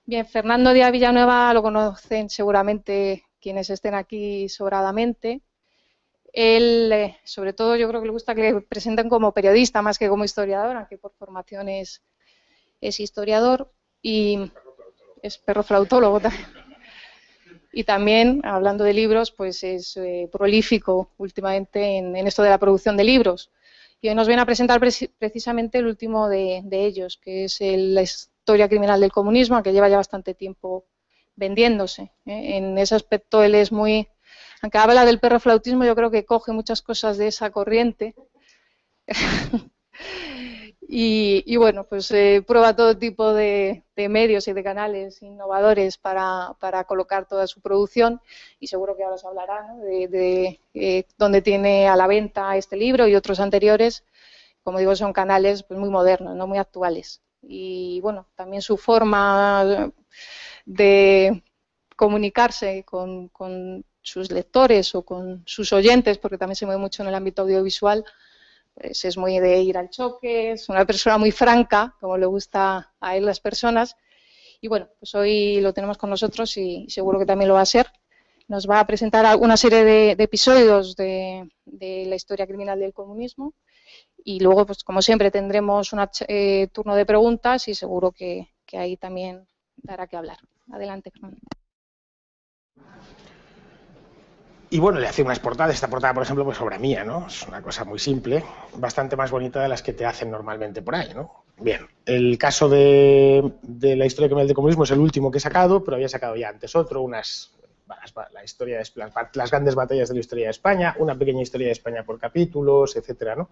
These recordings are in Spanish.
Bien, Fernando Díaz Villanueva lo conocen seguramente quienes estén aquí sobradamente. Él, sobre todo, yo creo que le gusta que le presenten como periodista más que como historiador, aunque por formación es historiador y es perroflautólogo también. Y también, hablando de libros, pues es prolífico últimamente en esto de la producción de libros. Y hoy nos viene a presentar precisamente el último de ellos, que es la historia criminal del comunismo, que lleva ya bastante tiempo vendiéndose. En ese aspecto él es muy... Aunque habla del perroflautismo, yo creo que coge muchas cosas de esa corriente. Y bueno, pues prueba todo tipo de medios y de canales innovadores para colocar toda su producción, y seguro que ahora os hablará, ¿no?, de dónde tiene a la venta este libro y otros anteriores. Como digo, son canales pues muy modernos, no muy actuales. Y bueno, también su forma de comunicarse con sus lectores o con sus oyentes, porque también se mueve mucho en el ámbito audiovisual, pues es muy de ir al choque, es una persona muy franca, como le gusta a él las personas. Y bueno, pues hoy lo tenemos con nosotros y seguro que también lo va a ser. Nos va a presentar una serie de episodios de la historia criminal del comunismo, y luego, pues como siempre, tendremos un turno de preguntas y seguro que ahí también dará que hablar. Adelante, Fernando. Y bueno, le hace unas portadas. Esta portada, por ejemplo, pues obra mía, ¿no? Es una cosa muy simple, bastante más bonita de las que te hacen normalmente por ahí, ¿no? Bien, el caso de la historia criminal del comunismo es el último que he sacado, pero había sacado ya antes otro, la historia de las grandes batallas de la historia de España, una pequeña historia de España por capítulos, etcétera, ¿no?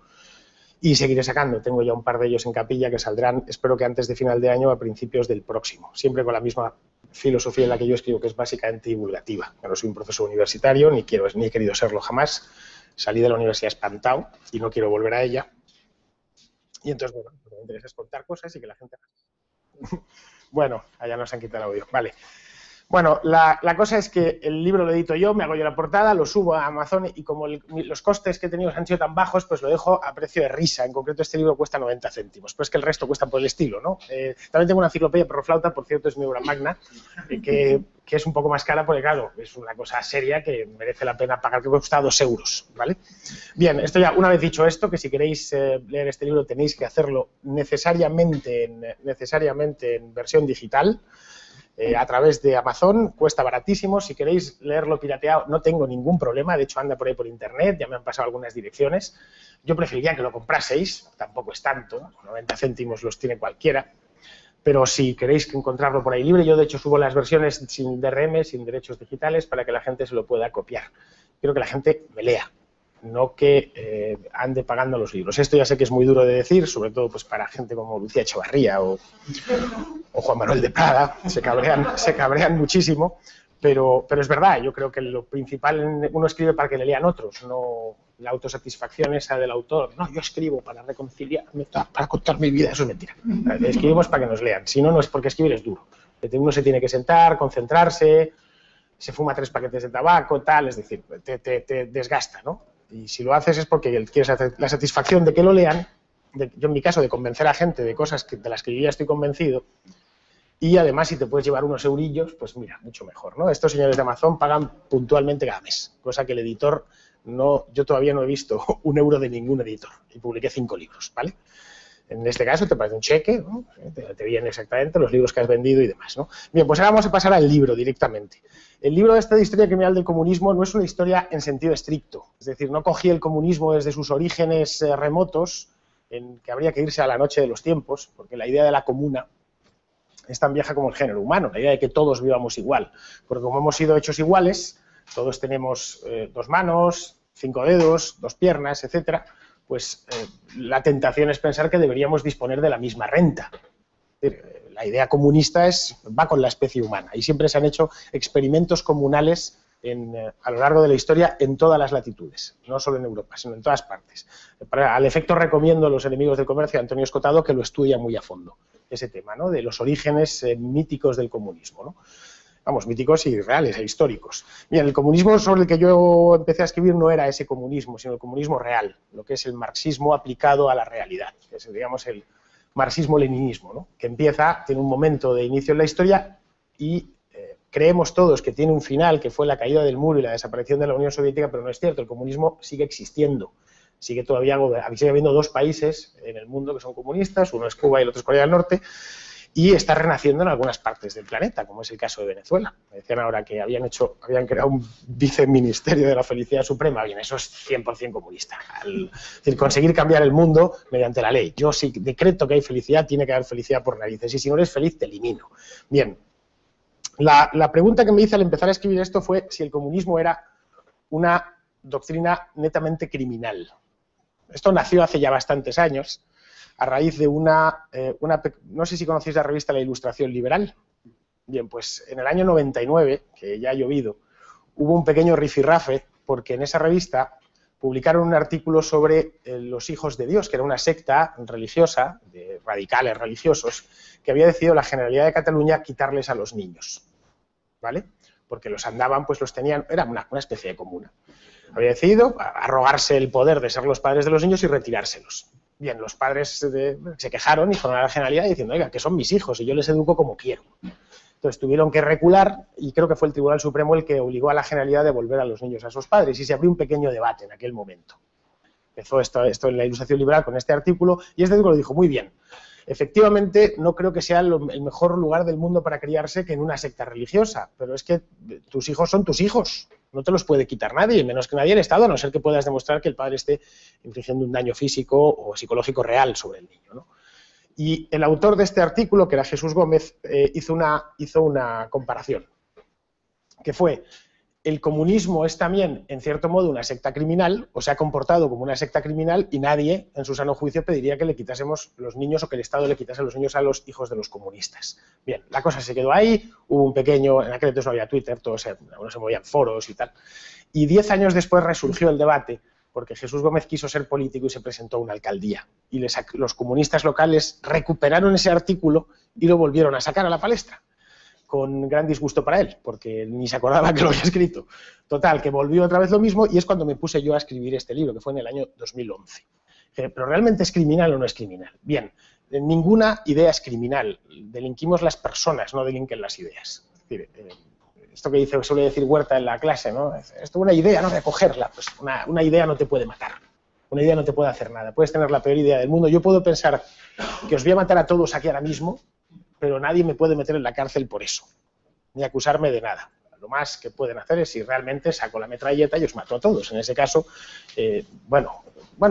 Y seguiré sacando. Tengo ya un par de ellos en capilla que saldrán, espero que antes de final de año, a principios del próximo, siempre con la misma filosofía en la que yo escribo, que es básicamente divulgativa. Yo no soy un profesor universitario, ni he querido serlo jamás. Salí de la universidad espantado y no quiero volver a ella. Y entonces, bueno, lo que me interesa es contar cosas y que la gente... Bueno, allá nos han quitado el audio. Vale. Bueno, la cosa es que el libro lo edito yo, me hago yo la portada, lo subo a Amazon y como los costes que he tenido han sido tan bajos, pues lo dejo a precio de risa. En concreto, este libro cuesta 90 céntimos, pues que el resto cuesta por el estilo, ¿no? También tengo una enciclopedia perroflauta, por cierto, es mi obra magna, que es un poco más cara porque, claro, es una cosa seria que merece la pena pagar, que cuesta 2 euros, ¿vale? Bien, esto ya, una vez dicho esto, que si queréis leer este libro tenéis que hacerlo necesariamente en versión digital, a través de Amazon, cuesta baratísimo. Si queréis leerlo pirateado, no tengo ningún problema, de hecho anda por ahí por internet, ya me han pasado algunas direcciones. Yo preferiría que lo compraseis, tampoco es tanto, 90 céntimos los tiene cualquiera, pero si queréis encontrarlo por ahí libre, yo de hecho subo las versiones sin DRM, sin derechos digitales, para que la gente se lo pueda copiar. Quiero que la gente me lea, no que ande pagando los libros. Esto ya sé que es muy duro de decir, sobre todo pues para gente como Lucía Echevarría o Juan Manuel de Prada, se cabrean muchísimo, pero es verdad. Yo creo que lo principal, uno escribe para que le lean otros, no la autosatisfacción esa del autor. No, yo escribo para reconciliarme, para contar mi vida, eso es mentira. Escribimos para que nos lean, si no, no es porque escribir es duro. Uno se tiene que sentar, concentrarse, se fuma 3 paquetes de tabaco, tal, es decir, te desgasta, ¿no? Y si lo haces es porque quieres hacer la satisfacción de que lo lean, yo en mi caso de convencer a gente de cosas de las que yo ya estoy convencido, y además si te puedes llevar unos eurillos, pues mira, mucho mejor, ¿no? Estos señores de Amazon pagan puntualmente cada mes, cosa que el editor no, yo todavía no he visto 1 euro de ningún editor, y publiqué 5 libros, ¿vale? En este caso te parece un cheque, ¿no? Te vienen exactamente los libros que has vendido y demás, ¿no? Bien, pues ahora vamos a pasar al libro directamente. El libro de esta historia criminal del comunismo no es una historia en sentido estricto, es decir, no cogí el comunismo desde sus orígenes remotos, en que habría que irse a la noche de los tiempos, porque la idea de la comuna es tan vieja como el género humano, la idea de que todos vivamos igual, porque como hemos sido hechos iguales, todos tenemos 2 manos, 5 dedos, 2 piernas, etcétera, pues la tentación es pensar que deberíamos disponer de la misma renta. La idea comunista va con la especie humana y siempre se han hecho experimentos comunales a lo largo de la historia en todas las latitudes, no solo en Europa, sino en todas partes. Al efecto recomiendo a Los enemigos del comercio de Antonio Escotado que lo estudia muy a fondo, ese tema, ¿no?, de los orígenes míticos del comunismo, ¿no? Vamos, míticos y reales e históricos. Bien, el comunismo sobre el que yo empecé a escribir no era ese comunismo, sino el comunismo real, lo que es el marxismo aplicado a la realidad, que es, digamos, el marxismo-leninismo, ¿no?, que tiene un momento de inicio en la historia y creemos todos que tiene un final, que fue la caída del muro y la desaparición de la Unión Soviética, pero no es cierto, el comunismo sigue existiendo. Sigue habiendo dos países en el mundo que son comunistas, uno es Cuba y el otro es Corea del Norte, y está renaciendo en algunas partes del planeta, como es el caso de Venezuela. Me decían ahora que habían creado un viceministerio de la felicidad suprema. Bien, eso es 100% comunista. Es decir, conseguir cambiar el mundo mediante la ley. Yo si decreto que hay felicidad, tiene que haber felicidad por narices, y si no eres feliz, te elimino. Bien, la pregunta que me hice al empezar a escribir esto fue si el comunismo era una doctrina netamente criminal. Esto nació hace ya bastantes años, a raíz de no sé si conocéis la revista La Ilustración Liberal. Bien, pues en el año 99, que ya ha llovido, hubo un pequeño rifirrafe, porque en esa revista publicaron un artículo sobre los hijos de Dios, que era una secta religiosa, de radicales religiosos, que había decidido la Generalidad de Cataluña quitarles a los niños, ¿vale? Porque los andaban, pues los tenían, era una especie de comuna. Había decidido arrogarse el poder de ser los padres de los niños y retirárselos. Bien, los padres se quejaron y fueron a la Generalidad diciendo, oiga, que son mis hijos y yo les educo como quiero. Entonces tuvieron que recular y creo que fue el Tribunal Supremo el que obligó a la Generalidad a devolver a los niños a sus padres y se abrió un pequeño debate en aquel momento. Empezó esto en la Ilustración Liberal con este artículo y este artículo dijo, muy bien, efectivamente no creo que sea el mejor lugar del mundo para criarse que en una secta religiosa, pero es que tus hijos son tus hijos. No te los puede quitar nadie, menos que nadie el Estado, a no ser que puedas demostrar que el padre esté infligiendo un daño físico o psicológico real sobre el niño, ¿no? Y el autor de este artículo, que era Jesús Gómez, hizo una comparación, que fue, el comunismo es también, en cierto modo, una secta criminal, o se ha comportado como una secta criminal, y nadie, en su sano juicio, pediría que le quitásemos los niños o que el Estado le quitase los niños a los hijos de los comunistas. Bien, la cosa se quedó ahí, hubo un pequeño, en aquel entonces no había Twitter, algunos se movían foros y tal, y 10 años después resurgió el debate, porque Jesús Gómez quiso ser político y se presentó a una alcaldía, y los comunistas locales recuperaron ese artículo y lo volvieron a sacar a la palestra, con gran disgusto para él, porque ni se acordaba que lo había escrito. Total, que volvió otra vez lo mismo y es cuando me puse yo a escribir este libro, que fue en el año 2011. ¿Pero realmente es criminal o no es criminal? Bien, ninguna idea es criminal. Delinquimos las personas, no delinquen las ideas. Es decir, esto que suele decir Huerta en la clase, ¿no? Esto es una idea, no recogerla. Pues una idea no te puede matar. Una idea no te puede hacer nada. Puedes tener la peor idea del mundo. Yo puedo pensar que os voy a matar a todos aquí ahora mismo, pero nadie me puede meter en la cárcel por eso, ni acusarme de nada. Lo más que pueden hacer es si realmente saco la metralleta y os mato a todos. En ese caso, bueno,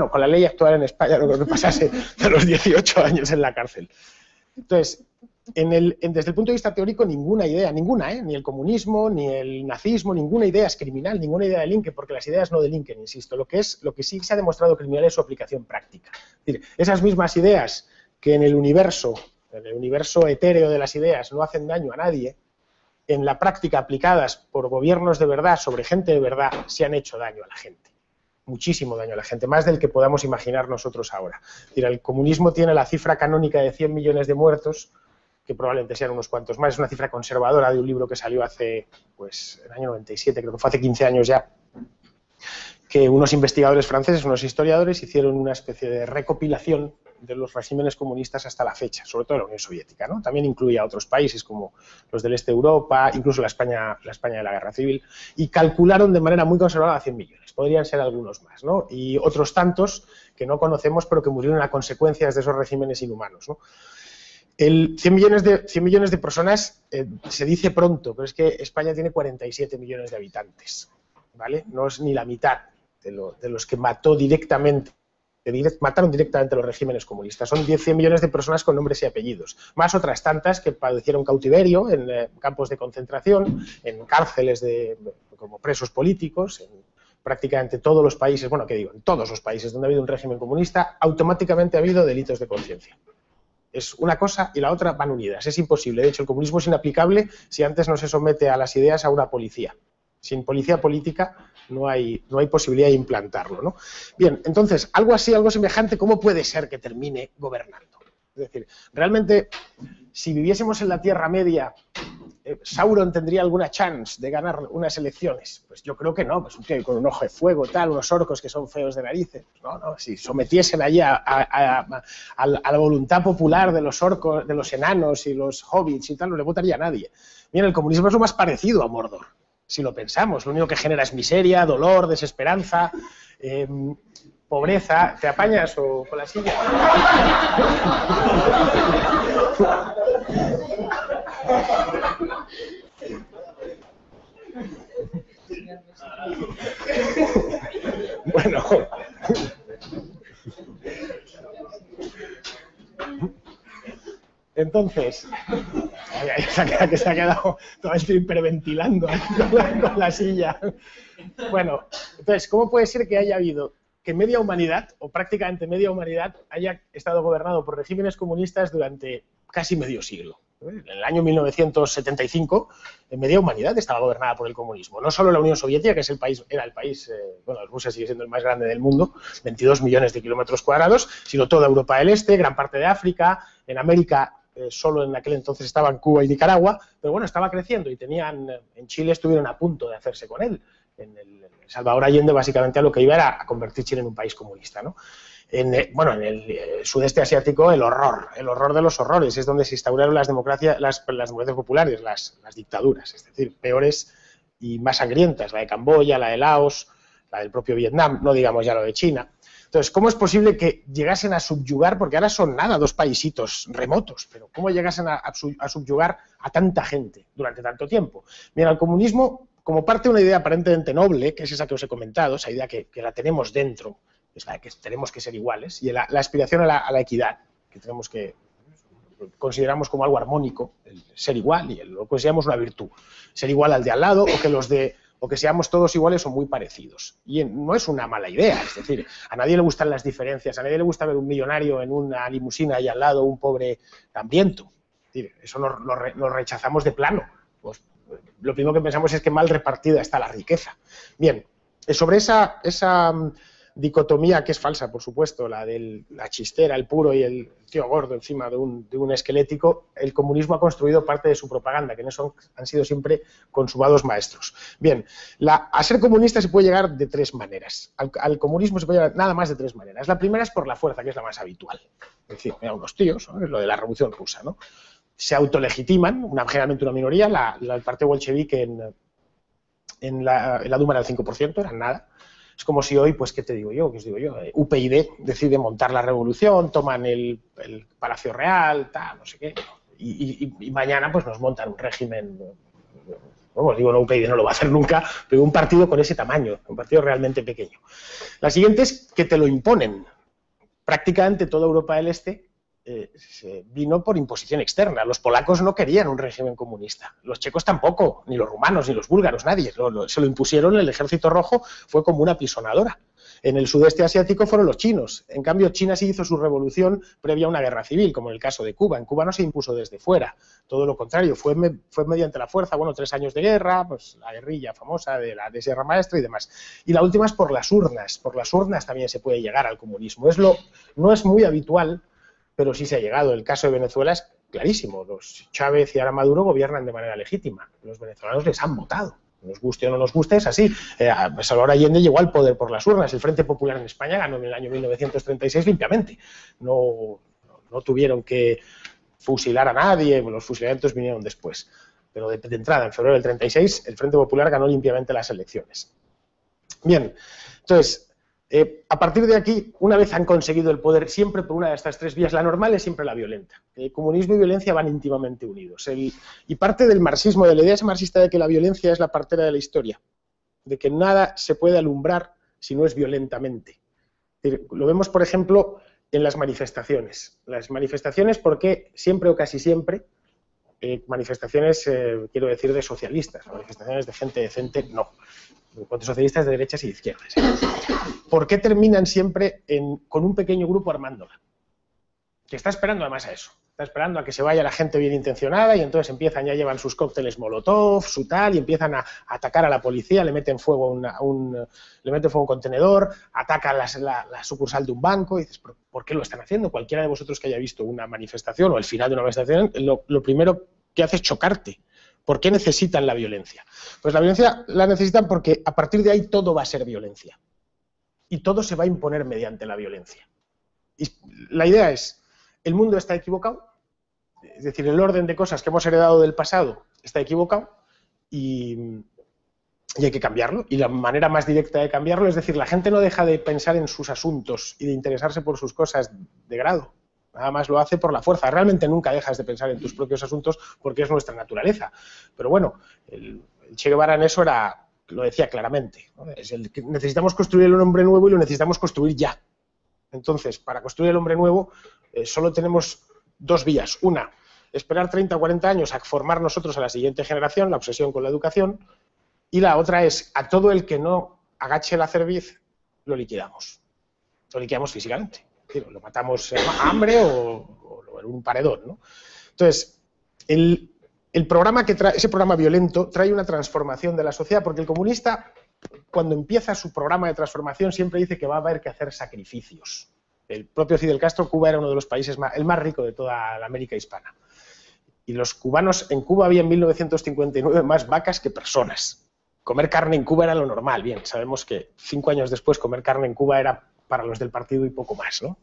con la ley actual en España no creo que pasase de los 18 años en la cárcel. Entonces, desde el punto de vista teórico, ninguna idea, ni el comunismo, ni el nazismo, ninguna idea es criminal, ninguna idea delinque, porque las ideas no delinquen, insisto. Lo que sí se ha demostrado criminal es su aplicación práctica. Es decir, esas mismas ideas que en el universo etéreo de las ideas no hacen daño a nadie, en la práctica aplicadas por gobiernos de verdad, sobre gente de verdad, se han hecho daño a la gente. Muchísimo daño a la gente, más del que podamos imaginar nosotros ahora. Es decir, el comunismo tiene la cifra canónica de 100 millones de muertos, que probablemente sean unos cuantos más. Es una cifra conservadora de un libro que salió hace, pues, el año 97, creo que fue hace 15 años ya, que unos investigadores franceses, unos historiadores, hicieron una especie de recopilación de los regímenes comunistas hasta la fecha, sobre todo la Unión Soviética, ¿no? También incluye a otros países como los del este de Europa, incluso la España de la Guerra Civil, y calcularon de manera muy conservadora 100 millones, podrían ser algunos más, ¿no? Y otros tantos que no conocemos pero que murieron a consecuencias de esos regímenes inhumanos, ¿no? 100 millones de personas se dice pronto, pero es que España tiene 47 millones de habitantes, ¿vale? No es ni la mitad de los que mataron directamente los regímenes comunistas. Son 100 millones de personas con nombres y apellidos, más otras tantas que padecieron cautiverio en campos de concentración, en cárceles como presos políticos, en prácticamente todos los países, bueno, ¿qué digo? En todos los países donde ha habido un régimen comunista, automáticamente ha habido delitos de conciencia. Es una cosa y la otra van unidas, es imposible. De hecho, el comunismo es inaplicable si antes no se somete a las ideas a una policía. Sin policía política no hay posibilidad de implantarlo, ¿no? Bien, entonces, algo así, algo semejante, ¿cómo puede ser que termine gobernando? Es decir, realmente, si viviésemos en la Tierra Media, ¿Sauron tendría alguna chance de ganar unas elecciones? Pues yo creo que no, pues un tío con un ojo de fuego, tal, unos orcos que son feos de narices. No, si sometiesen allí a la voluntad popular de los orcos, de los enanos y los hobbits y tal, no le votaría a nadie. Mira, el comunismo es lo más parecido a Mordor, si lo pensamos. Lo único que genera es miseria, dolor, desesperanza, pobreza. ¿Te apañas o con la silla? Bueno. Entonces, que se ha quedado todo esto hiperventilando con la silla. Bueno, entonces, ¿cómo puede ser que haya habido que media humanidad, o prácticamente media humanidad, haya estado gobernado por regímenes comunistas durante casi medio siglo? En el año 1975, media humanidad estaba gobernada por el comunismo. No solo la Unión Soviética, que es era el país, bueno, Rusia sigue siendo el más grande del mundo, 22 millones de kilómetros cuadrados, sino toda Europa del Este, gran parte de África, en América, solo en aquel entonces estaban Cuba y Nicaragua, pero bueno, estaba creciendo y en Chile estuvieron a punto de hacerse con él. Salvador Allende básicamente a lo que iba era a convertir Chile en un país comunista, ¿no? En el sudeste asiático el horror de los horrores, es donde se instauraron las democracias populares, las dictaduras, es decir, peores y más sangrientas, la de Camboya, la de Laos, la del propio Vietnam, no digamos ya lo de China. Entonces, ¿cómo es posible que llegasen a subyugar, porque ahora son nada, 2 paisitos remotos, pero cómo llegasen a subyugar a tanta gente durante tanto tiempo? Mira, el comunismo, como parte de una idea aparentemente noble, que es esa que os he comentado, esa idea que la tenemos dentro, es la de que tenemos que ser iguales, y la aspiración a la equidad, que consideramos como algo armónico, el ser igual, y lo consideramos una virtud, ser igual al de al lado, o que seamos todos iguales o muy parecidos. Y no es una mala idea, es decir, a nadie le gustan las diferencias, a nadie le gusta ver un millonario en una limusina y al lado un pobre hambriento. Es decir, eso lo rechazamos de plano. Pues, lo primero que pensamos es que mal repartida está la riqueza. Bien, sobre esa dicotomía que es falsa, por supuesto, la de la chistera, el puro y el tío gordo encima de un esquelético, el comunismo ha construido parte de su propaganda, que en eso han sido siempre consumados maestros. Bien, a ser comunista se puede llegar de 3 maneras. Al comunismo se puede llegar nada más de 3 maneras. La primera es por la fuerza, que es la más habitual. Es decir, mira, unos tíos, ¿no? Es lo de la Revolución Rusa, ¿no? Se autolegitiman, generalmente una minoría, el partido bolchevique en la Duma era el 5%, eran nada. Es como si hoy, pues, ¿qué te digo yo? ¿Qué os digo yo? UPyD decide montar la revolución, toman el Palacio Real, tal, no sé qué, y mañana pues nos montan un régimen, bueno, digo, no, UPyD no lo va a hacer nunca, pero un partido con ese tamaño, un partido realmente pequeño. La siguiente es que te lo imponen. Prácticamente toda Europa del Este se vino por imposición externa. Los polacos no querían un régimen comunista, los checos tampoco, ni los rumanos, ni los búlgaros, nadie. Se lo impusieron, el Ejército Rojo fue como una apisonadora. En el sudeste asiático fueron los chinos. En cambio, China sí hizo su revolución previa a una guerra civil, como en el caso de Cuba. En Cuba no se impuso desde fuera, todo lo contrario, fue mediante la fuerza, bueno, 3 años de guerra, pues la guerrilla famosa de Sierra Maestra y demás. Y la última es por las urnas también se puede llegar al comunismo. No es muy habitual, pero sí se ha llegado. El caso de Venezuela es clarísimo. Los Chávez y ahora Maduro gobiernan de manera legítima. Los venezolanos les han votado. Nos guste o no nos guste, es así. Salvador Allende llegó al poder por las urnas. El Frente Popular en España ganó en el año 1936 limpiamente. No tuvieron que fusilar a nadie, los fusilamientos vinieron después. Pero de entrada, en febrero del 36, el Frente Popular ganó limpiamente las elecciones. Bien, entonces, a partir de aquí, una vez han conseguido el poder, siempre por una de estas 3 vías, la normal es siempre la violenta. El comunismo y violencia van íntimamente unidos. Y parte del marxismo, de la idea marxista de que la violencia es la partera de la historia, de que nada se puede alumbrar si no es violentamente. Lo vemos, por ejemplo, en las manifestaciones. Las manifestaciones, porque siempre o casi siempre, manifestaciones, quiero decir, de socialistas, manifestaciones de gente decente, no. Con socialistas de derechas y de izquierdas. ¿Por qué terminan siempre con un pequeño grupo armándola? Que está esperando además a eso. Está esperando a que se vaya la gente bien intencionada y entonces ya llevan sus cócteles molotov, su tal, y empiezan a atacar a la policía, le meten fuego a un contenedor, atacan la sucursal de un banco, y dices, ¿por qué lo están haciendo? Cualquiera de vosotros que haya visto una manifestación o el final de una manifestación, lo primero que hace es chocarte. ¿Por qué necesitan la violencia? Pues la violencia la necesitan porque a partir de ahí todo va a ser violencia. Y todo se va a imponer mediante la violencia. Y la idea es, el mundo está equivocado, es decir, el orden de cosas que hemos heredado del pasado está equivocado y hay que cambiarlo. Y la manera más directa de cambiarlo, es decir, la gente no deja de pensar en sus asuntos y de interesarse por sus cosas de grado. Nada más lo hace por la fuerza. Realmente nunca dejas de pensar en tus propios asuntos porque es nuestra naturaleza. Pero bueno, el Che Guevara en eso lo decía claramente, ¿no? Es el que necesitamos construir el hombre nuevo y lo necesitamos construir ya. Entonces, para construir el hombre nuevo solo tenemos dos vías. Una, esperar 30 o 40 años a formar nosotros a la siguiente generación, la obsesión con la educación. Y la otra es, a todo el que no agache la cerviz, lo liquidamos. Lo liquidamos físicamente. Lo matamos a hambre o en un paredón, ¿no? Entonces, el programa ese programa violento trae una transformación de la sociedad, porque el comunista, cuando empieza su programa de transformación, siempre dice que va a haber que hacer sacrificios. El propio Fidel Castro, Cuba era uno de los países el más rico de toda la América hispana. Y los cubanos, en Cuba había en 1959 más vacas que personas. Comer carne en Cuba era lo normal. Bien, sabemos que 5 años después comer carne en Cuba era para los del partido y poco más, ¿no?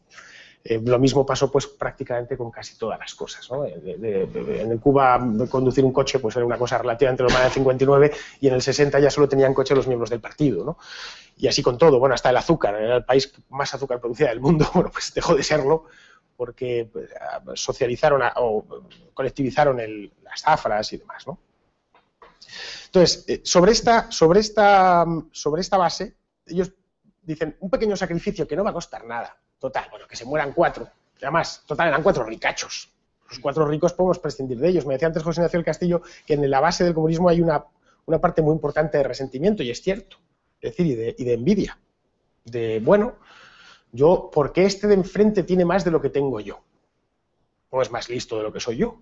Lo mismo pasó pues prácticamente con casi todas las cosas, ¿no? En Cuba conducir un coche pues era una cosa relativamente normal en el 59 y en el 60 ya solo tenían coche los miembros del partido, ¿no? Y así con todo, bueno, hasta el azúcar, era el país que más azúcar producía del mundo, bueno, pues dejó de serlo porque socializaron o colectivizaron las zafras y demás, ¿no? Entonces, sobre esta base, ellos dicen, un pequeño sacrificio que no va a costar nada, total, bueno, que se mueran 4, y además, total, eran 4 ricachos, los 4 ricos podemos prescindir de ellos. Me decía antes José Ignacio del Castillo que en la base del comunismo hay una parte muy importante de resentimiento, y es cierto, es decir, y de envidia, de, bueno, ¿por qué este de enfrente tiene más de lo que tengo yo? O es más listo de lo que soy yo,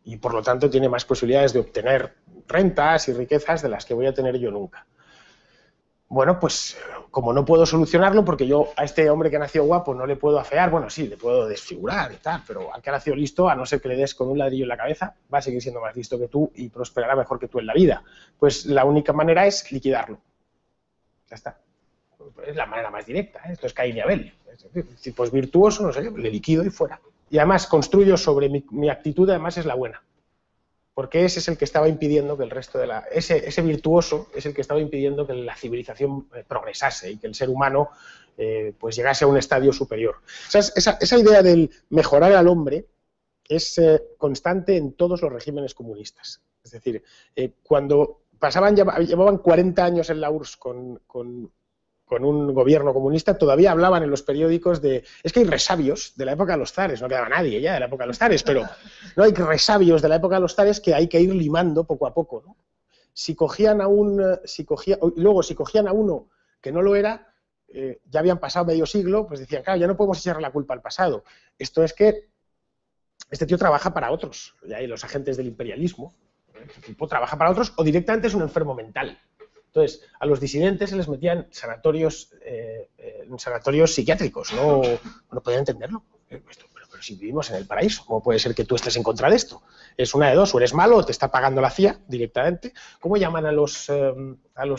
y por lo tanto tiene más posibilidades de obtener rentas y riquezas de las que voy a tener yo nunca. Bueno, pues como no puedo solucionarlo, porque yo a este hombre que ha nacido guapo no le puedo afear, bueno, sí, le puedo desfigurar y tal, pero al que ha nacido listo, a no ser que le des con un ladrillo en la cabeza, va a seguir siendo más listo que tú y prosperará mejor que tú en la vida. Pues la única manera es liquidarlo. Ya está. Es la manera más directa, ¿eh? Esto es Caín y Abel. Es decir, pues virtuoso, no sé, le liquido y fuera. Y además construyo sobre mi actitud, además es la buena. Porque ese es el que estaba impidiendo que el resto de ese virtuoso es el que estaba impidiendo que la civilización progresase y que el ser humano pues llegase a un estadio superior. O sea, esa idea del mejorar al hombre es constante en todos los regímenes comunistas. Es decir, cuando llevaban 40 años en la URSS con un gobierno comunista, todavía hablaban en los periódicos de... Es que hay resabios de la época de los zares, no quedaba nadie ya de la época de los zares, pero no hay resabios de la época de los zares que hay que ir limando poco a poco, ¿no? Si cogían a uno que no lo era, ya habían pasado medio siglo, pues decían, claro, ya no podemos echarle la culpa al pasado. Esto es que este tío trabaja para otros, y hay los agentes del imperialismo, este tipo trabaja para otros o directamente es un enfermo mental. Entonces, a los disidentes se les metían sanatorios psiquiátricos, no podían entenderlo. Pero si vivimos en el paraíso, ¿cómo puede ser que tú estés en contra de esto? Es una de dos, o eres malo o te está pagando la CIA directamente. ¿Cómo llaman a los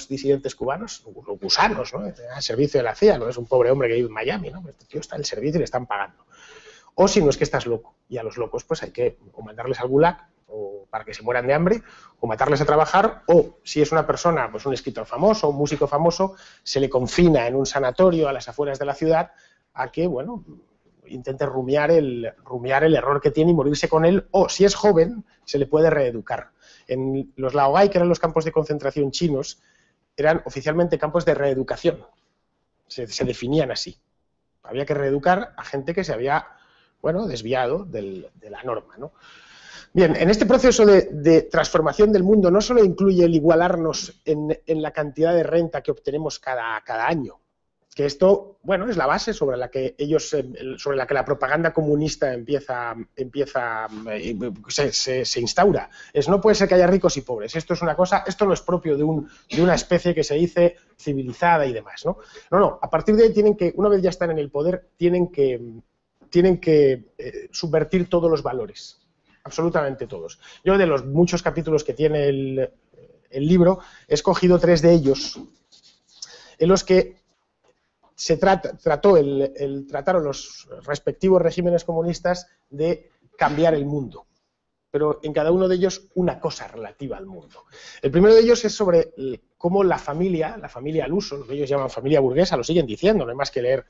disidentes cubanos? Los gusanos, ¿no? Al servicio de la CIA, no es un pobre hombre que vive en Miami, ¿no? Este tío está en el servicio y le están pagando. O si no es que estás loco, y a los locos pues hay que o mandarles al gulag, o para que se mueran de hambre, o matarles a trabajar, o si es una persona, pues un escritor famoso, un músico famoso, se le confina en un sanatorio a las afueras de la ciudad a que, bueno, intente rumiar el error que tiene y morirse con él, o si es joven, se le puede reeducar. En los laogai, que eran los campos de concentración chinos, eran oficialmente campos de reeducación, se definían así. Había que reeducar a gente que se había, bueno, desviado de la norma, ¿no? Bien, en este proceso de transformación del mundo no solo incluye el igualarnos en la cantidad de renta que obtenemos cada año, que esto, bueno, es la base sobre la que la propaganda comunista se instaura. No puede ser que haya ricos y pobres. Esto es una cosa, esto no es propio de una especie que se dice civilizada y demás, ¿no? No, a partir de ahí una vez ya están en el poder, tienen que subvertir todos los valores. absolutamente todos. Yo de los muchos capítulos que tiene el libro, he escogido 3 de ellos en los que se trataron los respectivos regímenes comunistas de cambiar el mundo, pero en cada uno de ellos una cosa relativa al mundo. El primero de ellos es sobre cómo la familia al uso, lo que ellos llaman familia burguesa, lo siguen diciendo, no hay más que leer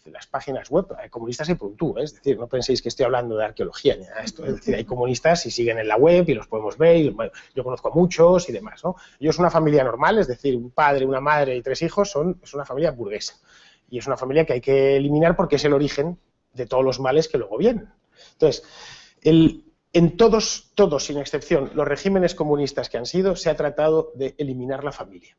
las páginas web, hay comunistas y punto, es decir, no penséis que estoy hablando de arqueología ni nada de esto, es decir, hay comunistas y siguen en la web y los podemos ver, y yo conozco a muchos y demás, ¿no? Ellos una familia normal, es decir, un padre, una madre y 3 hijos, es una familia burguesa, y es una familia que hay que eliminar porque es el origen de todos los males que luego vienen. Entonces, en todos, sin excepción, los regímenes comunistas que han sido, se ha tratado de eliminar la familia.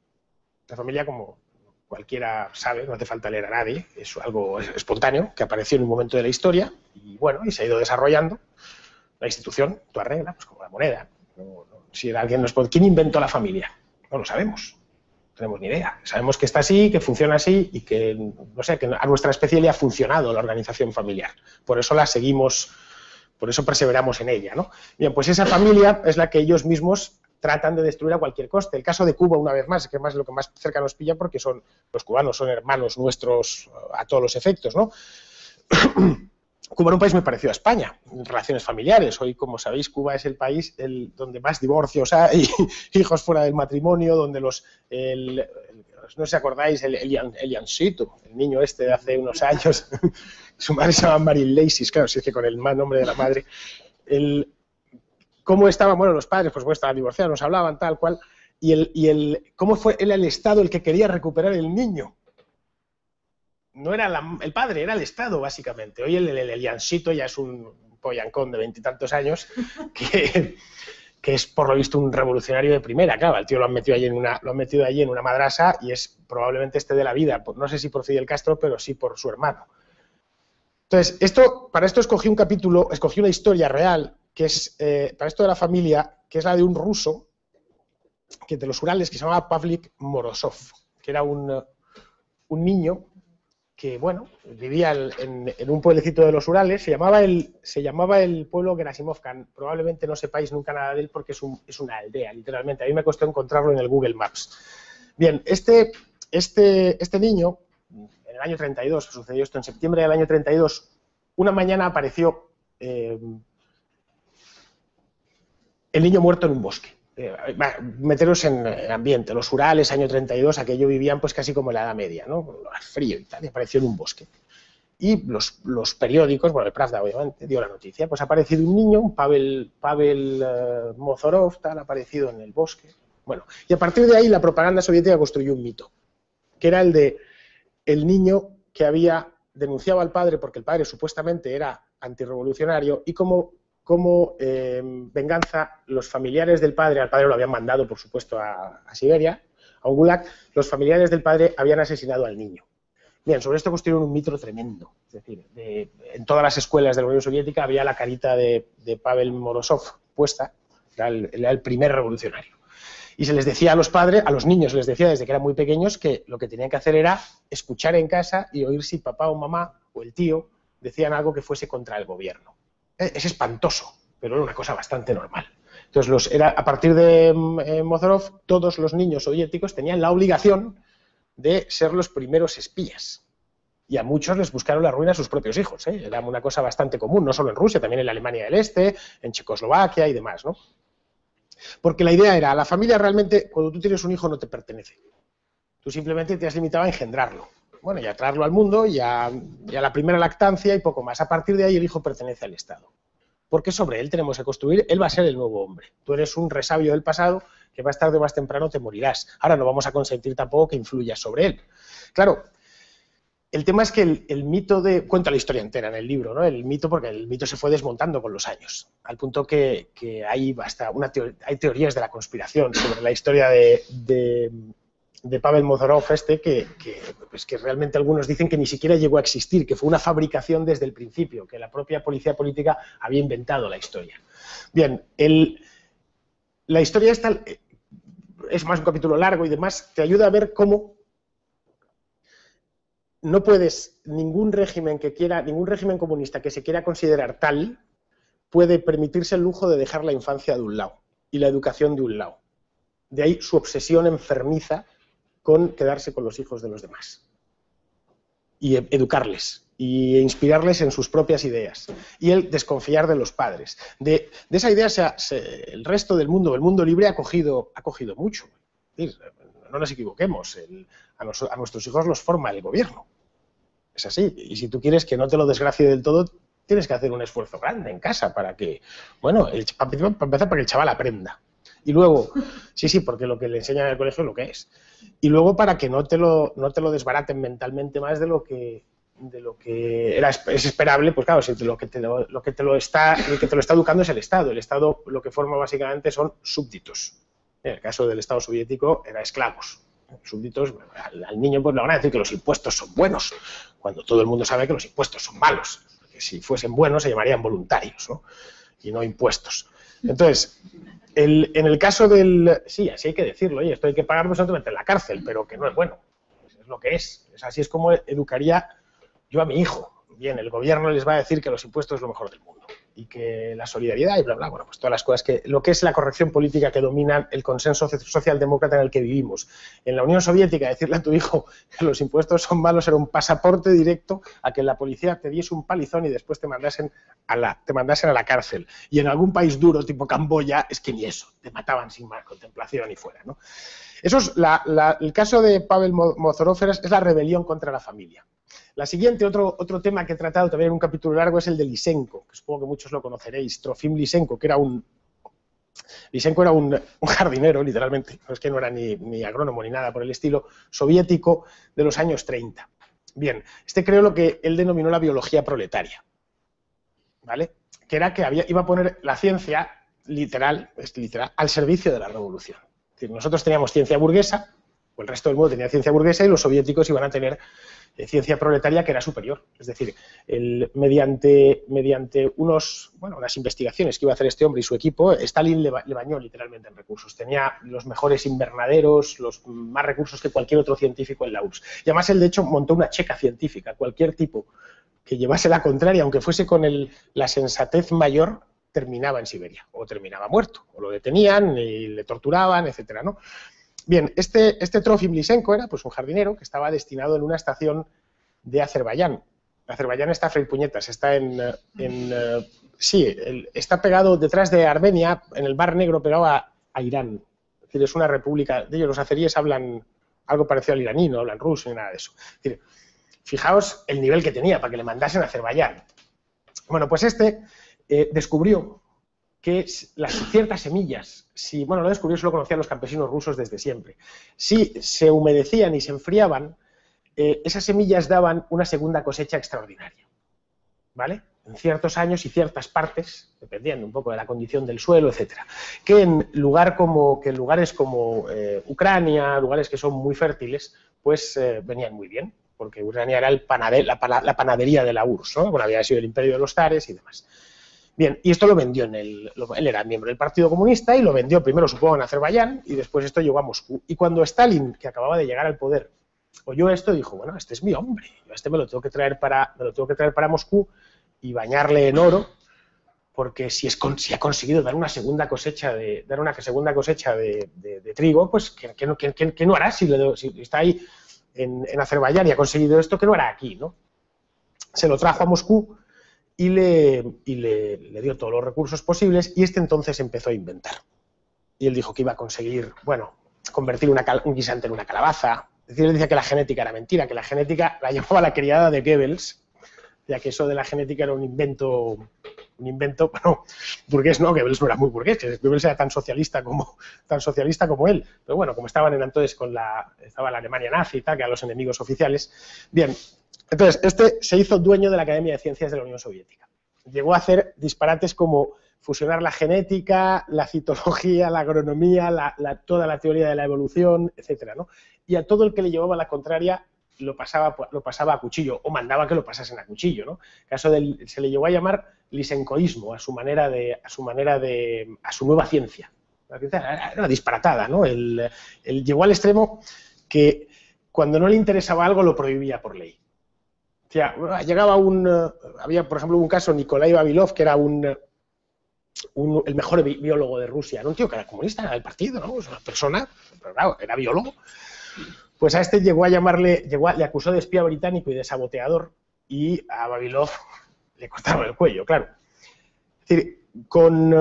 La familia, como cualquiera sabe, no hace falta leer a nadie, es algo espontáneo que apareció en un momento de la historia y bueno, y se ha ido desarrollando. La institución, tu arregla, pues como la moneda. Si alguien nos puede, ¿quién inventó la familia? No lo sabemos, no tenemos ni idea. Sabemos que está así, que funciona así y que, no sé, que a nuestra especie le ha funcionado la organización familiar. Por eso la seguimos, por eso perseveramos en ella, ¿no? Bien, pues esa familia es la que ellos mismos tratan de destruir a cualquier coste. El caso de Cuba, una vez más, que es lo que más cerca nos pilla porque los cubanos son hermanos nuestros a todos los efectos, ¿no? Cuba era un país muy parecido a España, en relaciones familiares. Hoy, como sabéis, Cuba es el país donde más divorcios hay, hijos fuera del matrimonio, donde no sé si acordáis, el Yancito, el niño este de hace unos años, su madre se llama Marilyn Lacey, claro, si es que con el mal nombre de la madre, cómo estaban, bueno, los padres, pues estaban divorciados, nos hablaban tal cual, cómo fue el Estado el que quería recuperar el niño. No era el padre, era el Estado, básicamente. Hoy el Yancito ya es un pollancón de 20 y tantos años, que es, por lo visto, un revolucionario de primera. Claro, el tío lo han metido allí en una madrasa y es probablemente de la vida, no sé si por Fidel Castro, pero sí por su hermano. Entonces, para esto escogí una historia real, que es, para esto de la familia, que es la de un ruso, de los Urales, que se llamaba Pavlik Morozov, que era un niño que, bueno, vivía en un pueblecito de los Urales, se llamaba el pueblo Gerasimovka. Probablemente no sepáis nunca nada de él porque es una aldea, literalmente. A mí me costó encontrarlo en el Google Maps. Bien, este niño, en el año 32, sucedió esto en septiembre del año 32, una mañana apareció el niño muerto en un bosque. Meteros en el ambiente, los Urales, año 32, aquello vivían pues casi como en la Edad Media, ¿no? Frío y tal, y apareció en un bosque. Y los periódicos, bueno, el Pravda obviamente dio la noticia, pues ha aparecido un niño, un Pavel Mozorov, tal, ha aparecido en el bosque. Bueno, y a partir de ahí la propaganda soviética construyó un mito, que era el de el niño que había denunciado al padre porque el padre supuestamente era antirrevolucionario y como venganza, los familiares del padre, al padre lo habían mandado, por supuesto, a Siberia, a un gulag, los familiares del padre habían asesinado al niño. Bien, sobre esto construyeron un mito tremendo. Es decir, en todas las escuelas de la Unión Soviética había la carita de Pavel Morozov puesta, era el primer revolucionario. Y se les decía a los padres, a los niños se les decía desde que eran muy pequeños que lo que tenían que hacer era escuchar en casa y oír si papá o mamá o el tío decían algo que fuese contra el gobierno. Es espantoso, pero era una cosa bastante normal. Entonces, a partir de Mozorov, todos los niños soviéticos tenían la obligación de ser los primeros espías. Y a muchos les buscaron la ruina a sus propios hijos, ¿eh? Era una cosa bastante común, no solo en Rusia, también en la Alemania del Este, en Checoslovaquia y demás, ¿no? Porque la idea era, la familia realmente, cuando tú tienes un hijo, no te pertenece. Tú simplemente te has limitado a engendrarlo. Bueno, y a traerlo al mundo y a la primera lactancia y poco más. A partir de ahí el hijo pertenece al Estado. Porque sobre él tenemos que construir, él va a ser el nuevo hombre. Tú eres un resabio del pasado que más tarde o más temprano te morirás. Ahora no vamos a consentir tampoco que influyas sobre él. Claro, el tema es que el mito cuenta la historia entera en el libro, ¿no? El mito, porque el mito se fue desmontando con los años, al punto que hay hay teorías de la conspiración sobre la historia de Pavel Mozorov que realmente algunos dicen que ni siquiera llegó a existir, que fue una fabricación desde el principio, que la propia policía política había inventado la historia. Bien, la historia esta es más un capítulo largo y demás, te ayuda a ver cómo no puedes, ningún régimen comunista que se quiera considerar tal, puede permitirse el lujo de dejar la infancia de un lado y la educación de un lado. De ahí su obsesión enfermiza con quedarse con los hijos de los demás y educarles y inspirarles en sus propias ideas, y el desconfiar de los padres. De esa idea el resto del mundo libre ha cogido mucho. No nos equivoquemos, a nuestros hijos los forma el gobierno. Es así, y si tú quieres que no te lo desgracie del todo, tienes que hacer un esfuerzo grande en casa para que, bueno, para empezar, para que el chaval aprenda. Y luego, sí, porque lo que le enseñan en el colegio es lo que es. Y luego para que no te lo desbaraten mentalmente más de lo que es esperable, pues claro, si el que te lo está educando es el Estado. El Estado lo que forma básicamente son súbditos. En el caso del Estado soviético era esclavos. Súbditos, al niño pues le van a decir que los impuestos son buenos, cuando todo el mundo sabe que los impuestos son malos. Porque si fuesen buenos se llamarían voluntarios, ¿no? Y no impuestos. Entonces, en el caso del... Sí, así hay que decirlo, oye, esto hay que pagarlo, pues no te meten en la cárcel, pero que no es bueno. Es lo que es. Así es como educaría yo a mi hijo. Bien, el gobierno les va a decir que los impuestos es lo mejor del mundo y que la solidaridad y bla, bla, bueno, pues todas las cosas lo que es la corrección política que domina el consenso socialdemócrata en el que vivimos. En la Unión Soviética, decirle a tu hijo que los impuestos son malos era un pasaporte directo a que la policía te diese un palizón y después te mandasen a la cárcel. Y en algún país duro, tipo Camboya, es que ni eso, te mataban sin más contemplación y fuera, ¿no? Eso es el caso de Pavel Mozorov es la rebelión contra la familia. La siguiente, otro tema que he tratado también en un capítulo largo, es el de Lysenko, que supongo que muchos lo conoceréis, Trofim Lysenko, que era un jardinero, literalmente, no es que no era ni agrónomo ni nada por el estilo, soviético de los años 30. Bien, creo lo que él denominó la biología proletaria, ¿vale? Que era que iba a poner la ciencia, literal, al servicio de la revolución. Es decir, nosotros teníamos ciencia burguesa, o el resto del mundo tenía ciencia burguesa, y los soviéticos iban a tener ciencia proletaria que era superior. Es decir, mediante unas investigaciones que iba a hacer este hombre y su equipo, Stalin le bañó literalmente en recursos. Tenía los mejores invernaderos, los más recursos que cualquier otro científico en la URSS. Y además él, de hecho, montó una checa científica. Cualquier tipo que llevase la contraria, aunque fuese con la sensatez mayor, terminaba en Siberia, o terminaba muerto, o lo detenían y le torturaban, etcétera, ¿no? Bien, este Trofim Lysenko era pues un jardinero que estaba destinado en una estación de Azerbaiyán. Azerbaiyán está a freír puñetas, está está pegado detrás de Armenia, en el Mar Negro, pegado a Irán. Es decir, es una república, de ellos los azeríes hablan algo parecido al iraní, no hablan ruso ni nada de eso. Es decir, fijaos el nivel que tenía para que le mandasen a Azerbaiyán. Bueno, pues descubrió que ciertas semillas, lo descubrió, eso lo conocían los campesinos rusos desde siempre, si se humedecían y se enfriaban, esas semillas daban una segunda cosecha extraordinaria, ¿vale? En ciertos años y ciertas partes, dependiendo un poco de la condición del suelo, etcétera. Que en lugares como Ucrania, lugares que son muy fértiles, pues venían muy bien, porque Ucrania era la panadería de la URSS, ¿no? Bueno, había sido el imperio de los zares y demás. Bien, y esto lo vendió él era miembro del Partido Comunista y lo vendió primero, supongo, en Azerbaiyán, y después esto llegó a Moscú. Y cuando Stalin, que acababa de llegar al poder, oyó esto, dijo, bueno, este es mi hombre, yo me lo tengo que traer para Moscú y bañarle en oro, porque si ha conseguido dar una segunda cosecha de trigo, pues ¿qué no hará si está ahí en Azerbaiyán y ha conseguido esto? ¿Qué no hará aquí, no? Se lo trajo a Moscú y le dio todos los recursos posibles, y entonces empezó a inventar. Y él dijo que iba a conseguir, convertir un guisante en una calabaza. Es decir, él decía que la genética era mentira, que la genética la llamaba la criada de Goebbels, ya que eso de la genética era un invento, burgués no, Goebbels no era muy burgués, que Goebbels era tan socialista como él. Pero bueno, como estaban entonces estaba la Alemania nazi y tal, que eran los enemigos oficiales. Bien, entonces, se hizo dueño de la Academia de Ciencias de la Unión Soviética. Llegó a hacer disparates como fusionar la genética, la citología, la agronomía, toda la teoría de la evolución, etcétera, ¿no? Y a todo el que le llevaba la contraria lo pasaba a cuchillo, o mandaba que lo pasasen a cuchillo, ¿no? Se le llegó a llamar lysenkoísmo, a su nueva ciencia. Era una disparatada, ¿no? Llegó al extremo que cuando no le interesaba algo lo prohibía por ley. O sea, había, por ejemplo, un caso, Nikolai Vavilov, que era un el mejor biólogo de Rusia, era un tío que era comunista, era del partido, ¿no? Es una persona, pero claro, era biólogo. Pues a este le acusó de espía británico y de saboteador, y a Vavilov le cortaron el cuello, claro. Es decir, con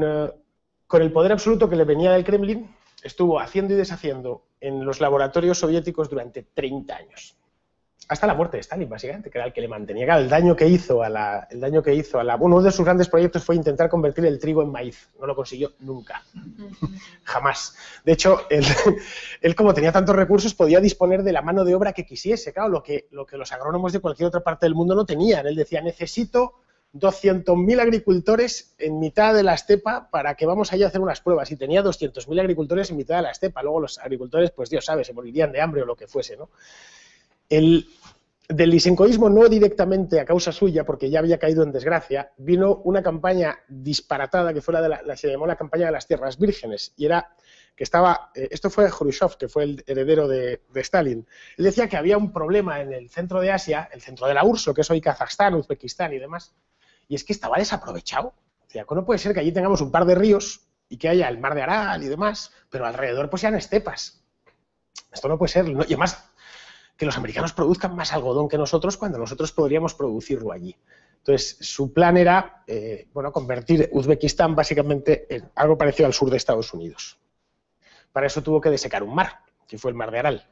el poder absoluto que le venía del Kremlin, estuvo haciendo y deshaciendo en los laboratorios soviéticos durante 30 años. Hasta la muerte de Stalin, básicamente, que era el que le mantenía. Claro, el daño que hizo a la... Uno de sus grandes proyectos fue intentar convertir el trigo en maíz. No lo consiguió nunca. Jamás. De hecho, él como tenía tantos recursos, podía disponer de la mano de obra que quisiese. Claro, lo que los agrónomos de cualquier otra parte del mundo no tenían. Él decía, necesito 200.000 agricultores en mitad de la estepa para que vamos allá a hacer unas pruebas. Y tenía 200.000 agricultores en mitad de la estepa. Luego los agricultores, pues Dios sabe, se morirían de hambre o lo que fuese, ¿no? Del lisenkoísmo, no directamente a causa suya, porque ya había caído en desgracia, vino una campaña disparatada que fue se llamó la campaña de las tierras vírgenes, y era que esto fue Khrushchev, que fue el heredero de Stalin. Él decía que había un problema en el centro de Asia, el centro de la URSS, que es hoy Kazajstán, Uzbekistán y demás, y es que estaba desaprovechado. O sea, no puede ser que allí tengamos un par de ríos y que haya el mar de Aral y demás, pero alrededor pues sean estepas. Esto no puede ser, ¿no? Y además que los americanos produzcan más algodón que nosotros cuando nosotros podríamos producirlo allí. Entonces, su plan era convertir Uzbekistán básicamente en algo parecido al sur de Estados Unidos. Para eso tuvo que desecar un mar, que fue el mar de Aral,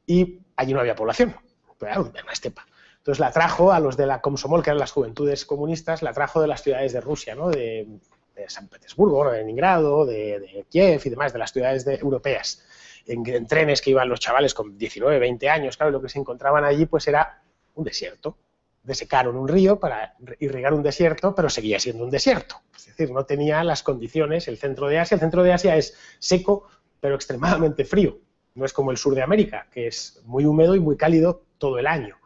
y allí no había población, pero era una estepa. Entonces la trajo a los de la Komsomol, que eran las juventudes comunistas, la trajo de las ciudades de Rusia, ¿no? de San Petersburgo, de Leningrado, de Kiev y demás, de las ciudades europeas. En trenes que iban los chavales con 19, 20 años, claro, lo que se encontraban allí pues era un desierto. Desecaron un río para irrigar un desierto, pero seguía siendo un desierto. Es decir, no tenía las condiciones, el centro de Asia. El centro de Asia es seco, pero extremadamente frío. No es como el sur de América, que es muy húmedo y muy cálido todo el año.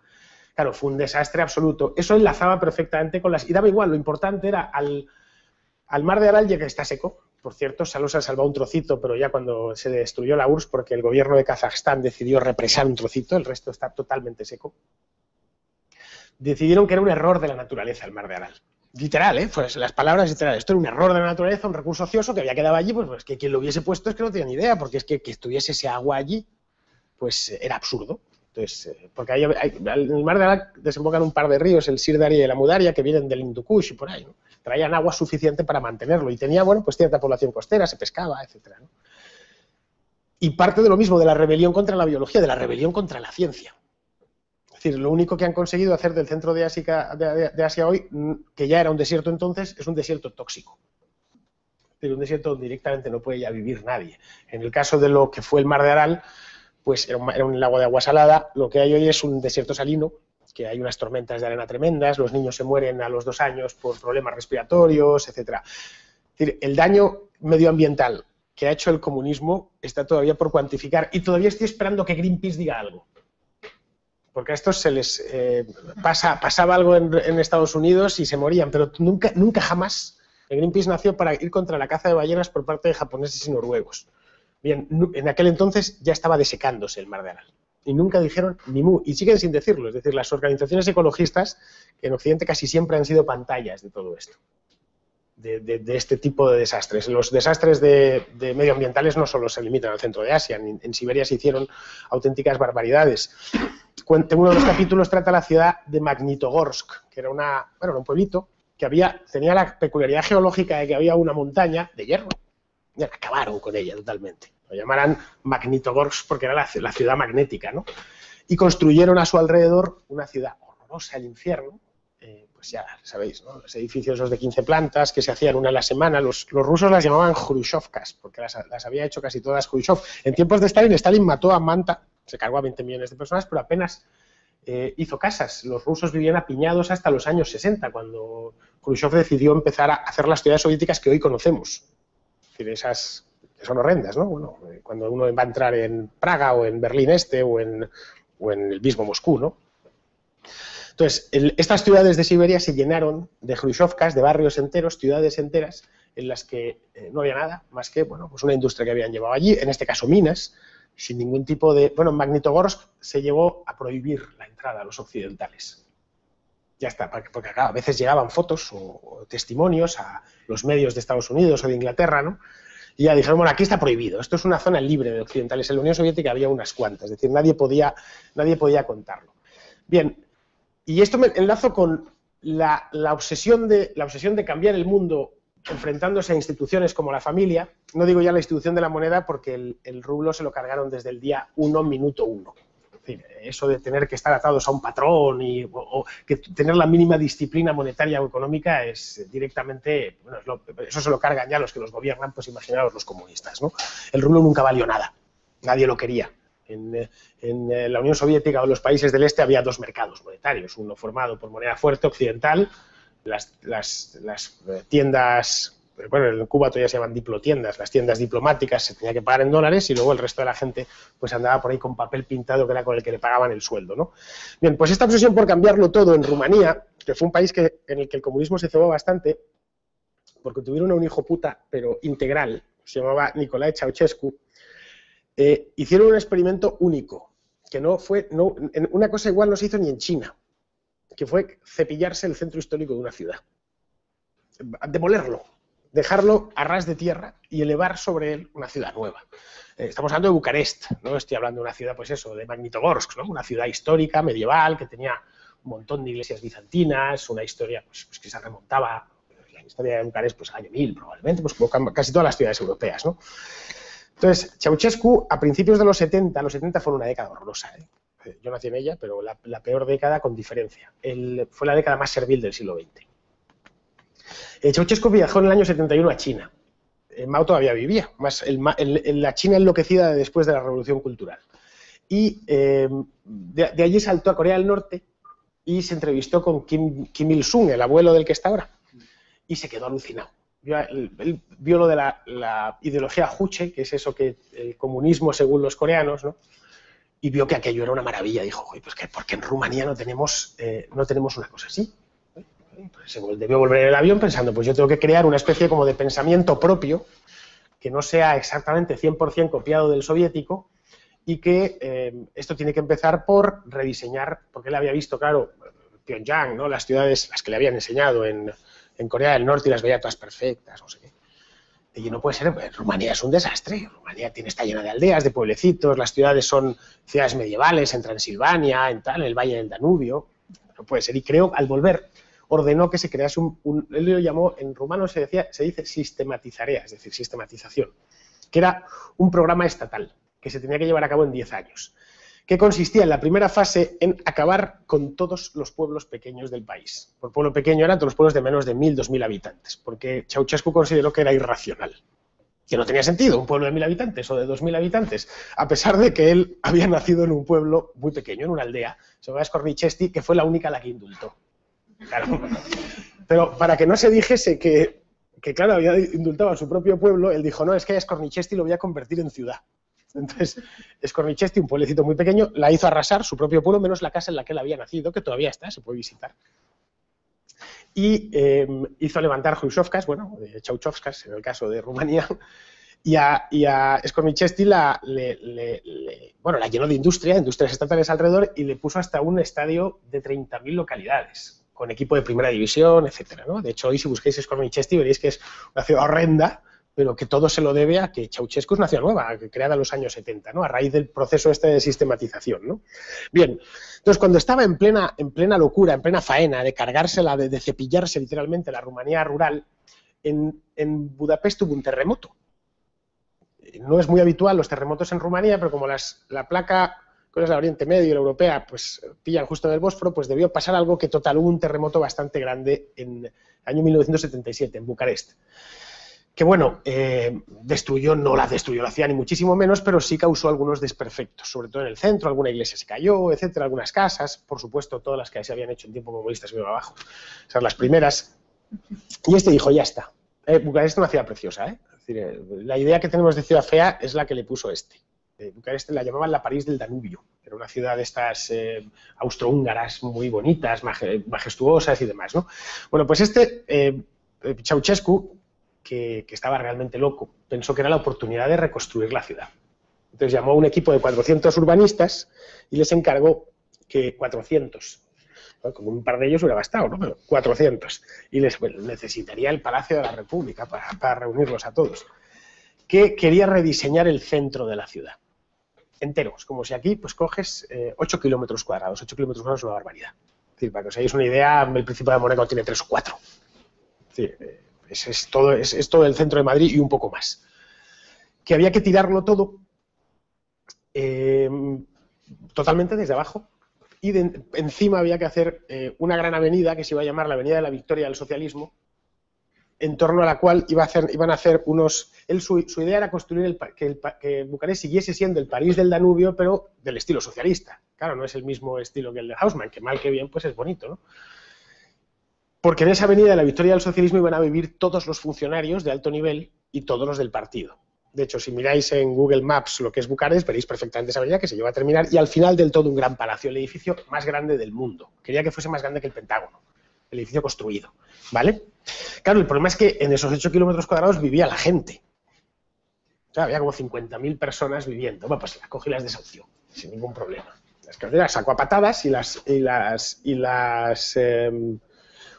Claro, fue un desastre absoluto. Eso enlazaba perfectamente con las... Y daba igual, lo importante era al mar de Aral, ya que está seco. Por cierto, solo se ha salvado un trocito, pero ya cuando se destruyó la URSS, porque el gobierno de Kazajstán decidió represar un trocito, el resto está totalmente seco. Decidieron que era un error de la naturaleza el mar de Aral. Literal, pues las palabras literales. Esto era un error de la naturaleza, un recurso ocioso que había quedado allí, pues que quien lo hubiese puesto es que no tenía ni idea, porque es que estuviese ese agua allí, pues era absurdo. Entonces, porque en el mar de Aral desembocan un par de ríos, el Sirdaria y la Mudaria, que vienen del Hindu Kush y por ahí, ¿no? Traían agua suficiente para mantenerlo y tenía, pues cierta población costera, se pescaba, etcétera, ¿no? Y parte de lo mismo, de la rebelión contra la biología, de la rebelión contra la ciencia. Es decir, lo único que han conseguido hacer del centro de Asia hoy, que ya era un desierto entonces, es un desierto tóxico. Es decir, un desierto donde directamente no puede ya vivir nadie. En el caso de lo que fue el mar de Aral, pues era un lago de agua salada. Lo que hay hoy es un desierto salino, que hay unas tormentas de arena tremendas, los niños se mueren a los 2 años por problemas respiratorios, etc. Es decir, el daño medioambiental que ha hecho el comunismo está todavía por cuantificar y todavía estoy esperando que Greenpeace diga algo. Porque a estos se les pasaba algo en Estados Unidos y se morían, pero nunca jamás. El Greenpeace nació para ir contra la caza de ballenas por parte de japoneses y noruegos. Bien, en aquel entonces ya estaba desecándose el mar de Aral. Y nunca dijeron ni mu, y siguen sin decirlo. Es decir, las organizaciones ecologistas, que en Occidente casi siempre han sido pantallas de todo esto, de este tipo de desastres. Los desastres de medioambientales no solo se limitan al centro de Asia, en Siberia se hicieron auténticas barbaridades. Uno de los capítulos trata la ciudad de Magnitogorsk, que era un pueblito que tenía la peculiaridad geológica de que había una montaña de hierro. Y acabaron con ella totalmente. Lo llamarán Magnitogorsk porque era la ciudad magnética, ¿no? Y construyeron a su alrededor una ciudad horrorosa, el infierno. Pues ya sabéis, ¿no? Los edificios esos de 15 plantas que se hacían una a la semana. Los rusos las llamaban Khrushchevkas, porque las había hecho casi todas Khrushchev. En tiempos de Stalin mató a Manta, se cargó a 20 millones de personas, pero apenas hizo casas. Los rusos vivían apiñados hasta los años 60, cuando Khrushchev decidió empezar a hacer las ciudades soviéticas que hoy conocemos. Es decir, esas que son horrendas, ¿no? Bueno, cuando uno va a entrar en Praga o en Berlín Este o en el mismo Moscú, ¿no? Entonces, estas ciudades de Siberia se llenaron de Khrushchevkas, de barrios enteros, ciudades enteras, en las que no había nada más que, pues una industria que habían llevado allí, en este caso minas, sin ningún tipo de... Bueno, en Magnitogorsk se llevó a prohibir la entrada a los occidentales. Ya está, porque claro, a veces llegaban fotos o testimonios a los medios de Estados Unidos o de Inglaterra, ¿no? Y ya dijeron, bueno, aquí está prohibido, esto es una zona libre de occidentales. En la Unión Soviética había unas cuantas, es decir, nadie podía contarlo. Bien, y esto me enlazo con la obsesión de cambiar el mundo enfrentándose a instituciones como la familia. No digo ya la institución de la moneda porque el rublo se lo cargaron desde el día 1, minuto 1. Es decir, eso de tener que estar atados a un patrón o que tener la mínima disciplina monetaria o económica es directamente, bueno, eso se lo cargan ya los que los gobiernan, pues imaginaos los comunistas, ¿no? El rublo nunca valió nada, nadie lo quería. En la Unión Soviética o los países del este había dos mercados monetarios, uno formado por moneda fuerte occidental, las tiendas, bueno, en Cuba todavía se llaman diplotiendas, las tiendas diplomáticas se tenía que pagar en dólares y luego el resto de la gente pues andaba por ahí con papel pintado que era con el que le pagaban el sueldo, ¿no? Bien, pues esta obsesión por cambiarlo todo en Rumanía, que fue un país en el que el comunismo se cebó bastante, porque tuvieron un hijo puta, pero integral, se llamaba Nicolae Ceausescu, hicieron un experimento único, que una cosa igual no se hizo ni en China, que fue cepillarse el centro histórico de una ciudad, demolerlo, dejarlo a ras de tierra y elevar sobre él una ciudad nueva. Estamos hablando de Bucarest, no estoy hablando de una ciudad, pues eso, de Magnitogorsk, ¿no? Una ciudad histórica, medieval, que tenía un montón de iglesias bizantinas, una historia pues que se remontaba, la historia de Bucarest, pues al año 1000 probablemente, pues como casi todas las ciudades europeas, ¿no? Entonces, Ceausescu, a principios de los 70 fue una década horrorosa, ¿eh? Yo nací en ella, pero la peor década con diferencia. Fue la década más servil del siglo XX. Ceausescu viajó en el año 71 a China. Mao todavía vivía, más la China enloquecida después de la Revolución Cultural. Y de allí saltó a Corea del Norte y se entrevistó con Kim Il-sung, el abuelo del que está ahora, y se quedó alucinado. Él vio lo de la ideología Juche, que es eso que el comunismo según los coreanos, ¿no? Y vio que aquello era una maravilla. Dijo, pues ¿por qué en Rumanía no tenemos una cosa así? Pues se debió volver en el avión pensando, pues yo tengo que crear una especie como de pensamiento propio que no sea exactamente 100% copiado del soviético y que esto tiene que empezar por rediseñar, porque él había visto, claro, Pyongyang, ¿no? Las ciudades, las que le habían enseñado en Corea del Norte y las veía todas perfectas, no sé qué. Y no puede ser, Rumanía es un desastre, Rumanía está llena de aldeas, de pueblecitos, las ciudades son ciudades medievales, en Transilvania, en el Valle del Danubio, no puede ser. Y creo, al volver, ordenó que se crease él lo llamó, en rumano se dice sistematizarea, es decir, sistematización, que era un programa estatal que se tenía que llevar a cabo en 10 años, que consistía en la primera fase en acabar con todos los pueblos pequeños del país. Por pueblo pequeño eran todos los pueblos de menos de 1000, 2000 habitantes, porque Ceausescu consideró que era irracional, que no tenía sentido un pueblo de 1000 habitantes o de 2000 habitantes, a pesar de que él había nacido en un pueblo muy pequeño, en una aldea, se llamaba Skornichesti, que fue la única a la que indultó. Claro. Pero para que no se dijese que claro, había indultado a su propio pueblo, él dijo, no, es que a Skornichesti lo voy a convertir en ciudad. Entonces, Skornichesti, un pueblecito muy pequeño, la hizo arrasar, su propio pueblo, menos la casa en la que él había nacido, que todavía está, se puede visitar. Y hizo levantar Hrušovkas, bueno, Ceausescu, en el caso de Rumanía, y a Skornichesti la llenó de industrias estatales alrededor y le puso hasta un estadio de 30.000 localidades, con equipo de primera división, etcétera, ¿no? De hecho, hoy si busquéis Skornichesti veréis que es una ciudad horrenda, pero que todo se lo debe a que Ceausescu es una ciudad nueva, creada en los años 70, ¿no? A raíz del proceso de sistematización, ¿no? Bien, entonces cuando estaba en plena locura, en plena faena de cargársela, de cepillarse literalmente la Rumanía rural, en Budapest hubo un terremoto. No es muy habitual los terremotos en Rumanía, pero como la placa, que es la Oriente Medio y la europea, pues pillan justo en el Bósforo, pues debió pasar algo que hubo un terremoto bastante grande en el año 1977, en Bucarest. Que bueno, no la destruyó la ciudad ni muchísimo menos, pero sí causó algunos desperfectos, sobre todo en el centro, alguna iglesia se cayó, etcétera, algunas casas, por supuesto todas las que se habían hecho en tiempo comunista se vieron abajo, esas las primeras, y dijo, ya está. Bucarest es una ciudad preciosa, ¿eh? Es decir, la idea que tenemos de ciudad fea es la que le puso Bucarest la llamaban la París del Danubio, era una ciudad de estas austrohúngaras muy bonitas, majestuosas y demás, ¿no? Bueno, pues Ceausescu, que estaba realmente loco, pensó que era la oportunidad de reconstruir la ciudad. Entonces llamó a un equipo de 400 urbanistas y les encargó que 400 Con un par de ellos hubiera bastado, ¿no? Pero 400. Y necesitaría el Palacio de la República para reunirlos a todos. Que quería rediseñar el centro de la ciudad. Enteros, como si aquí pues coges 8 kilómetros cuadrados. 8 kilómetros cuadrados es una barbaridad. Es decir, para que os hagáis una idea, el Principado de Mónaco tiene 3 o 4. Es decir, es todo el centro de Madrid y un poco más. Que había que tirarlo todo totalmente desde abajo y encima había que hacer una gran avenida que se iba a llamar la Avenida de la Victoria del Socialismo, en torno a la cual iban a hacer unos... Su idea era construir que Bucarest siguiese siendo el París del Danubio, pero del estilo socialista. Claro, no es el mismo estilo que el de Haussmann, que mal que bien pues es bonito, ¿no? Porque en esa Avenida de la Victoria del Socialismo iban a vivir todos los funcionarios de alto nivel y todos los del partido. De hecho, si miráis en Google Maps lo que es Bucarest, veréis perfectamente esa avenida que se lleva a terminar y al final del todo un gran palacio, el edificio más grande del mundo. Quería que fuese más grande que el Pentágono, el edificio construido, ¿vale? Claro, el problema es que en esos 8 kilómetros cuadrados vivía la gente. O sea, había como 50.000 personas viviendo. Bueno, pues las cogió y las desahució, sin ningún problema. Las sacó a patadas y las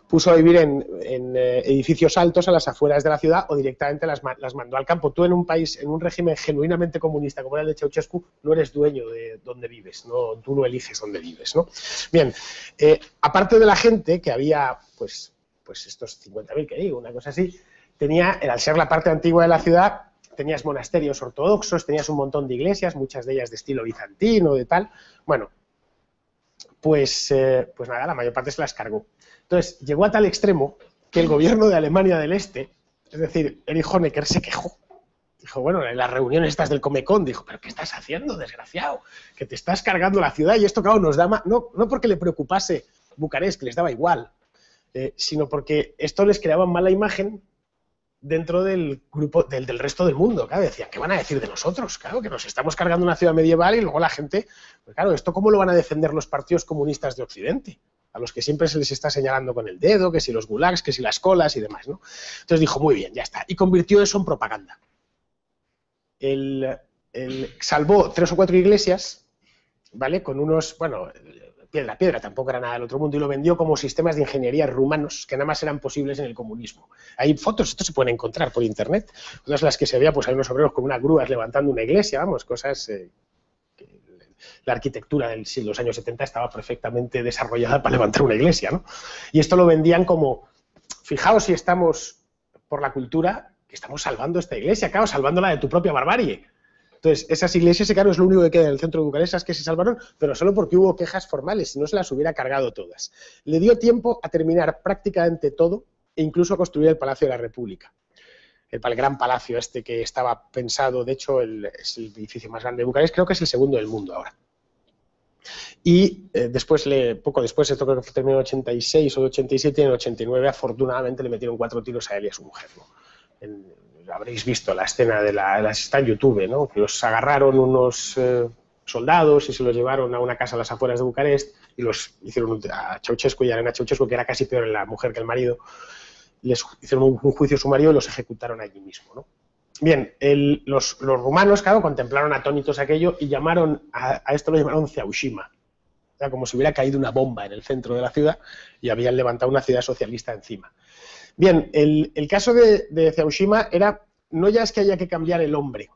puso a vivir en edificios altos a las afueras de la ciudad o directamente las mandó al campo. Tú en un país, en un régimen genuinamente comunista como era el de Ceausescu, no eres dueño de dónde vives, no, tú no eliges dónde vives, ¿no? Bien, aparte de la gente, que había pues estos 50.000 que digo, una cosa así, al ser la parte antigua de la ciudad, tenías monasterios ortodoxos, tenías un montón de iglesias, muchas de ellas de estilo bizantino, de tal. Bueno, pues nada, la mayor parte se las cargó. Entonces, llegó a tal extremo que el gobierno de Alemania del Este, es decir, Erich Honecker, se quejó. Dijo, bueno, en las reuniones estas del Comecon, dijo, ¿pero qué estás haciendo, desgraciado? Que te estás cargando la ciudad y esto, claro, nos da más... No porque le preocupase Bucarest, que les daba igual, sino porque esto les creaba mala imagen dentro del grupo, del resto del mundo. Claro, decían, ¿qué van a decir de nosotros? Claro, que nos estamos cargando una ciudad medieval y luego la gente... Pues claro, ¿esto cómo lo van a defender los partidos comunistas de Occidente? A los que siempre se les está señalando con el dedo, que si los gulags, que si las colas y demás, ¿no? Entonces dijo, muy bien, ya está. Y convirtió eso en propaganda. Salvó 3 o 4 iglesias, ¿vale? Con unos, bueno, piedra, tampoco era nada del otro mundo, y lo vendió como sistemas de ingeniería rumanos que nada más eran posibles en el comunismo. Hay fotos, esto se pueden encontrar por internet, todas las que se veía, pues hay unos obreros con unas grúas levantando una iglesia, vamos, cosas... La arquitectura de los años 70 estaba perfectamente desarrollada para levantar una iglesia, ¿no? Y esto lo vendían como, fijaos si estamos por la cultura, que estamos salvando esta iglesia, claro, salvándola de tu propia barbarie. Entonces, esas iglesias, claro, es lo único que queda en el centro de Bucarest, esas que se salvaron, pero solo porque hubo quejas formales, si no se las hubiera cargado todas. Le dio tiempo a terminar prácticamente todo e incluso a construir el Palacio de la República. El gran palacio este que estaba pensado, de hecho, es el edificio más grande de Bucarest, creo que es el segundo del mundo ahora. Y poco después, esto creo que terminó en 86 o 87, y en 89 afortunadamente le metieron 4 tiros a él y a su mujer, ¿no? Habréis visto la escena está en YouTube, ¿no? Que los agarraron unos soldados y se los llevaron a una casa a las afueras de Bucarest y los hicieron a Ceausescu y a Elena Ceausescu, que era casi peor en la mujer que el marido, les hicieron un juicio sumario y los ejecutaron allí mismo, ¿no? Bien, los rumanos, claro, contemplaron atónitos aquello y a esto lo llamaron Ceaușima. O sea, como si hubiera caído una bomba en el centro de la ciudad y habían levantado una ciudad socialista encima. Bien, el caso de Ceaușima era, no ya es que haya que cambiar el hombre,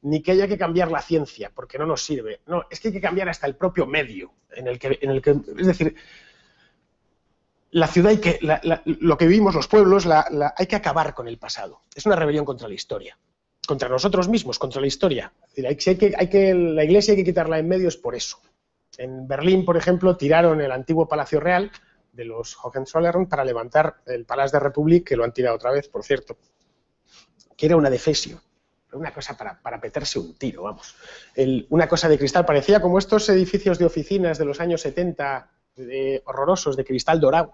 ni que haya que cambiar la ciencia, porque no nos sirve. No, es que hay que cambiar hasta el propio medio en el que es decir, la ciudad lo que vivimos, los pueblos, hay que acabar con el pasado. Es una rebelión contra la historia, contra nosotros mismos, contra la historia. Es decir, la iglesia hay que quitarla en medio, es por eso. En Berlín, por ejemplo, tiraron el antiguo Palacio Real de los Hohenzollern para levantar el Palace de Republik, que lo han tirado otra vez, por cierto, que era una defesio, una cosa para petarse un tiro, vamos. Una cosa de cristal, parecía como estos edificios de oficinas de los años 70, horrorosos, de cristal dorado.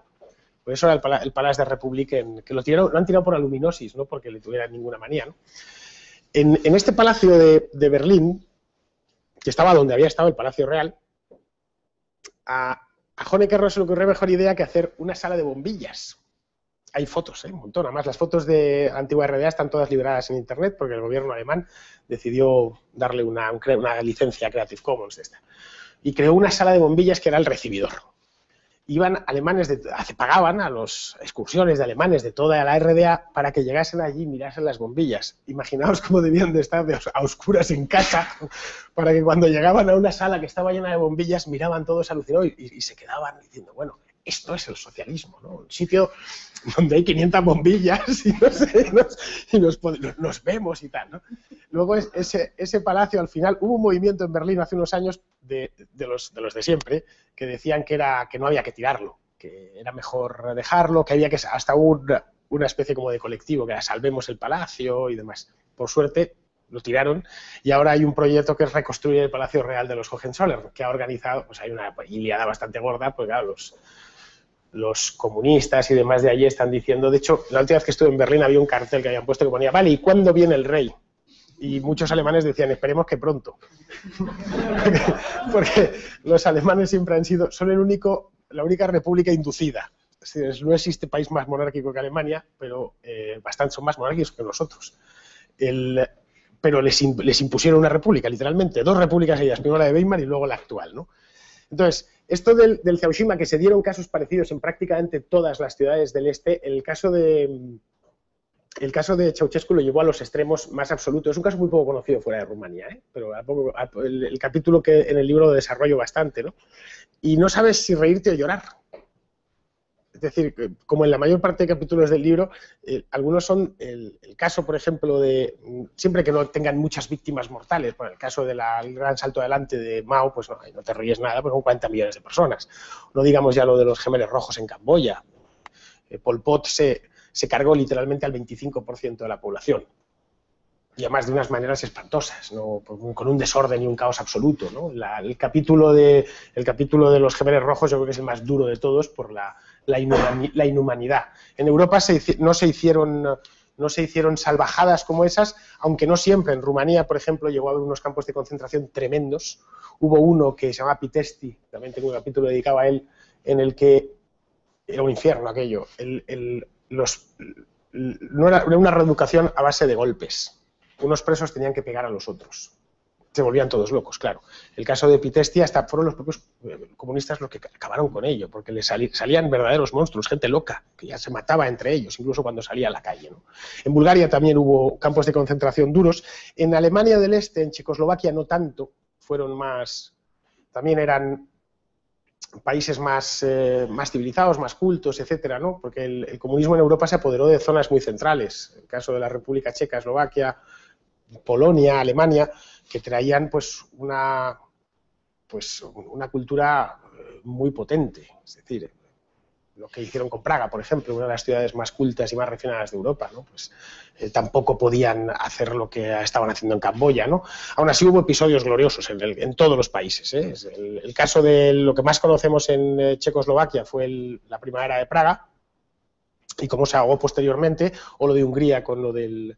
Por eso era el Palace de Republik, que lo han tirado por aluminosis, no porque le tuvieran ninguna manía, ¿no? En este palacio de Berlín, que estaba donde había estado el Palacio Real, a Honecker no se le ocurrió mejor idea que hacer una sala de bombillas. Hay fotos, un montón. Además, las fotos de la antigua RDA están todas liberadas en internet porque el gobierno alemán decidió darle una licencia Creative Commons de esta. Y creó una sala de bombillas que era el recibidor. iban alemanes, pagaban a las excursiones de alemanes de toda la RDA para que llegasen allí y mirasen las bombillas. Imaginaos cómo debían de estar a oscuras en casa, para que cuando llegaban a una sala que estaba llena de bombillas, miraban todos alucinados y se quedaban diciendo, bueno, esto es el socialismo, ¿no? Un sitio donde hay 500 bombillas y, no sé, nos vemos y tal, ¿no? Luego ese palacio, al final, hubo un movimiento en Berlín hace unos años de los de siempre, que decían que no había que tirarlo, que era mejor dejarlo, que había que hasta una especie como de colectivo, que era salvemos el palacio y demás. Por suerte lo tiraron y ahora hay un proyecto que es reconstruir el Palacio Real de los Hohenzollern, que ha organizado, pues hay una iliada bastante gorda, porque claro, los comunistas y demás de allí están diciendo, de hecho, la última vez que estuve en Berlín había un cartel que habían puesto que ponía, vale, ¿y cuándo viene el rey? Y muchos alemanes decían, esperemos que pronto. Porque los alemanes siempre son la única república inducida. Es decir, no existe país más monárquico que Alemania, pero son más monárquicos que nosotros. Pero les impusieron una república, literalmente, 2 repúblicas seguidas, primero la de Weimar y luego la actual, ¿no? Entonces, esto del Ceaușescu, que se dieron casos parecidos en prácticamente todas las ciudades del este, el caso de Ceausescu lo llevó a los extremos más absolutos. Es un caso muy poco conocido fuera de Rumanía, pero el capítulo que en el libro lo desarrollo bastante, ¿no? Y no sabes si reírte o llorar. Es decir, como en la mayor parte de capítulos del libro, algunos son el caso, por ejemplo, de siempre que no tengan muchas víctimas mortales. Bueno, el caso del gran salto adelante de Mao, pues no te ríes nada, pues son 40 millones de personas. No digamos ya lo de los gemelos rojos en Camboya. Pol Pot se cargó literalmente al 25% de la población. Y además de unas maneras espantosas, ¿no? Con un desorden y un caos absoluto, ¿no? El capítulo de los gemelos rojos yo creo que es el más duro de todos por la inhumanidad. En Europa no se hicieron salvajadas como esas, aunque no siempre. En Rumanía, por ejemplo, llegó a haber unos campos de concentración tremendos. Hubo uno que se llama Pitești, también tengo un capítulo dedicado a él, en el que era un infierno aquello. No era una reeducación a base de golpes. Unos presos tenían que pegar a los otros. Se volvían todos locos, claro. El caso de Pitești hasta fueron los propios comunistas los que acabaron con ello, porque les salían verdaderos monstruos, gente loca, que ya se mataba entre ellos, incluso cuando salía a la calle, ¿no? En Bulgaria también hubo campos de concentración duros. En Alemania del Este, en Checoslovaquia no tanto, también eran países más civilizados, más cultos, etcétera, ¿no? Porque el comunismo en Europa se apoderó de zonas muy centrales. El caso de la República Checa, Eslovaquia, Polonia, Alemania, que traían una cultura muy potente. Es decir, lo que hicieron con Praga, por ejemplo, una de las ciudades más cultas y más refinadas de Europa, ¿no? Pues tampoco podían hacer lo que estaban haciendo en Camboya, ¿no? Aún así hubo episodios gloriosos en todos los países, ¿eh? El caso de lo que más conocemos en Checoslovaquia fue la primavera de Praga y cómo se ahogó posteriormente, o lo de Hungría con lo del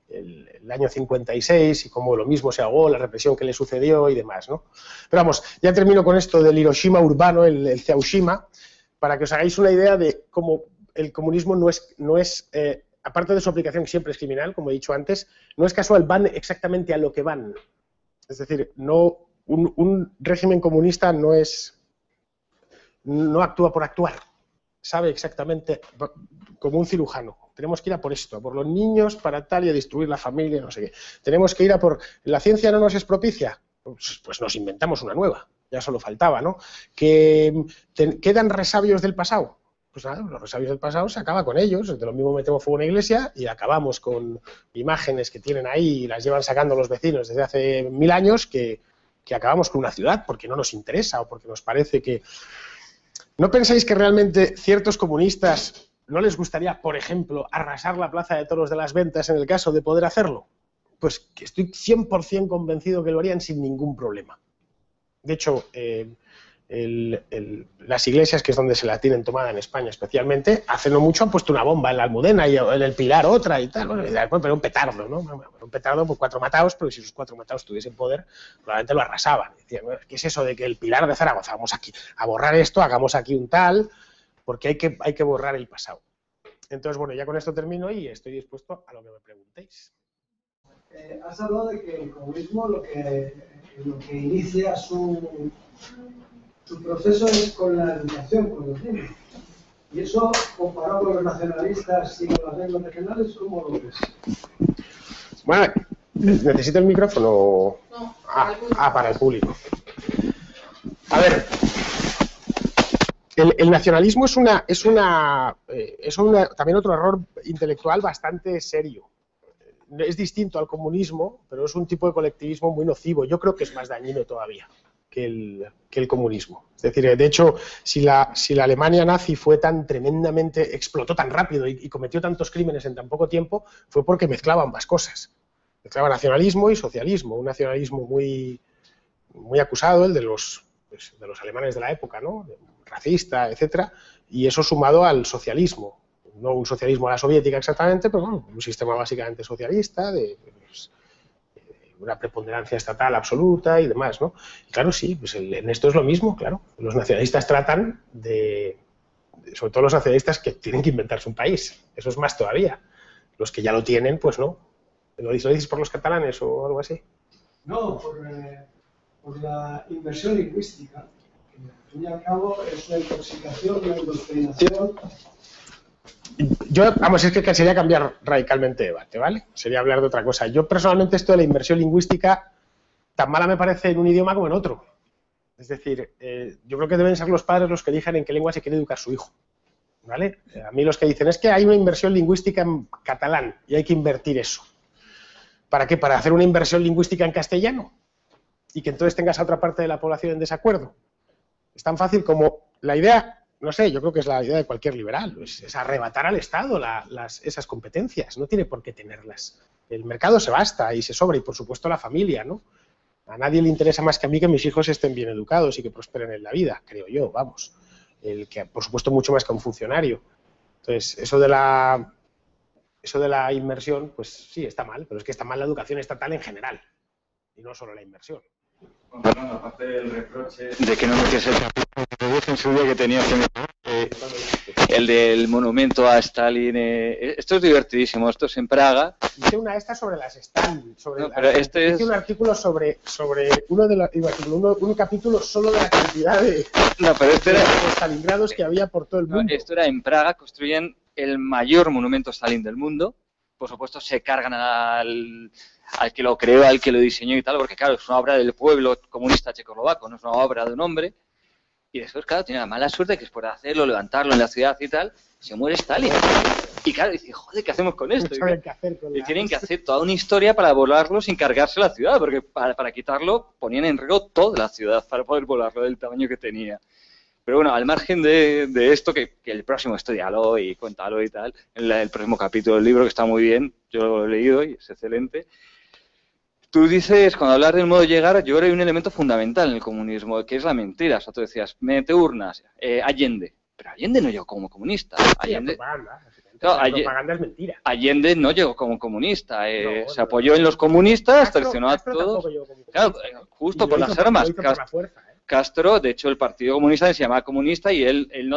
el año 56 y cómo lo mismo se ahogó, la represión que le sucedió y demás, ¿no? Pero vamos, ya termino con esto del Hiroshima urbano, el Ceaușescu, para que os hagáis una idea de cómo el comunismo no es aparte de su aplicación que siempre es criminal, como he dicho antes, no es casual, van exactamente a lo que van. Es decir, un régimen comunista no actúa por actuar, sabe exactamente, como un cirujano. Tenemos que ir a por esto, a por los niños, para tal, y a destruir la familia, no sé qué. Tenemos que ir a por... ¿La ciencia no nos es propicia? Pues nos inventamos una nueva, ya solo faltaba, ¿no? ¿Que quedan resabios del pasado? Pues nada, los resabios del pasado se acaba con ellos, de lo mismo metemos fuego en una iglesia y acabamos con imágenes que tienen ahí y las llevan sacando los vecinos desde hace 1000 años que acabamos con una ciudad porque no nos interesa o porque nos parece que... ¿No pensáis que realmente ciertos comunistas no les gustaría, por ejemplo, arrasar la Plaza de Toros de las Ventas en el caso de poder hacerlo? Pues que estoy 100% convencido que lo harían sin ningún problema. De hecho, las iglesias, que es donde se la tienen tomada en España especialmente, hace no mucho han puesto una bomba en la Almudena y en el Pilar otra y tal, bueno, pero un petardo, ¿no? Un petardo por 4 matados, pero si esos 4 matados tuviesen poder, probablemente lo arrasaban. Decían, ¿qué es eso de que el Pilar de Zaragoza, vamos aquí a borrar esto, hagamos aquí un tal, porque hay que borrar el pasado? Entonces, bueno, ya con esto termino y estoy dispuesto a lo que me preguntéis. Has hablado de que el comunismo lo que inicia su su proceso es con la educación, con los niños. Y eso, comparado con los nacionalistas y con las lenguas regionales, ¿cómo lo ves? Bueno, ¿necesito el micrófono? No, para el público. A ver, el nacionalismo es también otro error intelectual bastante serio. Es distinto al comunismo, pero es un tipo de colectivismo muy nocivo. Yo creo que es más dañino todavía que el comunismo. Es decir, de hecho, si la Alemania nazi fue tan tremendamente, explotó tan rápido y cometió tantos crímenes en tan poco tiempo, fue porque mezclaba ambas cosas. Mezclaba nacionalismo y socialismo. Un nacionalismo muy, muy acusado, el de los alemanes de la época, ¿no? Racista, etcétera, y eso sumado al socialismo. No un socialismo a la soviética exactamente, pero bueno, un sistema básicamente socialista, de una preponderancia estatal absoluta y demás, ¿no? Y claro, sí, pues en esto es lo mismo, claro. Los nacionalistas tratan sobre todo los nacionalistas que tienen que inventarse un país. Eso es más todavía. Los que ya lo tienen, pues no. ¿Lo dices por los catalanes o algo así? No, por la inversión lingüística, que al fin y al cabo es una intoxicación, una indoctrinación. Es que sería cambiar radicalmente de debate, ¿vale? Sería hablar de otra cosa. Yo personalmente esto de la inversión lingüística tan mala me parece en un idioma como en otro. Es decir, yo creo que deben ser los padres los que elijan en qué lengua se quiere educar su hijo, ¿vale? A mí los que dicen es que hay una inversión lingüística en catalán y hay que invertir eso. ¿Para qué? ¿Para hacer una inversión lingüística en castellano? Y que entonces tengas a otra parte de la población en desacuerdo. Es tan fácil como la idea... No sé, yo creo que es la idea de cualquier liberal, es arrebatar al Estado esas competencias, no tiene por qué tenerlas. El mercado se basta y se sobra, y por supuesto la familia, ¿no? A nadie le interesa más que a mí que mis hijos estén bien educados y que prosperen en la vida, creo yo, vamos. Que por supuesto mucho más que a un funcionario. Entonces, eso de la inmersión, pues sí, está mal, pero es que está mal la educación estatal en general, y no solo la inmersión. Fernando, aparte del reproche de que no me quieres el capítulo en su día que tenía el del monumento a Stalin, esto es divertidísimo, esto es en Praga. Hice una esta sobre las Stalin, hice un artículo sobre un capítulo solo de la cantidad de Stalingrados que había por todo el mundo. Esto era en Praga, construyen el mayor monumento a Stalin del mundo. Por supuesto se cargan al que lo creó, al que lo diseñó y tal, porque claro, es una obra del pueblo comunista checoslovaco, no es una obra de un hombre. Y después, claro, tiene la mala suerte que después de hacerlo, levantarlo en la ciudad y tal, se muere Stalin. Y claro, dice, joder, ¿qué hacemos con esto? Y tienen que hacer toda una historia para volarlo sin cargarse la ciudad, porque para quitarlo ponían en riesgo toda la ciudad para poder volarlo del tamaño que tenía. Pero bueno, al margen de esto, que el próximo estudialo y cuéntalo y tal, el próximo capítulo del libro, que está muy bien, yo lo he leído y es excelente. Tú dices, cuando hablas del modo de llegar, yo creo que hay un elemento fundamental en el comunismo, que es la mentira. O sea, tú decías, mete urnas, Allende. Pero Allende no llegó como comunista. Allende, la propaganda es mentira. Allende no llegó como comunista. Se apoyó en los comunistas, traicionó a todos. Claro, justo por las armas. Castro, de hecho, el Partido Comunista se llamaba comunista y él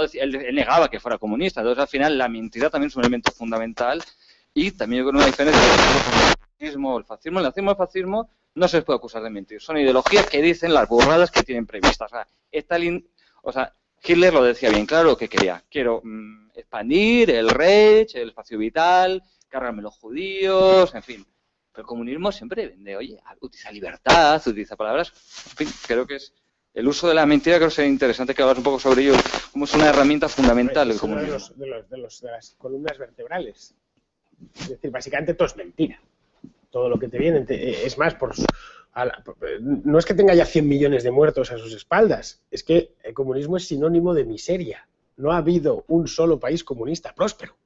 negaba que fuera comunista. Entonces, al final, la mentira también es un elemento fundamental. Y también yo creo una diferencia entre el fascismo, el nazismo y el fascismo no se les puede acusar de mentir. Son ideologías que dicen las burradas que tienen previstas. Hitler lo decía bien claro lo que quería. Quiero expandir el Reich, el espacio vital, cargarme los judíos, en fin. Pero el comunismo siempre vende, oye, utiliza libertad, utiliza palabras. En fin, creo que es el uso de la mentira, creo que sería interesante que hablas un poco sobre ello, como es una herramienta fundamental del comunismo. De las columnas vertebrales. Es decir, básicamente todo es mentira. Todo lo que te viene. Es más, no es que tenga ya 100 millones de muertos a sus espaldas, es que el comunismo es sinónimo de miseria. No ha habido un solo país comunista próspero.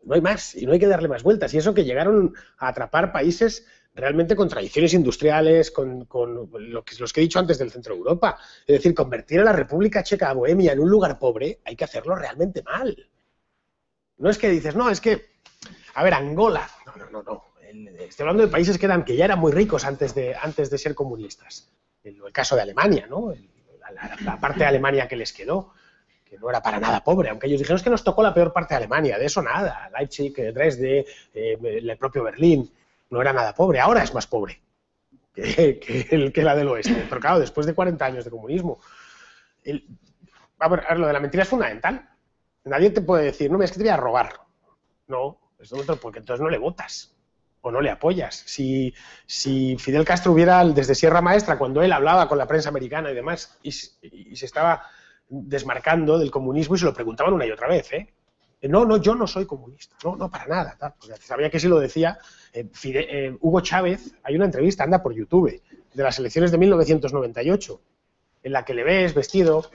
No hay más, y no hay que darle más vueltas. Y eso que llegaron a atrapar países realmente con tradiciones industriales, con los que he dicho antes del centro de Europa. Es decir, convertir a la República Checa, a Bohemia, en un lugar pobre, hay que hacerlo realmente mal. No es que dices, no, es que... A ver, Angola, no. Estoy hablando de países que ya eran muy ricos antes de ser comunistas. El caso de Alemania, ¿no? La parte de Alemania que les quedó, que no era para nada pobre, aunque ellos dijeron es que nos tocó la peor parte de Alemania, de eso nada. Leipzig, Dresde, el propio Berlín, no era nada pobre, ahora es más pobre que la del oeste. Pero claro, después de 40 años de comunismo. A ver, lo de la mentira es fundamental. Nadie te puede decir, no, es que te voy a robar. No, es otro, porque entonces no le votas o no le apoyas. Si Fidel Castro hubiera, desde Sierra Maestra, cuando él hablaba con la prensa americana y demás, y se estaba desmarcando del comunismo y se lo preguntaban una y otra vez, no, yo no soy comunista, no, para nada. Tal. Porque sabía que si lo decía Hugo Chávez, hay una entrevista, anda por YouTube, de las elecciones de 1998, en la que le ves vestido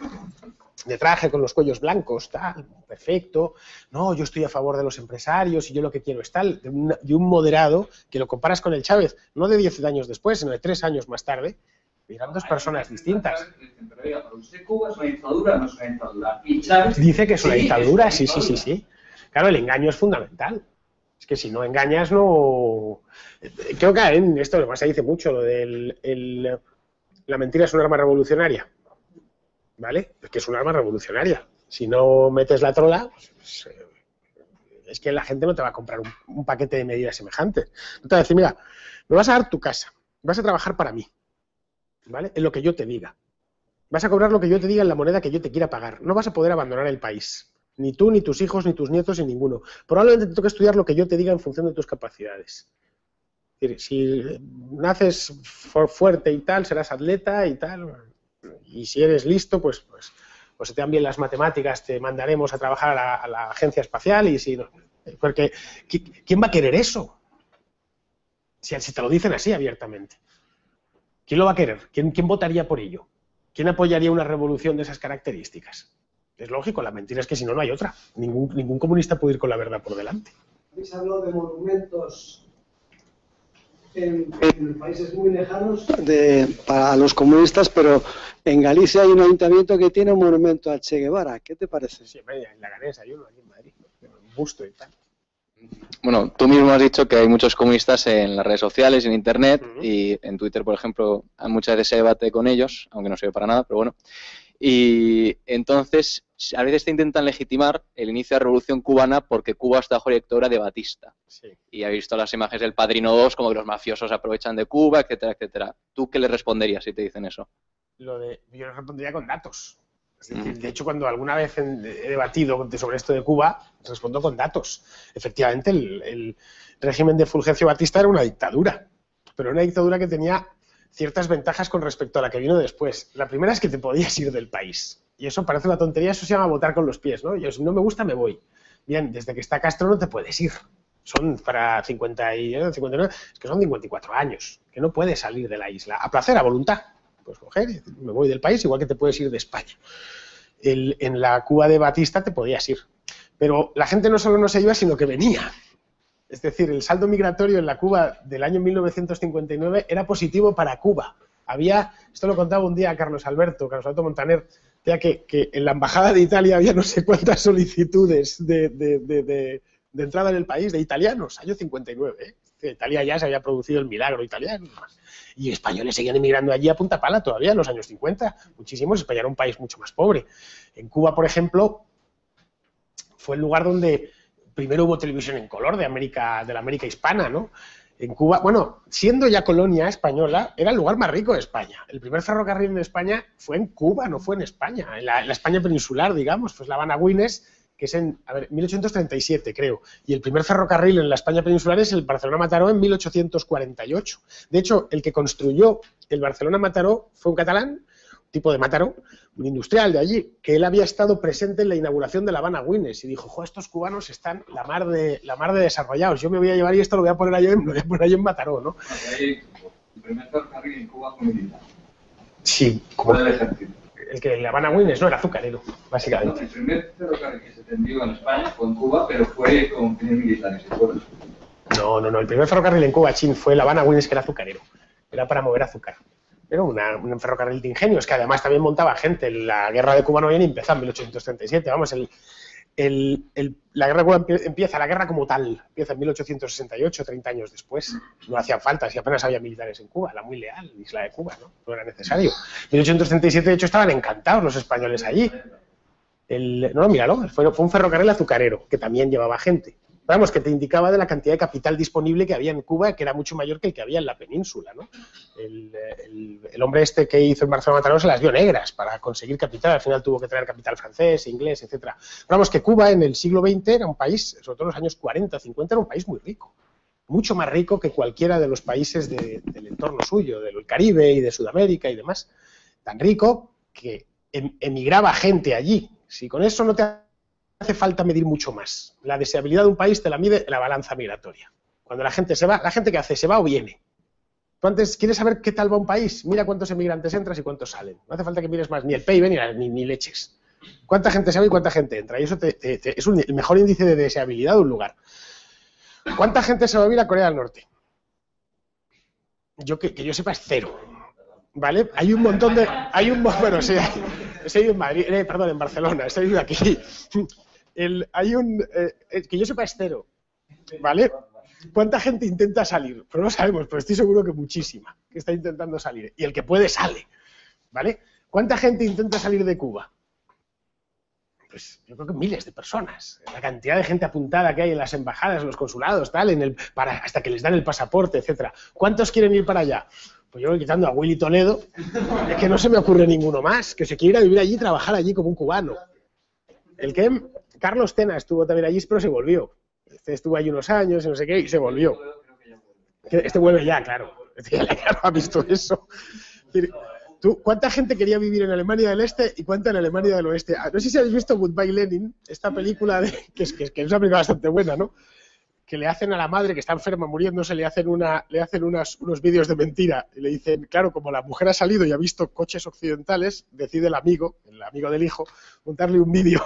de traje con los cuellos blancos, tal, perfecto, no, yo estoy a favor de los empresarios y yo lo que quiero es tal, de un moderado, que lo comparas con el Chávez, no de 10 años después, sino de 3 años más tarde, y eran dos personas distintas. Pero oiga, ¿para usted Cuba es una dictadura o no es una dictadura? Y Chávez dice que es una dictadura, sí. Claro, el engaño es fundamental. Es que si no engañas, no... Creo que en esto además se dice mucho, lo de la mentira es un arma revolucionaria. ¿Vale? Es que es un arma revolucionaria. Si no metes la trola, pues, es que la gente no te va a comprar un paquete de medidas semejantes. No te va a decir, mira, me vas a dar tu casa, vas a trabajar para mí, ¿vale? En lo que yo te diga. Vas a cobrar lo que yo te diga en la moneda que yo te quiera pagar. No vas a poder abandonar el país. Ni tú, ni tus hijos, ni tus nietos, ni ninguno. Probablemente te toque estudiar lo que yo te diga en función de tus capacidades. Es decir, si naces fuerte y tal, serás atleta y tal... Y si eres listo, pues se te dan bien las matemáticas, te mandaremos a trabajar a la agencia espacial y si no, porque ¿quién va a querer eso? Si te lo dicen así abiertamente. ¿Quién lo va a querer? ¿Quién votaría por ello? ¿Quién apoyaría una revolución de esas características? Es lógico, la mentira es que si no, no hay otra. Ningún comunista puede ir con la verdad por delante. Habéis hablado de monumentos en países muy lejanos para los comunistas, pero en Galicia hay un ayuntamiento que tiene un monumento al Che Guevara. ¿Qué te parece? Sí, en la Ganesa hay uno aquí en Madrid, un busto y tal. Bueno, tú mismo has dicho que hay muchos comunistas en las redes sociales, en Internet y en Twitter, por ejemplo, muchas veces se debate con ellos, aunque no sirve para nada, pero bueno. Y entonces, a veces te intentan legitimar el inicio de la Revolución Cubana porque Cuba está bajo la dictadura de Batista. Sí. Y he visto las imágenes del Padrino 2, como que los mafiosos aprovechan de Cuba, etcétera, etcétera. ¿Tú qué le responderías si te dicen eso? Yo les respondería con datos. Es decir, de hecho, cuando alguna vez he debatido sobre esto de Cuba, respondo con datos. Efectivamente, el régimen de Fulgencio Batista era una dictadura, pero una dictadura que tenía ciertas ventajas con respecto a la que vino después. La primera es que te podías ir del país. Y eso parece una tontería, eso se llama votar con los pies, ¿no? Yo, si no me gusta, me voy. Bien, desde que está Castro no te puedes ir. Son para 59, es que son 54 años, que no puedes salir de la isla. A placer, a voluntad. Pues coger, me voy del país, igual que te puedes ir de España. En la Cuba de Batista te podías ir. Pero la gente no solo no se iba, sino que venía. Es decir, el saldo migratorio en la Cuba del año 1959 era positivo para Cuba. Esto lo contaba un día Carlos Alberto Montaner, que en la embajada de Italia había no sé cuántas solicitudes de entrada en el país de italianos, año 59. Italia ya se había producido el milagro italiano. Y españoles seguían emigrando allí a punta pala todavía en los años 50. Muchísimos. España era un país mucho más pobre. En Cuba, por ejemplo, fue el lugar donde primero hubo televisión en color de la América hispana, ¿no? En Cuba, bueno, siendo ya colonia española, era el lugar más rico de España. El primer ferrocarril en España fue en Cuba, no fue en España. En la España peninsular, digamos, pues la Habana-Güines, que es en 1837, creo. Y el primer ferrocarril en la España peninsular es el Barcelona-Mataró en 1848. De hecho, el que construyó el Barcelona-Mataró fue un catalán, tipo de Mataró, un industrial de allí, que él había estado presente en la inauguración de la Habana-Güines y dijo, estos cubanos están la mar de desarrollados, yo me voy a llevar y esto lo voy a poner allí en Mataró, ¿no? El primer ferrocarril en Cuba fue militar. Sí, como el ejército. El que la Habana-Güines no era azucarero, básicamente. No, el primer ferrocarril que se tendió en España fue en Cuba, pero fue con fines militares. No, el primer ferrocarril en Cuba, fue la Habana-Güines, que era azucarero, era para mover azúcar. Era un ferrocarril de ingenios que además también montaba gente. La guerra de Cuba no había ni empezado en 1837. Vamos, la guerra de Cuba empieza, la guerra como tal, empieza en 1868, 30 años después. No hacían falta, si apenas había militares en Cuba. Era muy leal, la isla de Cuba, no era necesario. En 1837, de hecho, estaban encantados los españoles allí. No, míralo, fue un ferrocarril azucarero que también llevaba gente. Vamos, que te indicaba de la cantidad de capital disponible que había en Cuba, que era mucho mayor que el que había en la península, ¿no? El hombre este que hizo en Barcelona Mataró se las dio negras para conseguir capital, al final tuvo que traer capital francés, inglés, etcétera. Vamos, que Cuba en el siglo XX era un país, sobre todo en los años 40, 50, era un país muy rico, mucho más rico que cualquiera de los países del entorno suyo, del Caribe y de Sudamérica y demás. Tan rico que emigraba gente allí. Si con eso no te hace falta medir mucho más. La deseabilidad de un país te la mide la balanza migratoria. Cuando la gente se va, ¿la gente qué hace? ¿Se va o viene? Tú antes quieres saber qué tal va un país, mira cuántos emigrantes entras y cuántos salen. No hace falta que mires más ni el PIB ni leches. ¿Cuánta gente se va y cuánta gente entra? Y eso es el mejor índice de deseabilidad de un lugar. ¿Cuánta gente se va a vivir a Corea del Norte? Que yo sepa es cero. ¿Vale? Hay un montón de... Bueno, sí, he ido en Madrid, perdón, en Barcelona, he ido aquí. Que yo sepa es cero. ¿Vale? ¿Cuánta gente intenta salir? Pues no lo sabemos, pero estoy seguro que muchísima que está intentando salir. Y el que puede sale. ¿Vale? ¿Cuánta gente intenta salir de Cuba? Pues yo creo que miles de personas. La cantidad de gente apuntada que hay en las embajadas, en los consulados, tal, hasta que les dan el pasaporte, etcétera. ¿Cuántos quieren ir para allá? Pues yo voy quitando a Willy Toledo, es que no se me ocurre ninguno más, que se quiera vivir allí y trabajar allí como un cubano. Carlos Tena estuvo también allí, pero se volvió. Estuvo allí unos años y no sé qué, y se volvió. Este vuelve ya, claro. Este ya no ha visto eso. ¿Cuánta gente quería vivir en Alemania del Este y cuánta en Alemania del Oeste? No sé si habéis visto Goodbye Lenin, esta película que es una película bastante buena, ¿no? Que le hacen a la madre que está enferma muriéndose, le hacen unos vídeos de mentira y le dicen, claro, como la mujer ha salido y ha visto coches occidentales, decide el amigo del hijo, montarle un vídeo,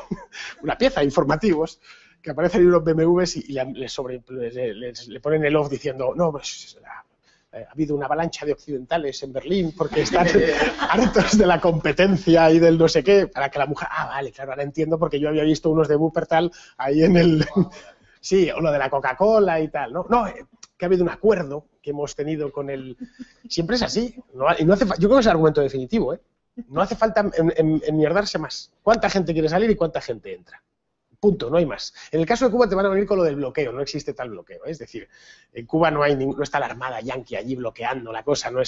una pieza de informativos, que aparecen en unos BMWs y le ponen el off diciendo, no, pues ha habido una avalancha de occidentales en Berlín porque están hartos de la competencia y del no sé qué, para que la mujer, vale, claro, ahora entiendo porque yo había visto unos de Wuppertal ahí en el... Sí, o lo de la Coca-Cola y tal, ¿no? No, que ha habido un acuerdo que hemos tenido con el... Siempre es así. Yo creo que es el argumento definitivo, ¿eh? No hace falta enmierdarse más. ¿Cuánta gente quiere salir y cuánta gente entra? Punto, no hay más. En el caso de Cuba te van a venir con lo del bloqueo, no existe tal bloqueo. Es decir, en Cuba no está la armada yanqui allí bloqueando la cosa, no,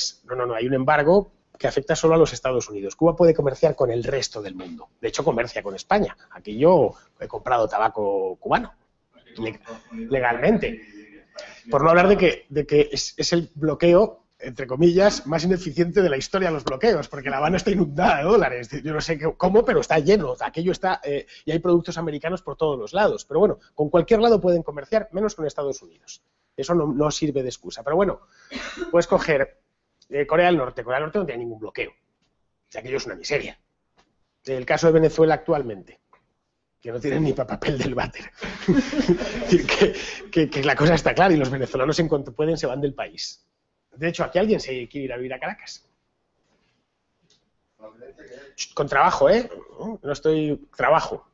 hay un embargo que afecta solo a los Estados Unidos. Cuba puede comerciar con el resto del mundo. De hecho, comercia con España. Aquí yo he comprado tabaco cubano. Legalmente, por no hablar de que es el bloqueo, entre comillas, más ineficiente de la historia de los bloqueos, porque La Habana está inundada de dólares, yo no sé cómo, pero está lleno, aquello está, y hay productos americanos por todos los lados, pero bueno, con cualquier lado pueden comerciar, menos con Estados Unidos, eso no sirve de excusa, pero bueno, puedes coger Corea del Norte no tiene ningún bloqueo, o sea, aquello es una miseria. El caso de Venezuela actualmente, que no tienen ni papel del váter. que la cosa está clara y los venezolanos en cuanto pueden se van del país. De hecho, aquí alguien se quiere ir a vivir a Caracas. Con trabajo, ¿eh? No estoy... Trabajo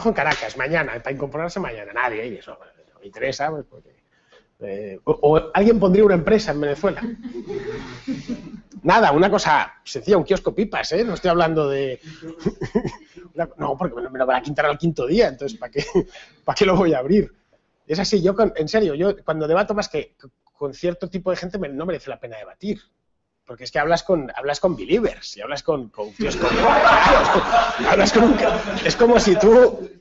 en Caracas, mañana, para incorporarse mañana. Nadie, y eso no me interesa. Pues porque, o alguien pondría una empresa en Venezuela. Nada, una cosa sencilla, un kiosco pipas, ¿eh? No estoy hablando de... No, porque me lo van a quitar al quinto día, entonces ¿para qué lo voy a abrir? Es así, en serio, cuando debato más que con cierto tipo de gente no merece la pena debatir. Porque es que hablas con believers y hablas con tíos con... hablas con un... Es como si tú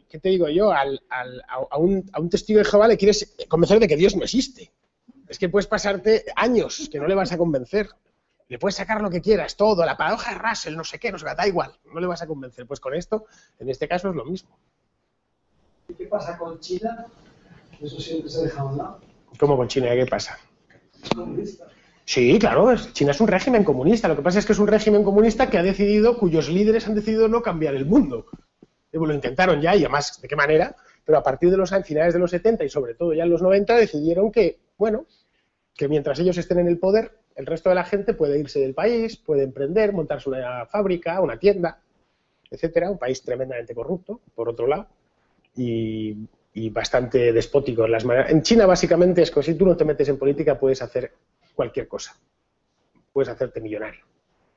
¿qué te digo yo? A un testigo de Jehová le quieres convencer de que Dios no existe. Es que puedes pasarte años que no le vas a convencer. Le puedes sacar lo que quieras, todo, la paradoja de Russell, no sé qué, da igual, no le vas a convencer. Pues con esto, en este caso, es lo mismo. ¿Y qué pasa con China? Eso siempre se deja a un lado. ¿Cómo con China? ¿Qué pasa? Es comunista. Sí, claro, China es un régimen comunista. Lo que pasa es que es un régimen comunista cuyos líderes han decidido no cambiar el mundo. Lo intentaron ya, y además, ¿de qué manera? Pero a partir de finales de los 70 y sobre todo ya en los 90 decidieron que mientras ellos estén en el poder, el resto de la gente puede irse del país, puede emprender, montarse una fábrica, una tienda, etcétera. Un país tremendamente corrupto, por otro lado, y bastante despótico en las maneras. En China, básicamente, es que si tú no te metes en política, puedes hacer cualquier cosa. Puedes hacerte millonario.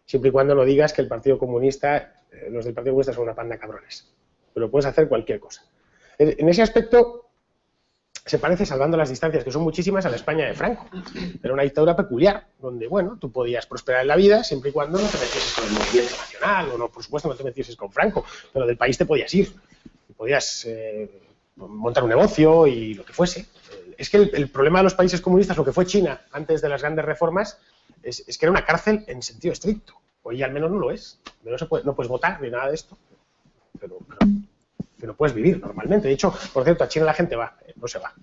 Siempre y cuando no digas que el Partido Comunista, los del Partido Comunista son una panda de cabrones. Pero puedes hacer cualquier cosa. En ese aspecto se parece, salvando las distancias, que son muchísimas, a la España de Franco. Era una dictadura peculiar, donde, bueno, tú podías prosperar en la vida siempre y cuando no te metieses con el movimiento nacional, o no, por supuesto, no te metieses con Franco, pero del país te podías ir. Podías montar un negocio y lo que fuese. Es que el problema de los países comunistas, lo que fue China antes de las grandes reformas, es que era una cárcel en sentido estricto. Hoy al menos no lo es. No puedes votar ni nada de esto. Pero puedes vivir normalmente. De hecho, por cierto, a China la gente va, no se va.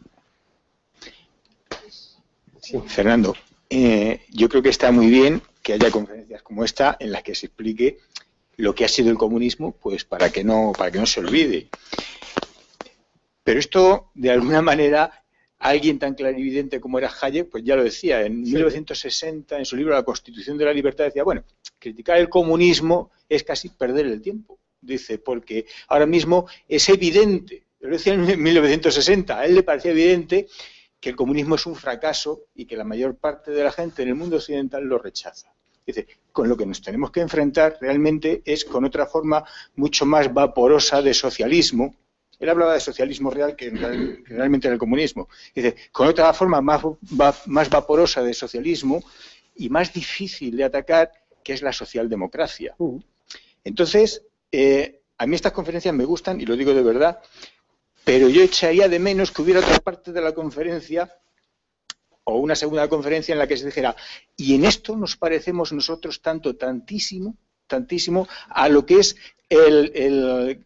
Sí. Fernando, yo creo que está muy bien que haya conferencias como esta en las que se explique lo que ha sido el comunismo, pues para que no se olvide. Pero esto, de alguna manera, alguien tan clarividente como era Hayek, pues ya lo decía, en 1960, en su libro La Constitución de la Libertad, decía, bueno, criticar el comunismo es casi perder el tiempo. Dice, porque ahora mismo es evidente, lo decía en 1960, a él le parecía evidente que el comunismo es un fracaso y que la mayor parte de la gente en el mundo occidental lo rechaza. Dice, con lo que nos tenemos que enfrentar realmente es con otra forma mucho más vaporosa de socialismo. Él hablaba de socialismo real que realmente era el comunismo. Dice, con otra forma más vaporosa de socialismo y más difícil de atacar, que es la socialdemocracia. Entonces, a mí estas conferencias me gustan, y lo digo de verdad, pero yo echaría de menos que hubiera otra parte de la conferencia o una segunda conferencia en la que se dijera, y en esto nos parecemos nosotros tantísimo a lo que es el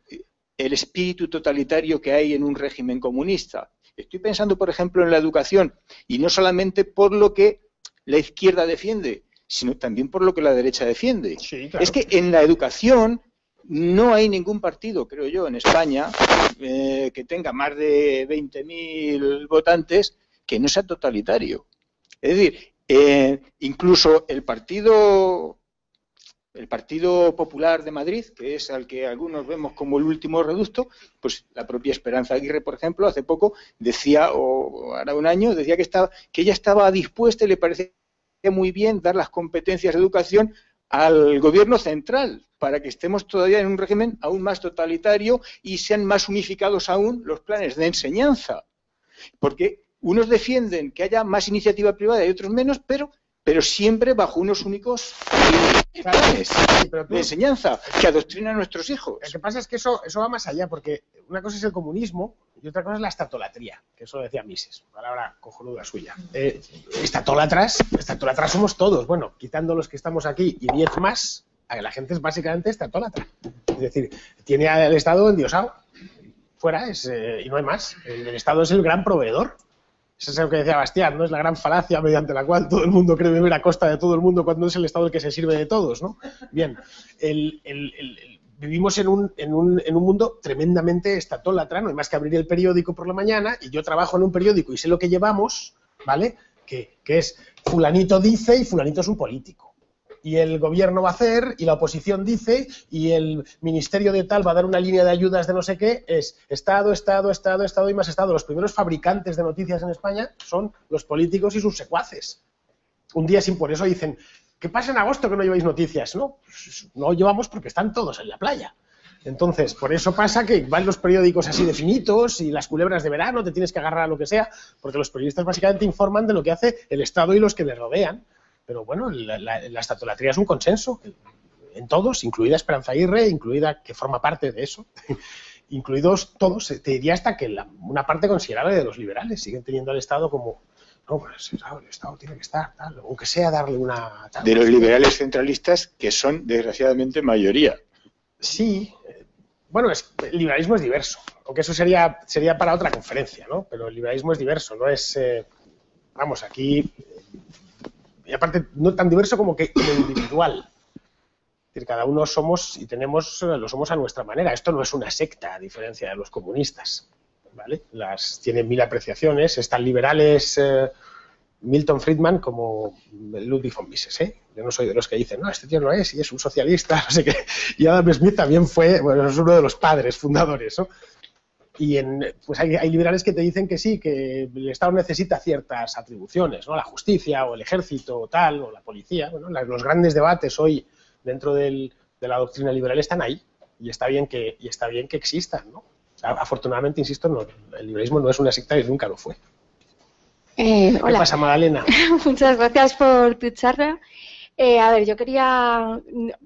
espíritu totalitario que hay en un régimen comunista. Estoy pensando, por ejemplo, en la educación, y no solamente por lo que la izquierda defiende, sino también por lo que la derecha defiende. Sí, claro. Es que en la educación no hay ningún partido, creo yo, en España, que tenga más de 20.000 votantes que no sea totalitario. Es decir, incluso el Partido Popular de Madrid, que es al que algunos vemos como el último reducto, pues la propia Esperanza Aguirre, por ejemplo, hace poco decía, o ahora un año, decía que ella estaba dispuesta y le parecía muy bien dar las competencias de educación al gobierno central, para que estemos todavía en un régimen aún más totalitario y sean más unificados aún los planes de enseñanza. Porque unos defienden que haya más iniciativa privada y otros menos, pero siempre bajo unos únicos planes de enseñanza que adoctrinan a nuestros hijos. Lo que pasa es que eso va más allá, porque una cosa es el comunismo y otra cosa es la estatolatría, que eso lo decía Mises, palabra cojonuda suya. Estatólatras somos todos, bueno, quitando los que estamos aquí y 10 más, la gente es básicamente estatólatra. Es decir, tiene al Estado endiosado, fuera, y no hay más. El Estado es el gran proveedor. Eso es lo que decía Bastián, ¿no? Es la gran falacia mediante la cual todo el mundo cree vivir a costa de todo el mundo cuando es el Estado el que se sirve de todos, ¿no? Bien, vivimos en un mundo tremendamente estatólatra, no hay más que abrir el periódico por la mañana, y yo trabajo en un periódico y sé lo que llevamos, ¿vale? Que es fulanito dice y fulanito es un político. Y el gobierno va a hacer, y la oposición dice, y el ministerio de tal va a dar una línea de ayudas de no sé qué, es Estado, Estado, Estado, Estado y más Estado. Los primeros fabricantes de noticias en España son los políticos y sus secuaces. Un día sin por eso dicen, ¿qué pasa en agosto que no lleváis noticias? No, pues no llevamos porque están todos en la playa. Entonces, por eso pasa que van los periódicos así de finitos y las culebras de verano, te tienes que agarrar a lo que sea, porque los periodistas básicamente informan de lo que hace el Estado y los que le rodean. Pero bueno, la estatolatría es un consenso en todos, incluida Esperanza Aguirre, incluida que forma parte de eso, incluidos todos, te diría hasta que una parte considerable de los liberales siguen teniendo al Estado como, no, pues el Estado tiene que estar, tal, aunque sea darle una... Tal, de los liberales centralistas, que son desgraciadamente mayoría. Sí, bueno, el liberalismo es diverso, aunque eso sería para otra conferencia, ¿no? Pero el liberalismo es diverso, no es, vamos, aquí... Y aparte, no tan diverso como que individual. Es decir, cada uno somos y lo somos a nuestra manera. Esto no es una secta, a diferencia de los comunistas, ¿vale? Tienen 1000 apreciaciones. Están liberales Milton Friedman como Ludwig von Mises, ¿eh? Yo no soy de los que dicen, no, este tío no es, y es un socialista, no sé qué. Y Adam Smith también fue, bueno, es uno de los padres fundadores, ¿no? Y pues hay liberales que te dicen que sí, que el Estado necesita ciertas atribuciones, ¿no? La justicia o el ejército o tal, o la policía. Bueno, los grandes debates hoy dentro de la doctrina liberal están ahí y está bien que existan, ¿no? Afortunadamente, insisto, no, el liberalismo no es una secta y nunca lo fue. Hola. ¿Qué pasa, Magdalena? Muchas gracias por tu charla. A ver, yo quería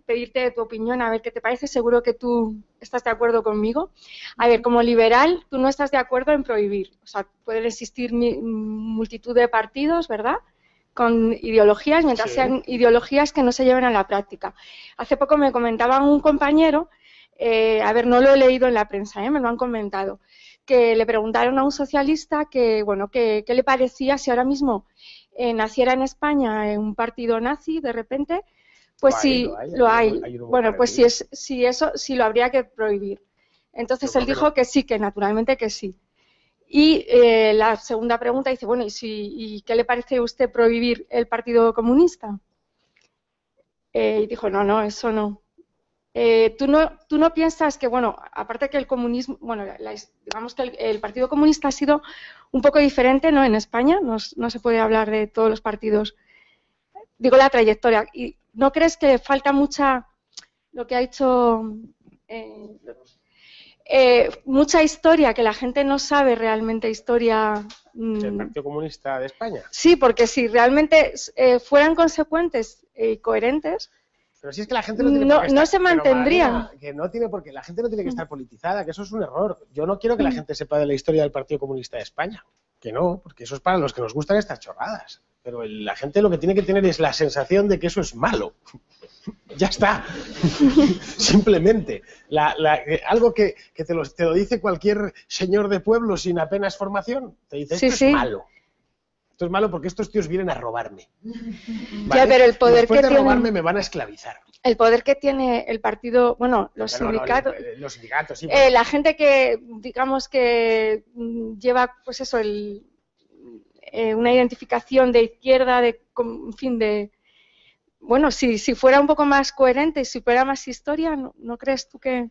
pedirte tu opinión, a ver qué te parece. Seguro que tú estás de acuerdo conmigo. A ver, como liberal, tú no estás de acuerdo en prohibir. O sea, pueden existir multitud de partidos, ¿verdad?, con ideologías, mientras sean ideologías que no se lleven a la práctica. Hace poco me comentaba un compañero, a ver, no lo he leído en la prensa, me lo han comentado, que le preguntaron a un socialista que, bueno, qué le parecía si ahora mismo naciera en España un partido nazi de repente, pues sí, lo hay. Bueno, pues si lo habría que prohibir. Entonces él dijo que sí, que naturalmente que sí. Y la segunda pregunta dice, bueno, ¿y qué le parece a usted prohibir el Partido Comunista? Y dijo, no, eso no. ¿Tú no piensas que, bueno, aparte que el comunismo, bueno, digamos que el Partido Comunista ha sido un poco diferente, ¿no?, en España, no se puede hablar de todos los partidos, digo la trayectoria, ¿y no crees que falta mucha, lo que ha hecho, mucha historia, que la gente no sabe realmente historia? ¿Del Partido Comunista de España? Sí, porque si realmente fueran consecuentes y coherentes, pero si es que la gente no tiene por qué estar, no se mantendría. Que no tiene por qué, la gente no tiene que estar politizada, que eso es un error. Yo no quiero que la gente sepa de la historia del Partido Comunista de España, que no, porque eso es para los que nos gustan estas chorradas. Pero la gente lo que tiene que tener es la sensación de que eso es malo. Ya está. Simplemente. Algo que te lo dice cualquier señor de pueblo sin apenas formación, te dice, esto es malo. Esto es malo porque estos tíos vienen a robarme. ¿Vale? Ya, pero el poder después que de robarme tienen, me van a esclavizar. el poder que tiene el partido, bueno, los sindicatos, los sindicatos, sí. La gente que, digamos que lleva, pues eso, una identificación de izquierda, en fin, bueno, si fuera un poco más coherente, si fuera más historia, ¿no crees tú que...?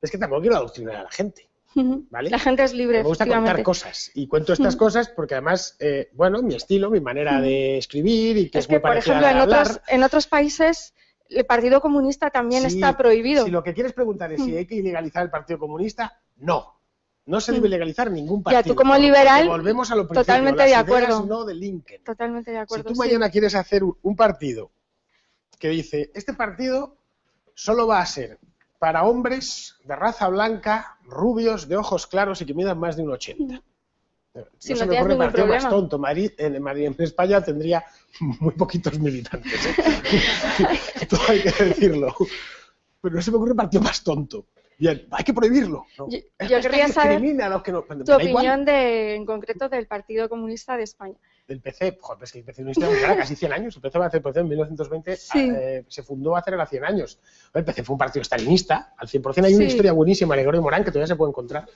Es que tampoco quiero adoctrinar a la gente. ¿Vale? La gente es libre, me gusta contar cosas y cuento estas cosas porque además, bueno, mi estilo, mi manera de escribir y que es muy parecida a la de hablar. En otros países el Partido Comunista también está prohibido. Si lo que quieres preguntar es si hay que ilegalizar el Partido Comunista, no se debe legalizar ningún partido. Ya, tú como liberal, volvemos a lo principio, totalmente de acuerdo. Ideas no delinquen. Totalmente de acuerdo. Si tú mañana quieres hacer un partido que dice, este partido solo va a ser para hombres de raza blanca, rubios, de ojos claros y que midan más de 1,80. Si no se me ocurre un partido más tonto. En España tendría muy poquitos militantes. Todo hay que decirlo. Pero no se me ocurre un partido más tonto. Bien, hay que prohibirlo. ¿No? Yo querría saber a los que no, tu opinión en concreto del Partido Comunista de España. Del PC, joder, es que el PC no está casi 100 años. El PC va a hacer en 1920, se fundó hace ahora 100 años. El PC fue un partido stalinista, al 100%. Hay una historia buenísima de Gregorio Morán que todavía se puede encontrar.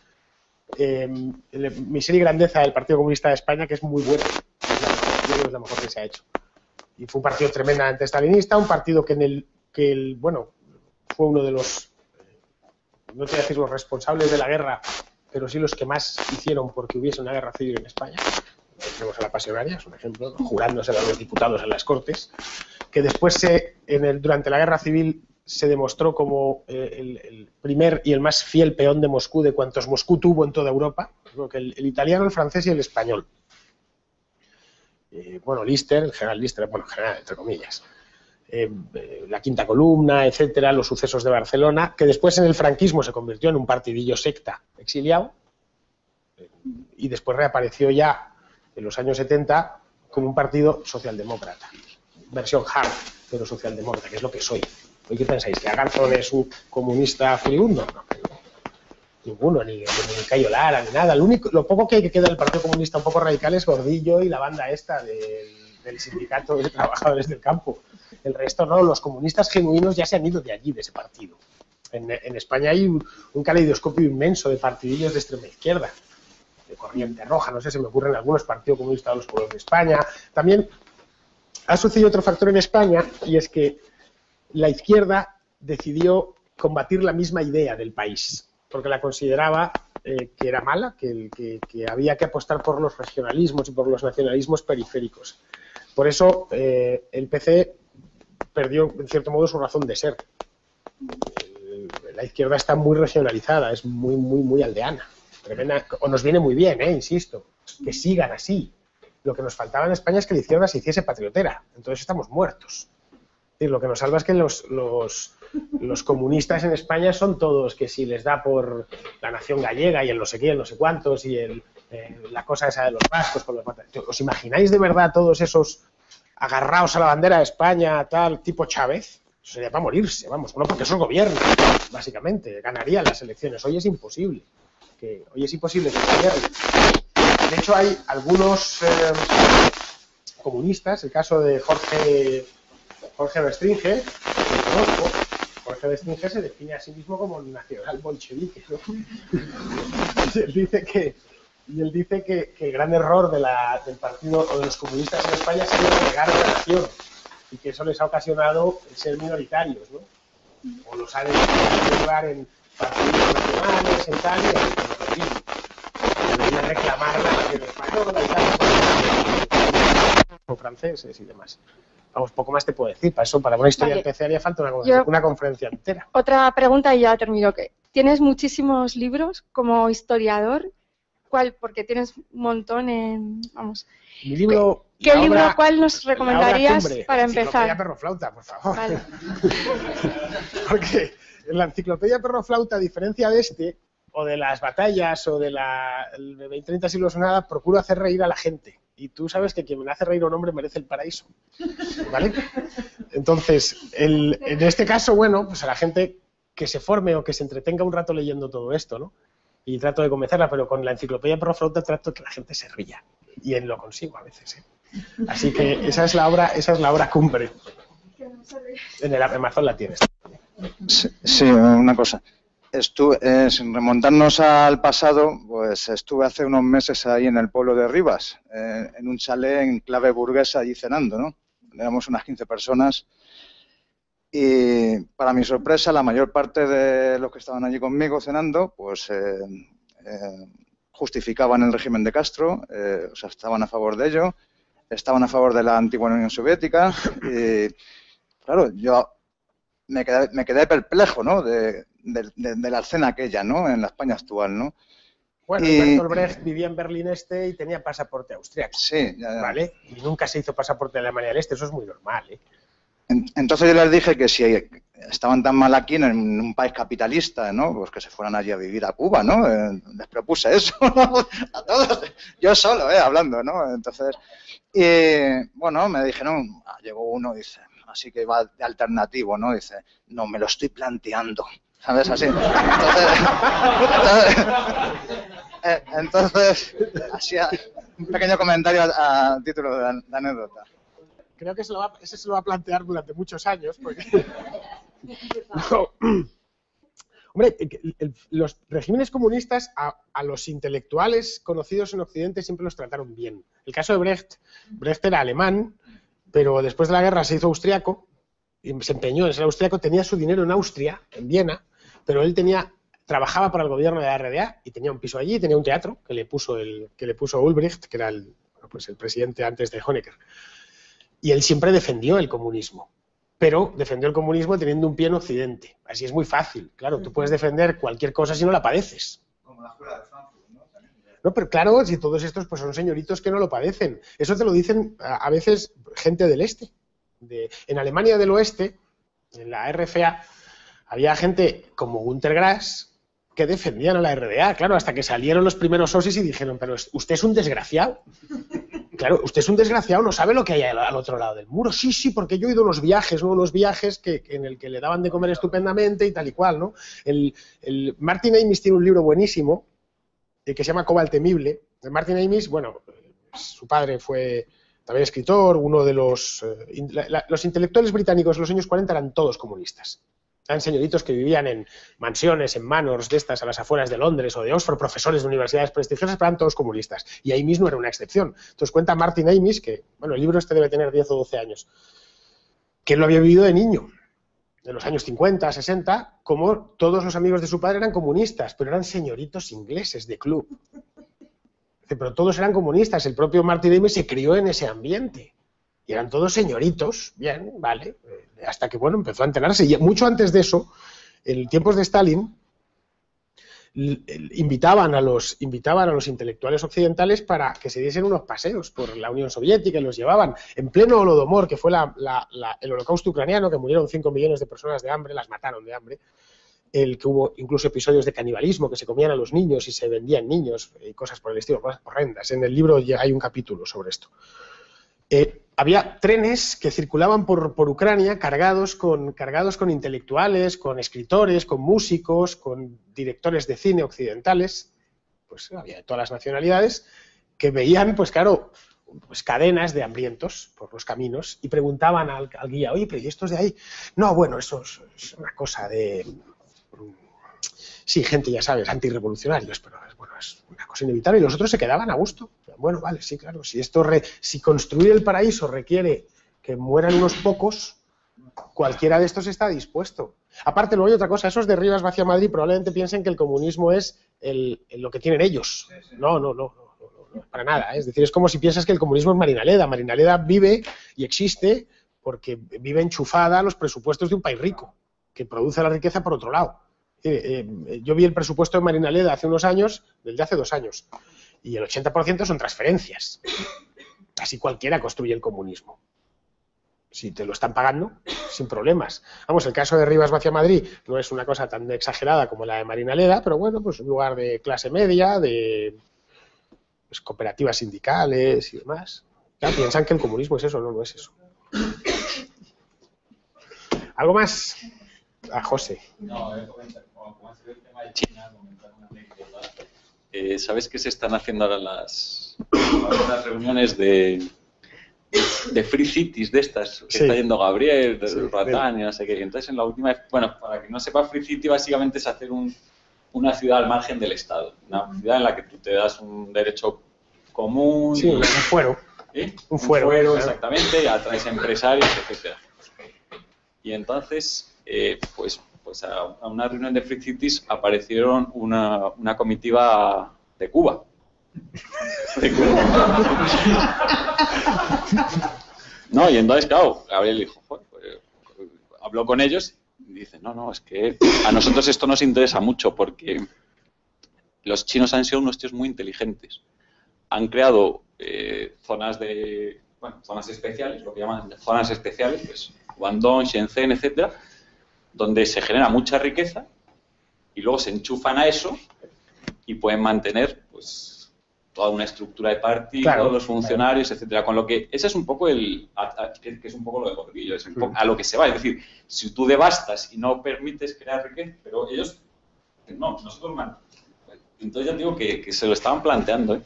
Miseria y grandeza del Partido Comunista de España, que es muy buena. Yo creo que es la mejor que se ha hecho. Y fue un partido tremendamente stalinista, un partido bueno, fue uno de los, no te voy a decir los responsables de la guerra, pero sí los que más hicieron porque hubiese una guerra civil en España. Tenemos a la Pasionaria, es un ejemplo, jurándose a los diputados en las Cortes, que después durante la guerra civil se demostró como el primer y el más fiel peón de Moscú de cuantos Moscú tuvo en toda Europa, que el italiano, el francés y el español. Bueno, Lister, el general Lister, bueno, general entre comillas, la Quinta Columna, etcétera, los sucesos de Barcelona, que después en el franquismo se convirtió en un partidillo secta exiliado y después reapareció ya en los años 70 como un partido socialdemócrata, versión hard, pero socialdemócrata, que es lo que soy. ¿Hoy qué pensáis? ¿Que Agarzón es un comunista furibundo? No, ninguno, ni Cayo Lara, ni nada. Lo poco que queda del Partido Comunista un poco radical es Gordillo y la banda esta del Sindicato de Trabajadores del Campo. El resto no, los comunistas genuinos ya se han ido de allí, de ese partido. En España hay un caleidoscopio inmenso de partidillos de extrema izquierda, de Corriente Roja, no sé, se me ocurren algunos partidos comunistas de los pueblos de España. También ha sucedido otro factor en España, y es que la izquierda decidió combatir la misma idea del país, porque la consideraba que era mala, que había que apostar por los regionalismos y por los nacionalismos periféricos. Por eso el PC perdió, en cierto modo, su razón de ser. la izquierda está muy regionalizada, es muy aldeana. Tremenda, o nos viene muy bien, insisto, que sigan así. Lo que nos faltaba en España es que la izquierda se hiciese patriotera, entonces estamos muertos. Es decir, lo que nos salva es que los comunistas en España son todos que si les da por la nación gallega y el no sé qué, el no sé cuántos, y la cosa esa de los vascos con los... ¿Os imagináis de verdad todos esos agarrados a la bandera de España, tal, tipo Chávez? Eso sería para morirse, vamos, no porque eso es gobierno, básicamente, ganarían las elecciones. Hoy es imposible que gobierne. De hecho, hay algunos comunistas, el caso de Jorge Bestringe, que conozco. Jorge Bestringe se define a sí mismo como un nacional bolchevique, ¿no? Y él dice que el gran error del partido o de los comunistas en España ha sido negar la nación y que eso les ha ocasionado ser minoritarios, ¿no? O los ha dejado llevar en partidos nacionales, en tal, y deberían reclamar la nación española y tal, o franceses y demás. Vamos, poco más te puedo decir. Para una historia del PC haría falta una conferencia entera. Otra pregunta y ya termino. ¿Tienes muchísimos libros como historiador? ¿Cuál? Porque tienes un montón en... Vamos. Mi libro... ¿Cuál nos recomendarías para empezar? Enciclopedia Perroflauta, por favor. Vale. Porque en la Enciclopedia Perroflauta, a diferencia de este, o de las batallas, o de 30 siglos o nada, procuro hacer reír a la gente. Y tú sabes que quien me hace reír a un hombre merece el paraíso. ¿Vale? Entonces, en este caso, bueno, pues a la gente que se forme o que se entretenga un rato leyendo todo esto, ¿no? Y trato de convencerla, pero con la Enciclopedia Perroflauta trato que la gente se ría. Y lo consigo a veces, ¿eh? Así que esa es la obra cumbre. En Amazon la tienes. Sí, una cosa. Sin remontarnos al pasado, pues estuve hace unos meses ahí en el pueblo de Rivas, en un chalet en clave burguesa, allí cenando, ¿no? Éramos unas 15 personas y, para mi sorpresa, la mayor parte de los que estaban allí conmigo cenando, pues justificaban el régimen de Castro, o sea, estaban a favor de ello, estaban a favor de la antigua Unión Soviética y, claro, yo me quedé perplejo, ¿no?, de la escena aquella, ¿no?, en la España actual, ¿no? Bueno, Bertolt Brecht vivía en Berlín Este y tenía pasaporte austriaco. Sí, ya. ¿Vale? Y nunca se hizo pasaporte de Alemania del Este, eso es muy normal, ¿eh? Entonces yo les dije que si estaban tan mal aquí en un país capitalista, ¿no?, pues que se fueran allí a vivir a Cuba, ¿no? Les propuse eso, ¿no?, a todos, yo solo, hablando, ¿no? Entonces, bueno, me dijeron, llegó uno, dice, así que va de alternativo, ¿no? Dice, no, me lo estoy planteando, ¿sabes? Así. Entonces así, un pequeño comentario a título de anécdota. Creo que ese se lo va a plantear durante muchos años, porque... No. Hombre, los regímenes comunistas a los intelectuales conocidos en Occidente siempre los trataron bien. El caso de Brecht era alemán, pero después de la guerra se hizo austriaco, y se empeñó en ser austriaco, tenía su dinero en Austria, en Viena, pero él trabajaba para el gobierno de la RDA y tenía un piso allí, tenía un teatro que le puso Ulbricht, que era el presidente antes de Honecker. Y él siempre defendió el comunismo, pero defendió el comunismo teniendo un pie en Occidente. Así es muy fácil. Claro, tú puedes defender cualquier cosa si no la padeces. Como la escuela de Frankfurt, ¿no? No, pero claro, si todos estos pues son señoritos que no lo padecen. Eso te lo dicen a veces gente del este. En Alemania del Oeste, en la RFA, había gente como Günter Grass que defendían a la RDA, claro, hasta que salieron los primeros sosis y dijeron, pero usted es un desgraciado. Claro, usted es un desgraciado, no sabe lo que hay al otro lado del muro. Sí, porque yo he ido a unos viajes, ¿no? Unos viajes en el que le daban de comer estupendamente y tal y cual, ¿no? El Martin Amis tiene un libro buenísimo que se llama Coba el Temible. Martin Amis, bueno, su padre fue también escritor, uno de los intelectuales británicos en los años 40 eran todos comunistas. Eran señoritos que vivían en mansiones, en manors de estas a las afueras de Londres o de Oxford, profesores de universidades prestigiosas, pero eran todos comunistas. Y Amis no era una excepción. Entonces cuenta Martin Amis, que, bueno, el libro este debe tener 10 o 12 años, que él lo había vivido de niño, en los años 50, 60, como todos los amigos de su padre eran comunistas, pero eran señoritos ingleses de club. Pero todos eran comunistas. El propio Martin Amis se crió en ese ambiente. Y eran todos señoritos, bien, vale, hasta que, bueno, empezó a enterarse. Y mucho antes de eso, en tiempos de Stalin, invitaban a los intelectuales occidentales para que se diesen unos paseos por la Unión Soviética y los llevaban en pleno Holodomor, que fue el holocausto ucraniano, que murieron 5 millones de personas de hambre, las mataron de hambre, que hubo incluso episodios de canibalismo, que se comían a los niños y se vendían niños y cosas por el estilo, cosas horrendas. En el libro ya hay un capítulo sobre esto. Había trenes que circulaban por Ucrania cargados con intelectuales, con escritores, con músicos, con directores de cine occidentales, pues había de todas las nacionalidades, que veían, pues claro, pues cadenas de hambrientos por los caminos y preguntaban al guía, oye, pero ¿y estos de ahí? No, bueno, eso es una cosa de... Sí, gente, ya sabes, antirrevolucionarios, pero bueno, es una cosa inevitable y los otros se quedaban a gusto. Bueno, vale, sí, claro, si construir el paraíso requiere que mueran unos pocos, cualquiera de estos está dispuesto. Aparte, luego hay otra cosa, esos de Rivas Vacia Madrid probablemente piensen que el comunismo es lo que tienen ellos. No, para nada. Es decir, es como si piensas que el comunismo es Marina Leda. Marina Leda vive y existe porque vive enchufada a los presupuestos de un país rico, que produce la riqueza por otro lado. Yo vi el presupuesto de Marina Leda hace unos años, del de hace 2 años, y el 80% son transferencias. Así cualquiera construye el comunismo. Si te lo están pagando, sin problemas. Vamos, el caso de Rivas Vacia Madrid no es una cosa tan exagerada como la de Marina Leda, pero bueno, pues un lugar de clase media, de pues, cooperativas sindicales y demás. Ya piensan que el comunismo es eso, no es eso. ¿Algo más? A José. No, como ha sido el tema de China, comentar una anécdota. ¿Sabes qué se están haciendo ahora las reuniones de Free Cities de estas? Que está yendo Gabriel, Ratán y no sé qué. Entonces, en la última, bueno, para que no sepa, Free City básicamente es hacer una ciudad al margen del Estado. Una ciudad en la que tú te das un derecho común. Sí, un fuero. ¿Sí? Un fuero, claro. Exactamente, atraes empresarios, etcétera. Y entonces, pues a una reunión de Free Cities aparecieron una comitiva de Cuba. No, y entonces, claro, Gabriel dijo, pues, habló con ellos y dice, no, es que a nosotros esto nos interesa mucho porque los chinos han sido unos tíos muy inteligentes. Han creado zonas especiales, lo que llaman zonas especiales, pues Guangdong, Shenzhen, etcétera, donde se genera mucha riqueza y luego se enchufan a eso y pueden mantener pues toda una estructura de partido, claro, los funcionarios, etcétera. Con lo que ese es un poco que es un poco lo de Gordillo, es un poco a lo que se va. Es decir, si tú devastas y no permites crear riqueza, pero ellos no, nosotros entonces ya digo que se lo estaban planteando, ¿eh?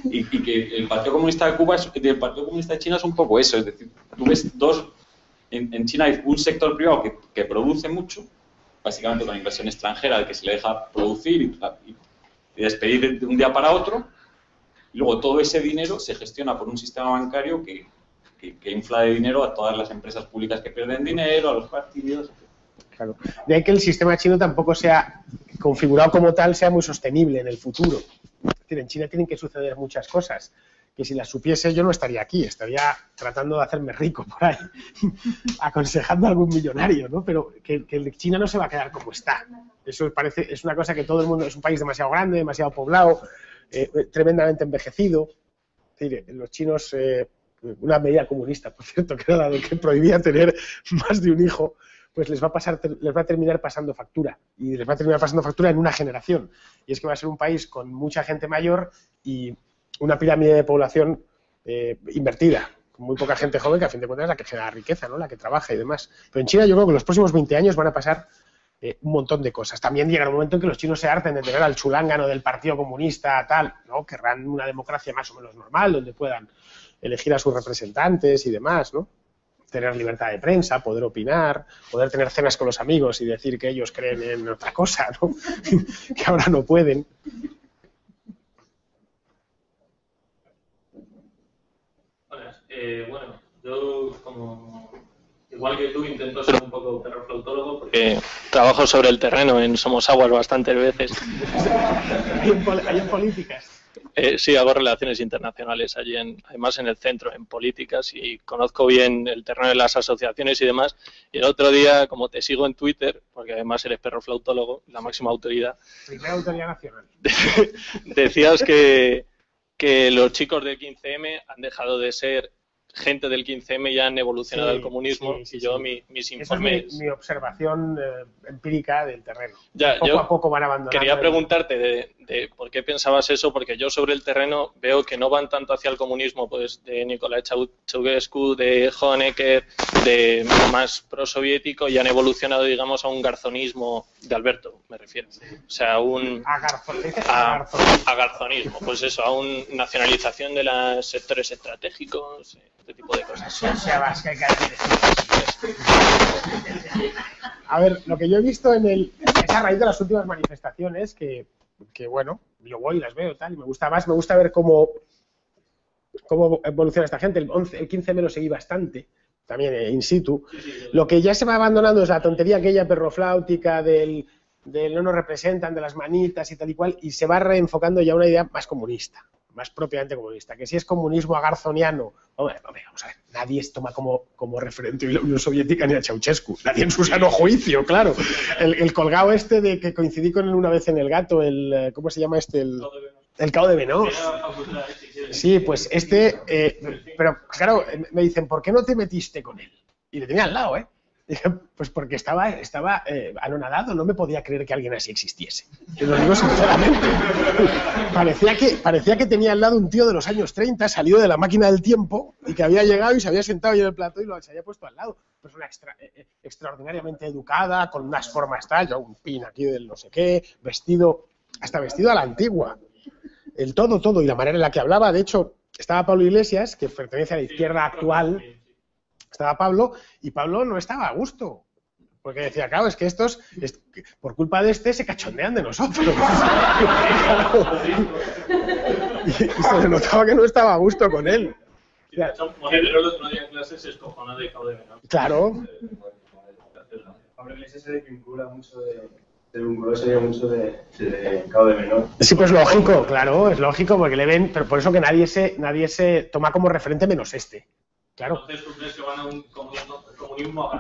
Y que el Partido Comunista de Cuba y el Partido Comunista de China es un poco eso, es decir, tú ves en China hay un sector privado que produce mucho, básicamente con inversión extranjera, al que se le deja producir y despedir de un día para otro, y luego todo ese dinero se gestiona por un sistema bancario que infla de dinero a todas las empresas públicas que pierden dinero, a los partidos. Claro. De ahí que el sistema chino tampoco sea configurado como tal, sea muy sostenible en el futuro. Es decir, en China tienen que suceder muchas cosas que si las supiese yo no estaría aquí, estaría tratando de hacerme rico por ahí, aconsejando a algún millonario, ¿no? Pero que China no se va a quedar como está. Eso es una cosa que todo el mundo, es un país demasiado grande, demasiado poblado, tremendamente envejecido. Es decir, los chinos, una medida comunista, por cierto, que era la que prohibía tener más de un hijo, pues les va a terminar pasando factura. Y les va a terminar pasando factura en una generación. Y es que va a ser un país con mucha gente mayor y una pirámide de población invertida, con muy poca gente joven, que a fin de cuentas es la que genera riqueza, ¿no? La que trabaja y demás. Pero en China yo creo que en los próximos 20 años van a pasar un montón de cosas. También llegará un momento en que los chinos se harten de tener al chulángano del Partido Comunista, tal, ¿no? Querrán una democracia más o menos normal, donde puedan elegir a sus representantes y demás, ¿no? Tener libertad de prensa, poder opinar, poder tener cenas con los amigos y decir que ellos creen en otra cosa, ¿no? Que ahora no pueden. Bueno, yo igual que tú intento ser un poco perroflautólogo porque trabajo sobre el terreno en Somos Aguas bastantes veces. Hay en políticas. Sí, hago relaciones internacionales allí, además en el centro, en políticas, y conozco bien el terreno de las asociaciones y demás. Y el otro día, como te sigo en Twitter, porque además eres perroflautólogo, la máxima autoridad. Primera autoridad nacional. Decías que los chicos del 15M han dejado de ser gente del 15M y han evolucionado al comunismo, y yo mis informes... Es mi observación empírica del terreno. Ya, poco a poco van abandonando. Quería preguntarte de por qué pensabas eso, porque yo sobre el terreno veo que no van tanto hacia el comunismo, pues de Nicolae Ceausescu, de Honecker, de más prosoviético, y han evolucionado, digamos, a un garzonismo de Alberto, me refiero. O sea, a garzonismo, pues eso, a una nacionalización de los sectores estratégicos, este tipo de cosas. A ver, lo que yo he visto es a raíz de las últimas manifestaciones que bueno, yo voy y las veo tal, y me gusta ver cómo evoluciona esta gente. El 15M lo seguí bastante, también in situ. Lo que ya se va abandonando es la tontería aquella perrofláutica del no nos representan, de las manitas y tal y cual, y se va reenfocando ya una idea más comunista, más propiamente comunista, que si es comunismo agarzoniano, hombre, vamos a ver, nadie toma como referente a la Unión Soviética ni a Ceausescu, nadie en su sano juicio, claro. El colgado este de que coincidí con él una vez en El Gato, ¿cómo se llama este? El Cao de Venós. Sí, pues pero claro, me dicen, ¿por qué no te metiste con él? Y le tenía al lado, ¿eh? Dije, pues porque estaba anonadado, no me podía creer que alguien así existiese. Te lo digo sinceramente. Parecía que tenía al lado un tío de los años 30, salido de la máquina del tiempo, y que había llegado y se había sentado ahí en el plató y se había puesto al lado. Persona extraordinariamente educada, con unas formas tal, yo un pin aquí del no sé qué, hasta vestido a la antigua. El todo, y la manera en la que hablaba. De hecho, estaba Pablo Iglesias, que pertenece a la izquierda actual. Estaba Pablo, y Pablo no estaba a gusto, porque decía, claro, es que estos, por culpa de se cachondean de nosotros. y se le notaba que no estaba a gusto con él. El otro día en clase se escojona de Cao de Venós. Claro. Pablo Iglesias se desvincula mucho de Cao de Venós. Sí, pues lógico, claro, es lógico, porque le ven, pero por eso que nadie se toma como referente menos este. Claro. Entonces, ¿tú crees que van a un comunismo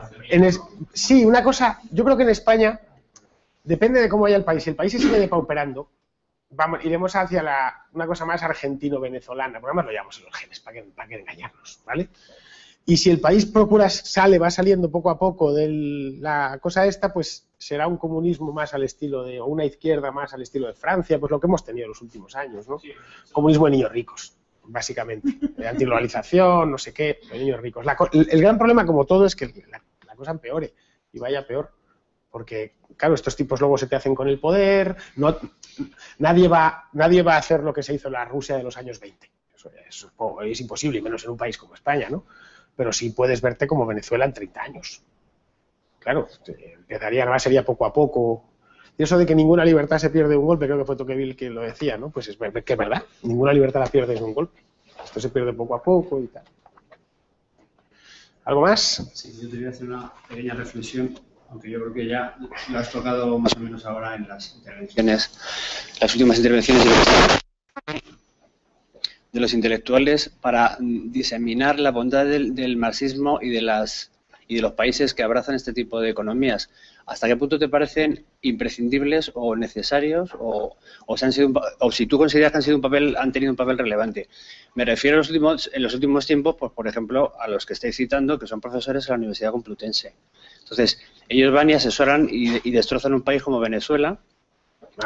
Sí, una cosa, yo creo que en España, depende de cómo vaya el país. Si el país se sigue depauperando, iremos hacia una cosa más argentino-venezolana, porque además lo llamamos en los genes, para que engañarnos, ¿vale? Y si el país va saliendo poco a poco de la cosa esta, pues será un comunismo más al estilo o una izquierda más al estilo de Francia, pues lo que hemos tenido en los últimos años, ¿no? Sí. Comunismo de niños ricos, básicamente, de antiglobalización, no sé qué, de niños ricos. El gran problema, como todo, es que la cosa empeore y vaya peor, porque, claro, estos tipos luego se te hacen con el poder, nadie va a hacer lo que se hizo en la Rusia de los años 20, eso es imposible, y menos en un país como España, ¿no? Pero sí puedes verte como Venezuela en 30 años. Claro, sería poco a poco. Y eso de que ninguna libertad se pierde de un golpe, creo que fue Tocqueville que lo decía, ¿no? Pues es que es verdad, ninguna libertad la pierdes de un golpe. Esto se pierde poco a poco y tal. ¿Algo más? Sí, yo te voy a hacer una pequeña reflexión, aunque yo creo que ya lo has tocado más o menos ahora en las intervenciones, las últimas intervenciones de los intelectuales para diseminar la bondad del marxismo y de los países que abrazan este tipo de economías. ¿Hasta qué punto te parecen imprescindibles o necesarios o si tú consideras que han tenido un papel relevante? Me refiero en los últimos tiempos, pues, por ejemplo, a los que estáis citando, que son profesores en la Universidad Complutense. Entonces, ellos van y asesoran y destrozan un país como Venezuela.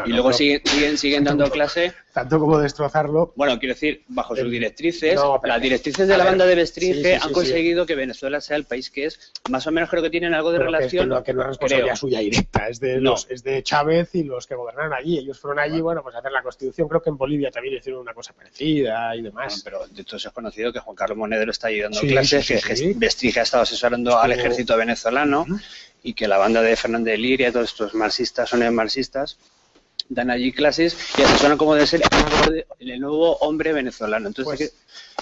Y luego siguen dando clase. Tanto como destrozarlo. Bueno, quiero decir, bajo sus directrices, las directrices de la banda de Bestringe han conseguido que Venezuela sea el país que es. Más o menos creo que tienen algo de relación. Que no es responsabilidad suya directa, es de Chávez y los que gobernaron allí. Ellos fueron allí, bueno, pues a hacer la Constitución. Creo que en Bolivia también hicieron una cosa parecida y demás. Bueno, pero de todos es conocido que Juan Carlos Monedero está ahí dando clases, que Bestringe ha estado asesorando al ejército venezolano y que la banda de Fernández de Liria, todos estos marxistas son neomarxistas, dan allí clases y asesoran como debe ser el nuevo hombre venezolano. Entonces,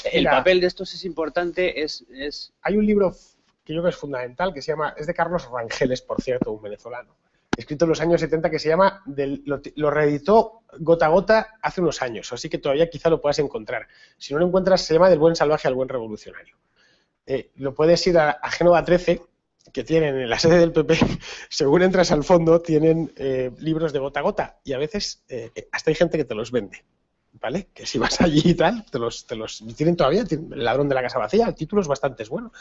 pues, el papel de estos es importante. Hay un libro que yo creo que es fundamental, que se llama, es de Carlos Rangeles, por cierto, un venezolano, escrito en los años 70, que se llama, lo reeditó Gota a Gota hace unos años, así que todavía quizá lo puedas encontrar. Si no lo encuentras, se llama Del buen salvaje al buen revolucionario. Lo puedes ir a Génova 13, que tienen en la sede del PP, según entras al fondo, tienen libros de Gota a Gota, y a veces hasta hay gente que te los vende, ¿vale? Que si vas allí y tal, te los tienen todavía, El ladrón de la casa vacía, el título es bastante bueno,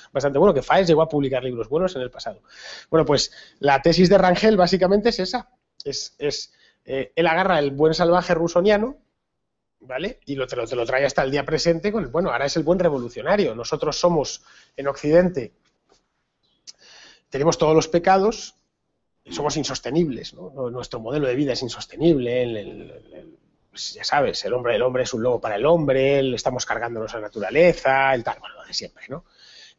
que Faes llegó a publicar libros buenos en el pasado. Bueno, pues la tesis de Rangel básicamente es esa, él agarra el buen salvaje rusoniano, ¿vale? Y te lo trae hasta el día presente con bueno, ahora es el buen revolucionario. Nosotros somos, en Occidente, tenemos todos los pecados y somos insostenibles, ¿no? Nuestro modelo de vida es insostenible, pues ya sabes, el hombre es un lobo para el hombre, estamos cargándonos a la naturaleza, el tal, bueno, lo de siempre, ¿no?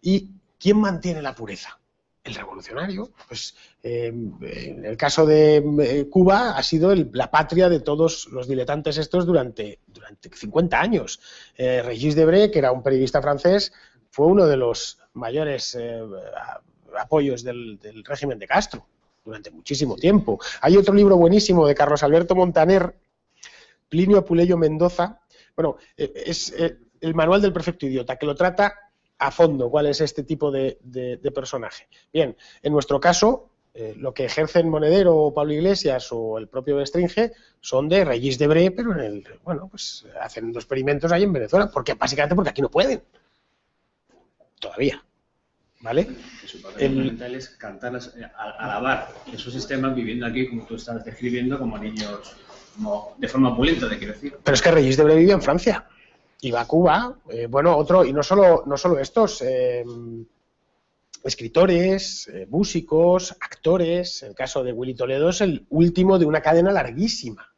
¿Y quién mantiene la pureza? El revolucionario. Pues en el caso de Cuba ha sido la patria de todos los diletantes estos durante 50 años. Régis Debray, que era un periodista francés, fue uno de los mayores apoyos del régimen de Castro durante muchísimo tiempo. Hay otro libro buenísimo de Carlos Alberto Montaner, Plinio Apuleyo Mendoza, bueno, es el manual del perfecto idiota, que lo trata a fondo cuál es este tipo de personaje. Bien, en nuestro caso, lo que ejercen Monedero o Pablo Iglesias o el propio Bestringe son de Régis Debray, pero bueno, pues hacen los experimentos ahí en Venezuela, básicamente porque aquí no pueden. Todavía. ¿Vale? Su papel fundamental es cantar, alabar esos sistemas viviendo aquí, como tú estás describiendo, como niños, de forma opulenta, te quiero decir. Pero es que Régis Debray vivía en Francia. Iba a Cuba, y no solo estos, escritores, músicos, actores. El caso de Willy Toledo es el último de una cadena larguísima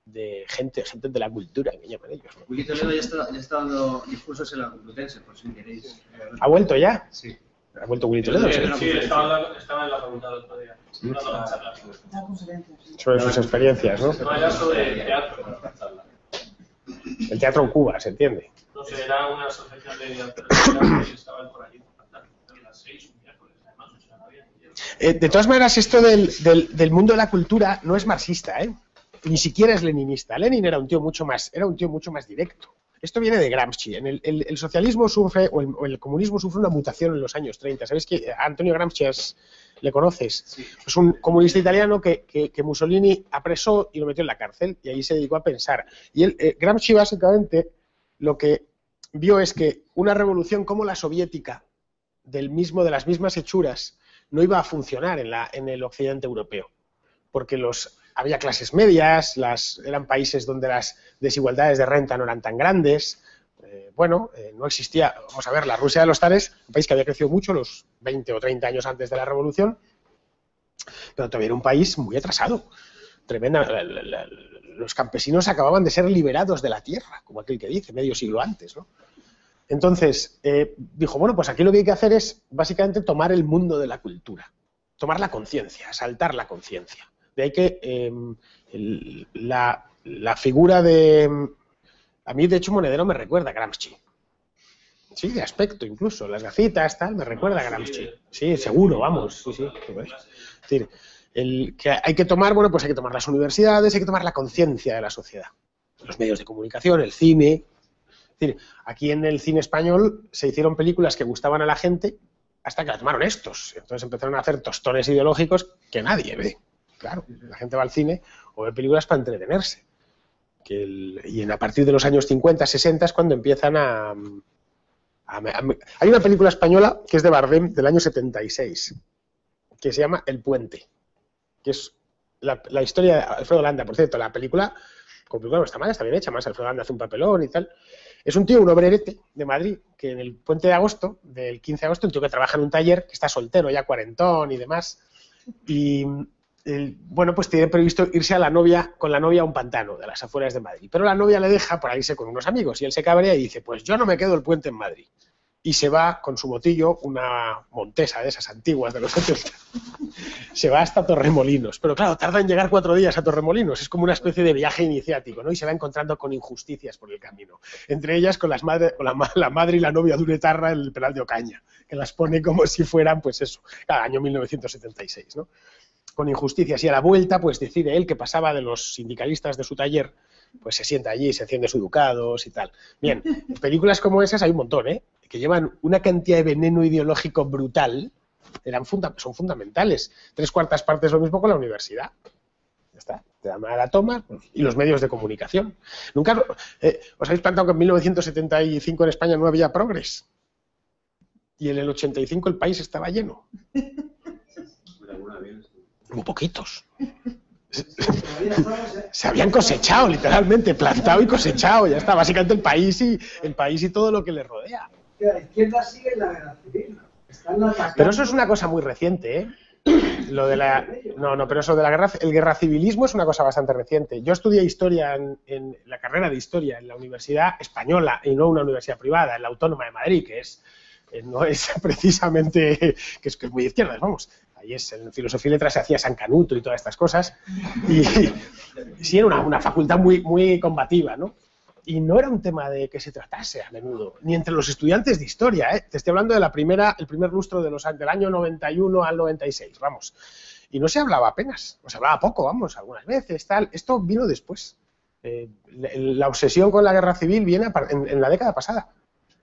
de gente de la cultura, que llaman ellos, ¿no? Willy Toledo ya está dando discursos en la Complutense, por si queréis. ¿Ha vuelto ya? Sí. ¿Ha vuelto Willy Toledo? Sí, estaba en la facultad el otro día. Dando la charla. Sobre sus experiencias, ¿no? No, era sobre teatro. El teatro en Cuba, ¿se entiende? No sé, era una asociación de teatro que estaban por allí. A las 6, un miércoles, además, o sea, no había ni de todas maneras, esto del mundo de la cultura no es marxista, ¿eh? Ni siquiera es leninista. Lenin era un tío mucho más directo. Esto viene de Gramsci. El socialismo sufre, o el comunismo sufre una mutación en los años 30. ¿Sabéis que Antonio Gramsci le conoces? Sí. Es un comunista italiano que Mussolini apresó y lo metió en la cárcel, y ahí se dedicó a pensar. Y Gramsci básicamente lo que vio es que una revolución como la soviética, de las mismas hechuras, no iba a funcionar en el occidente europeo, porque había clases medias, eran países donde las desigualdades de renta no eran tan grandes, no existía, vamos a ver, la Rusia de los zares, un país que había crecido mucho los 20 o 30 años antes de la revolución, pero todavía era un país muy atrasado, tremenda. Los campesinos acababan de ser liberados de la tierra, como aquel que dice, medio siglo antes, ¿no? Entonces, dijo, bueno, pues aquí lo que hay que hacer es básicamente tomar el mundo de la cultura, tomar la conciencia, asaltar la conciencia. De ahí que la figura de... A mí, de hecho, Monedero me recuerda a Gramsci. Sí, de aspecto incluso. Las gafitas, tal, me recuerda a Gramsci. Sí, seguro, vamos. Sí. Es decir, que hay que tomar, pues hay que tomar las universidades, hay que tomar la conciencia de la sociedad. Los medios de comunicación, el cine. Es decir, aquí en el cine español se hicieron películas que gustaban a la gente hasta que la tomaron estos. Entonces empezaron a hacer tostones ideológicos que nadie ve. Claro, la gente va al cine o ve películas para entretenerse. A partir de los años 50, 60 es cuando empiezan hay una película española que es de Bardem del año 76, que se llama El Puente, que es la historia de Alfredo Landa. Por cierto, la película no está mal, está bien hecha, más Alfredo Landa hace un papelón y tal. Es un tío, un obrerete de Madrid, que en el puente de agosto, del 15 de agosto, un tío que trabaja en un taller, que está soltero, ya cuarentón y demás, y... pues tiene previsto irse con la novia a un pantano de las afueras de Madrid, pero la novia le deja para irse con unos amigos y él se cabrea y dice, pues yo no me quedo el puente en Madrid, y se va con su motillo, una Montesa de esas antiguas de los 80, se va hasta Torremolinos, pero claro, tarda en llegar 4 días a Torremolinos, es como una especie de viaje iniciático, ¿no? Y se va encontrando con injusticias por el camino, entre ellas con la madre y la novia de un etarra en el penal de Ocaña, que las pone como si fueran, pues eso, cada año 1976, ¿no? con injusticias, y a la vuelta pues decide él que pasaba de los sindicalistas de su taller, pues se sienta allí, se enciende su Ducados y tal. Bien, películas como esas hay un montón, que llevan una cantidad de veneno ideológico brutal, son fundamentales. 3/4 partes lo mismo con la universidad. Ya está, te dan a la toma, y los medios de comunicación. Nunca os habéis planteado que en 1975 en España no había progres, y en el 85 el país estaba lleno. Muy poquitos. Se habían cosechado, literalmente, plantado y cosechado, ya está, básicamente el país y todo lo que le rodea. La izquierda sigue en la guerra civil. Pero eso es una cosa muy reciente, Lo de la... No, pero eso de la guerra, el guerracivilismo es una cosa bastante reciente. Yo estudié historia en la carrera de historia en la Universidad Española y no una universidad privada, en la Autónoma de Madrid, que no es precisamente, que es muy de izquierdas, vamos. Ahí en filosofía y letras se hacía San Canuto y todas estas cosas. Y sí, era una facultad muy, muy combativa, ¿no? Y no era un tema de que se tratase a menudo, ni entre los estudiantes de historia, ¿eh? Te estoy hablando de el primer lustro del año 91 al 96, vamos. Y no se hablaba apenas, o se hablaba poco, vamos, algunas veces, tal. Esto vino después. La obsesión con la guerra civil viene en la década pasada.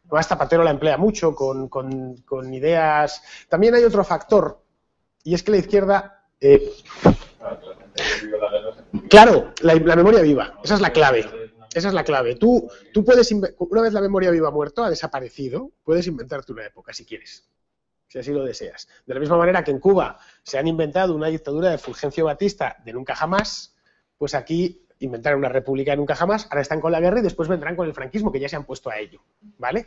Además, Zapatero la emplea mucho con ideas. También hay otro factor, y es que la izquierda... Claro, la memoria viva, esa es la clave. Esa es la clave. Tú puedes, una vez la memoria viva ha muerto, ha desaparecido, puedes inventarte una época si quieres, si así lo deseas. De la misma manera que en Cuba se han inventado una dictadura de Fulgencio Batista de nunca jamás, pues aquí inventaron una república de nunca jamás, ahora están con la guerra y después vendrán con el franquismo, que ya se han puesto a ello, ¿vale?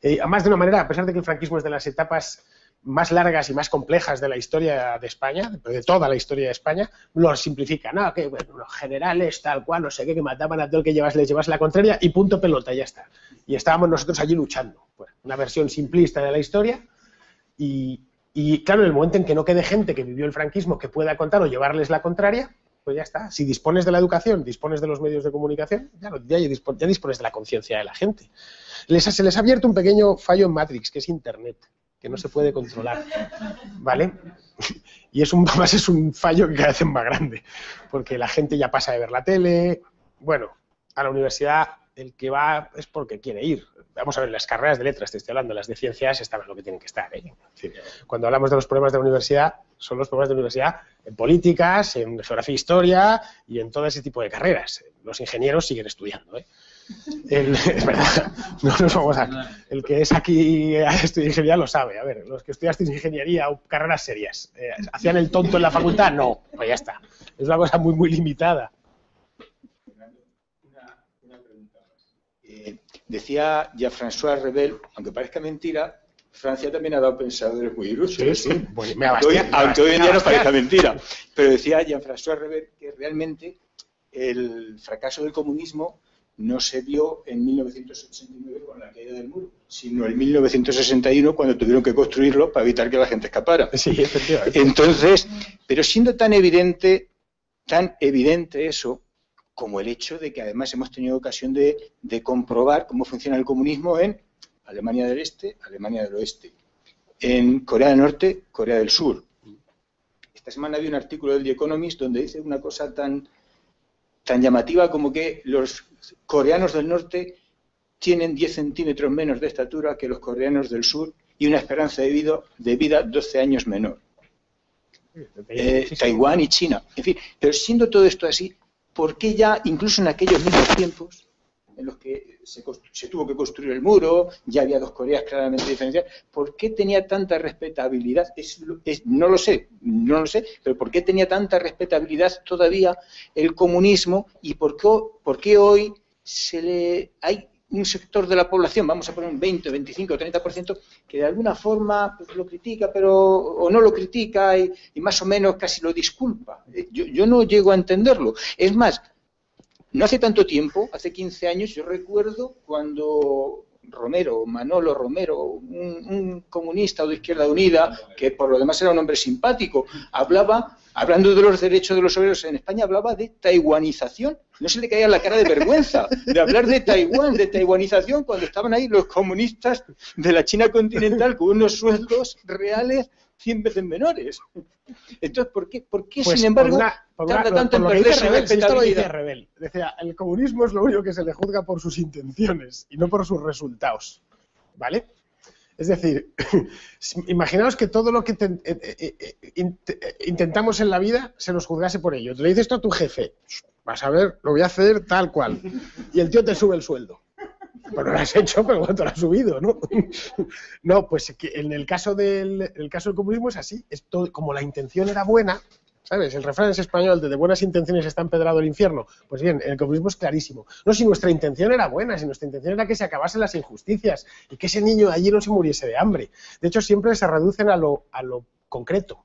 Además, de una manera, a pesar de que el franquismo es de las etapas más largas y más complejas de la historia de España, de toda la historia de España, lo simplifica, ¿no? Que bueno, los generales tal cual, no sé qué, que mataban a todo el que les llevase la contraria y punto pelota, ya está. Y estábamos nosotros allí luchando. Bueno, una versión simplista de la historia y claro, en el momento en que no quede gente que vivió el franquismo que pueda contar o llevarles la contraria, pues ya está. Si dispones de la educación, dispones de los medios de comunicación, ya dispones de la conciencia de la gente. Se les ha abierto un pequeño fallo en Matrix, que es Internet, que no se puede controlar, ¿vale? Y además es un fallo que cada vez es más grande, porque la gente ya pasa de ver la tele. Bueno, a la universidad el que va es porque quiere ir. Vamos a ver, las carreras de letras, te estoy hablando, las de ciencias están en lo que tienen que estar, ¿eh? Es decir, cuando hablamos de los problemas de la universidad, son los problemas de la universidad en políticas, en geografía e historia y en todo ese tipo de carreras. Los ingenieros siguen estudiando, ¿eh? Es verdad, no nos vamos a... El que es aquí estudia ingeniería lo sabe. A ver, los que estudiasteis ingeniería o carreras serias, ¿hacían el tonto en la facultad? No, pues ya está. Es una cosa muy, muy limitada. Una pregunta más. Decía Jean-François Rebel, aunque parezca mentira, Francia también ha dado pensadores muy ilustres. Sí, sí. Bueno, aunque hoy en día no parezca mentira. Pero decía Jean-François Rebel que realmente el fracaso del comunismo no se dio en 1989 con la caída del muro, sino en 1961 cuando tuvieron que construirlo para evitar que la gente escapara. Sí, efectivamente. Entonces, pero siendo tan evidente eso, como el hecho de que además hemos tenido ocasión de comprobar cómo funciona el comunismo en Alemania del Este, Alemania del Oeste, en Corea del Norte, Corea del Sur. Esta semana había un artículo del The Economist donde dice una cosa tan llamativa como que los coreanos del norte tienen 10 centímetros menos de estatura que los coreanos del sur y una esperanza de vida 12 años menor. Taiwán y China. En fin, pero siendo todo esto así, ¿por qué ya, incluso en aquellos mismos tiempos en los que se tuvo que construir el muro, ya había dos Coreas claramente diferenciadas, ¿por qué tenía tanta respetabilidad? No lo sé, pero ¿por qué tenía tanta respetabilidad todavía el comunismo y por qué hoy hay un sector de la población, vamos a poner un 20, 25, 30%, que de alguna forma pues, lo critica o no lo critica y más o menos casi lo disculpa? Yo no llego a entenderlo. Es más, no hace tanto tiempo, hace 15 años, yo recuerdo cuando Manolo Romero, un comunista o de Izquierda Unida, que por lo demás era un hombre simpático, hablando de los derechos de los obreros en España, hablaba de taiwanización. No se le caía la cara de vergüenza de hablar de Taiwán, de taiwanización, cuando estaban ahí los comunistas de la China continental con unos sueldos reales 100 veces menores. Entonces, ¿por qué Pues, sin embargo, tarda tanto en perder su Rebel, esto lo dice respetabilidad? Rebel. Decía, el comunismo es lo único que se le juzga por sus intenciones y no por sus resultados. ¿Vale? Es decir, imaginaos que todo lo que intentamos en la vida se nos juzgase por ello. Te le dices esto a tu jefe, vas a ver, lo voy a hacer tal cual. Y el tío te sube el sueldo. Bueno, lo has hecho, pero ¿cuánto lo has subido? ¿No? No, pues que en el caso del comunismo es así. Es todo, como la intención era buena, ¿sabes? El refrán es español de buenas intenciones está empedrado el infierno. Pues bien, el comunismo es clarísimo. No, si nuestra intención era buena, si nuestra intención era que se acabasen las injusticias y que ese niño allí no se muriese de hambre. De hecho, siempre se reducen a lo concreto.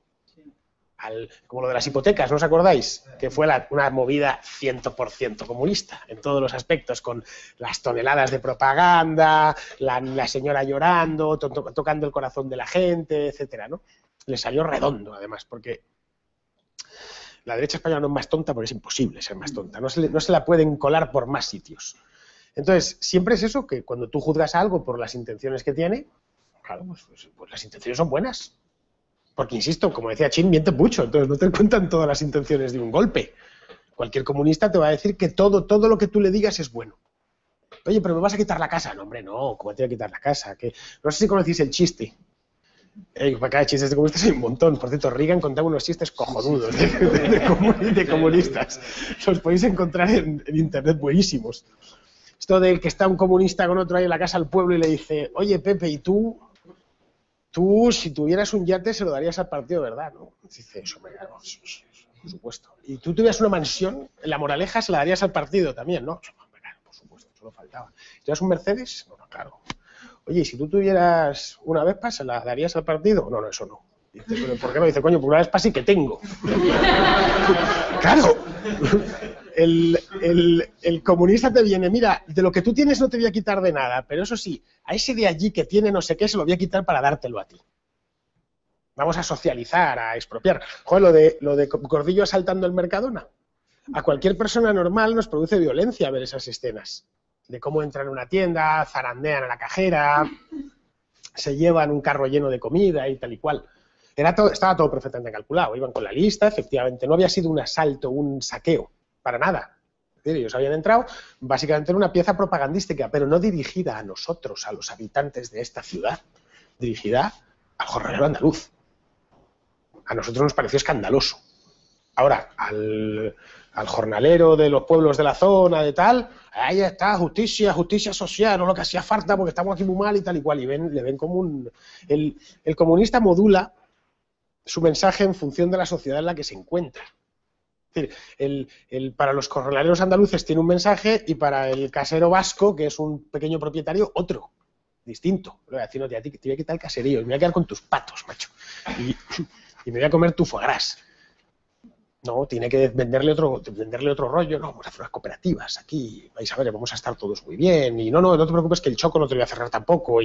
Como lo de las hipotecas, ¿no os acordáis? Que fue una movida 100% comunista, en todos los aspectos, con las toneladas de propaganda, la señora llorando, tocando el corazón de la gente, etcétera, ¿no? Le salió redondo, además, porque la derecha española no es más tonta porque es imposible ser más tonta, no se la pueden colar por más sitios. Entonces, siempre es eso, que cuando tú juzgas a algo por las intenciones que tiene, claro, pues las intenciones son buenas. Porque, insisto, como decía Chin, miente mucho, entonces no te cuentan todas las intenciones de un golpe. Cualquier comunista te va a decir que todo lo que tú le digas es bueno. Oye, pero me vas a quitar la casa. No, hombre, no, ¿cómo te voy a quitar la casa? Que no sé si conocéis el chiste. Acá de chistes de comunistas hay un montón. Por cierto, Reagan contaba unos chistes cojonudos de comunistas. Los podéis encontrar en internet buenísimos. Esto del que está un comunista con otro ahí en la casa del pueblo y le dice, oye, Pepe, ¿y tú, si tuvieras un yate, se lo darías al partido, ¿verdad? ¿No? Dice, eso, claro, por supuesto. ¿Y tú tuvieras una mansión en La Moraleja, se la darías al partido también, no? Claro, por supuesto, solo faltaba. ¿Tuvieras un Mercedes? No, claro. Oye, ¿y si tú tuvieras una Vespa, se la darías al partido? No, eso no. Dice, ¿pero por qué no? Dice, coño, por una Vespa sí que tengo. Claro. El comunista te viene, mira, de lo que tú tienes no te voy a quitar de nada, pero eso sí, a ese de allí que tiene no sé qué se lo voy a quitar para dártelo a ti. Vamos a socializar, a expropiar. Joder, lo de Gordillo asaltando el Mercadona. A cualquier persona normal nos produce violencia ver esas escenas. De cómo entran en una tienda, zarandean a la cajera, se llevan un carro lleno de comida y tal y cual. Estaba todo perfectamente calculado, iban con la lista, efectivamente, no había sido un asalto, un saqueo. Para nada. Es decir, ellos habían entrado básicamente en una pieza propagandística, pero no dirigida a nosotros, a los habitantes de esta ciudad, dirigida al jornalero andaluz. A nosotros nos pareció escandaloso. Ahora, al jornalero de los pueblos de la zona, de tal, ahí está, justicia social, no lo que hacía falta porque estamos aquí muy mal y tal y cual, y le ven como un... El comunista modula su mensaje en función de la sociedad en la que se encuentra. Es decir, para los jornaleros andaluces tiene un mensaje y para el casero vasco, que es un pequeño propietario, otro, distinto. Le voy a decir, no, te voy a quitar el caserío y me voy a quedar con tus patos, macho. Y me voy a comer tu foie gras. No, tiene que venderle otro rollo. No, vamos a hacer unas cooperativas aquí, vais a ver, vamos a estar todos muy bien. Y no te preocupes que el choco no te lo voy a cerrar tampoco.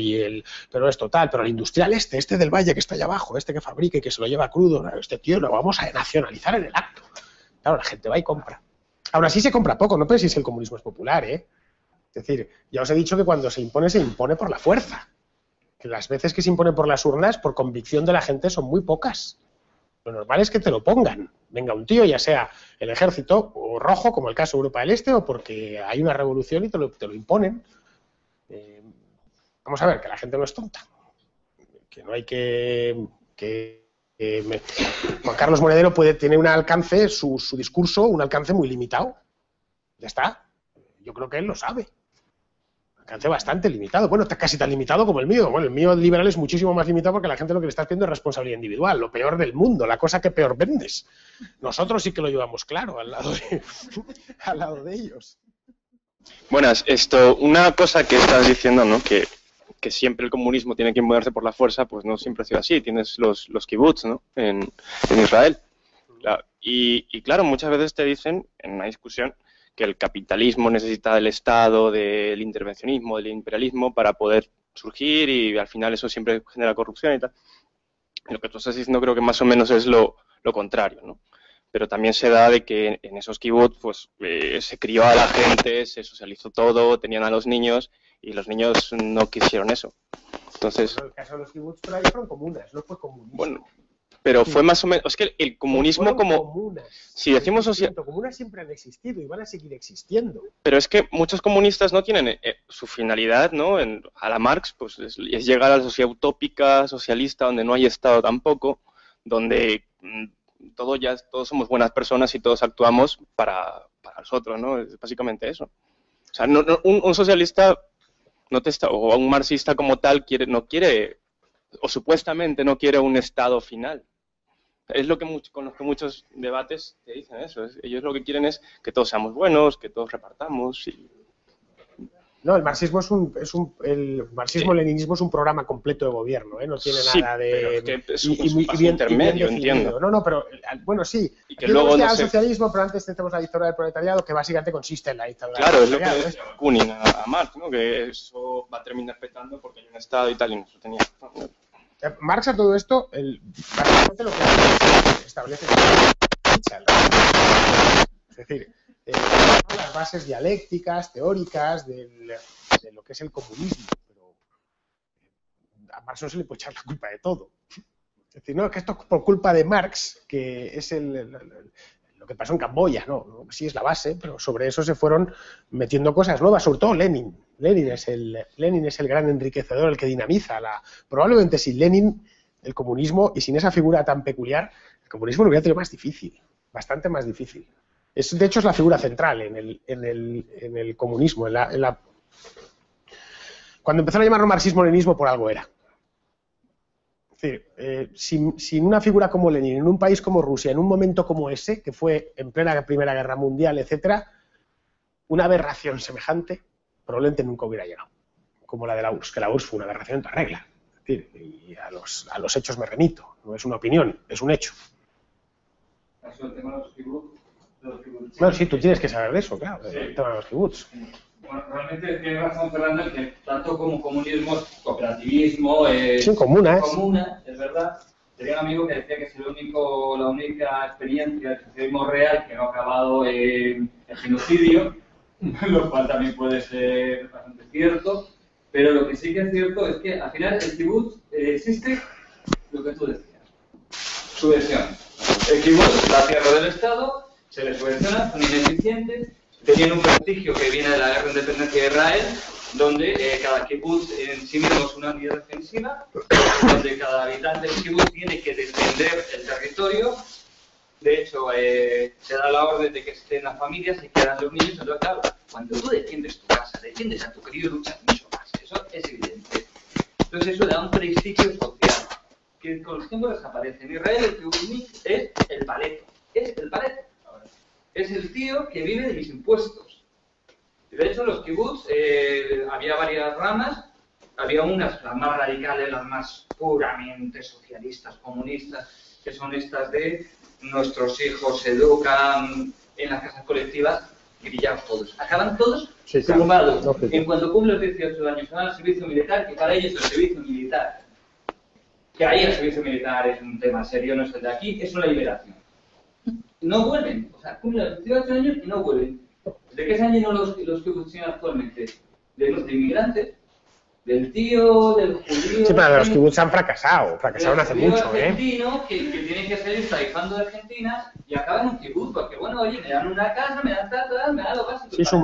Pero esto tal, pero el industrial este del Valle que está allá abajo, este que fabrica y que se lo lleva crudo, este tío lo vamos a nacionalizar en el acto. Claro, la gente va y compra. Aún así se compra poco, no penséis que el comunismo es popular, ¿eh? Es decir, ya os he dicho que cuando se impone por la fuerza. Que las veces que se impone por las urnas, por convicción de la gente, son muy pocas. Lo normal es que te lo pongan. Venga un tío, ya sea el ejército o rojo, como el caso de Europa del Este, o porque hay una revolución y te lo imponen. Vamos a ver, que la gente no es tonta. Que no hay Juan Carlos Monedero tiene un alcance, su discurso, un alcance muy limitado. Ya está. Yo creo que él lo sabe. Alcance bastante limitado. Bueno, está casi tan limitado como el mío. Bueno, el mío liberal es muchísimo más limitado porque la gente lo que le está haciendo es responsabilidad individual. Lo peor del mundo, la cosa que peor vendes. Nosotros sí que lo llevamos claro al lado de ellos. Buenas, una cosa que estás diciendo, ¿no? Que siempre el comunismo tiene que imponerse por la fuerza, pues no siempre ha sido así. Tienes los kibbutz, ¿no? En Israel. Y claro, muchas veces te dicen, en una discusión, que el capitalismo necesita del Estado, del intervencionismo, del imperialismo para poder surgir y al final eso siempre genera corrupción y tal. Lo que tú estás diciendo creo que más o menos es lo contrario, ¿no? Pero también se da de que en esos kibbutz pues, se crió a la gente, se socializó todo, tenían a los niños y los niños no quisieron eso. Entonces, Bueno, el caso de los kibbutz por ahí fueron comunas, no fue comunismo. bueno, pero fue más o menos, es que el comunismo Fueron como, comunas. si decimos Comunas siempre han existido y van a seguir existiendo. pero es que muchos comunistas no tienen su finalidad, ¿no? A la Marx, pues es llegar a la sociedad utópica, socialista, donde no hay Estado tampoco, donde todos somos buenas personas y todos actuamos para nosotros, ¿no? Es básicamente eso. O sea, un socialista o un marxista como tal no quiere, o supuestamente no quiere un Estado final. Es lo que con los que muchos debates te dicen eso. Ellos lo que quieren es que todos seamos buenos, que todos repartamos. No, el marxismo el marxismo-leninismo es un programa completo de gobierno, ¿eh? No tiene nada de... Pero es que es un paso intermedio, entiendo. No, pero, bueno, sí. Y que luego al socialismo, pero antes tenemos la dictadura del proletariado, que básicamente consiste en la dictadura Claro, del es lo que proletariado. decía Bakunin a Marx, ¿no? Que eso va a terminar petando porque hay un Estado y tal, y no se tenía. Marx a todo esto, básicamente lo que establece es decir, las bases dialécticas, teóricas de lo que es el comunismo, pero a Marx no se le puede echar la culpa de todo. Es decir, no, que esto es por culpa de Marx, que es lo que pasó en Camboya, no, sí es la base, pero sobre eso se fueron metiendo cosas nuevas, sobre todo Lenin. Lenin es el gran enriquecedor, el que dinamiza probablemente sin Lenin el comunismo, y sin esa figura tan peculiar, el comunismo lo hubiera tenido más difícil, bastante más difícil. De hecho, es la figura central en el comunismo. Cuando empezaron a llamarlo marxismo-leninismo, por algo era. Es decir, sin una figura como Lenin, en un país como Rusia, en un momento como ese, que fue en plena Primera Guerra Mundial, etcétera, una aberración semejante probablemente nunca hubiera llegado, como la de la URSS, que la URSS fue una aberración en toda regla. Es decir, y a los hechos me remito, no es una opinión, es un hecho. Bueno, sí, tú tienes que saber de eso, claro, el tema de los kibbutz. Bueno, realmente tiene razón Fernando en que tanto como comunismo, cooperativismo, sí, comunas, es verdad. Tenía un amigo que decía que es la única experiencia del socialismo real que no ha acabado en el genocidio, lo cual también puede ser bastante cierto, pero lo que sí que es cierto es que al final el kibutz existe lo que tú decías, subvención. El kibutz, la tierra del Estado, se les subvenciona, son ineficientes, tenían un prestigio que viene de la guerra de independencia de Israel, donde cada kibutz en sí mismo es una unidad defensiva, donde cada habitante del kibutz tiene que defender el territorio. De hecho, se da la orden de que estén las familias y quedan los niños. Entonces, claro, cuando tú defiendes tu casa, defiendes a tu querido, luchas mucho más. Eso es evidente. Entonces, eso da un prestigio social que con los tiempos desaparece. En Israel, el kibbutz es el paleto. Es el paleto. Es el tío que vive de mis impuestos. De hecho, los kibbutz había varias ramas. Había unas, las más radicales, las más puramente socialistas, comunistas, que son estas de nuestros hijos se educan en las casas colectivas, grillados todos. Acaban todos sumados. En cuanto cumplen los 18 años, se van al servicio militar, que para ellos el servicio militar, que ahí el servicio militar es un tema serio, no es el de aquí, es una liberación. No vuelven, o sea, cumplen los 18 años y no vuelven. ¿De qué se han llenado los kibbutz actualmente? De inmigrantes. Del tío, del judío... Sí, pero los kibbutz han fracasaron hace mucho, argentino, que tiene que salir tarifando de Argentina y acaba en un kibbutz, porque bueno, oye, me dan una casa, me dan tal, me dan lo básico. Sí, su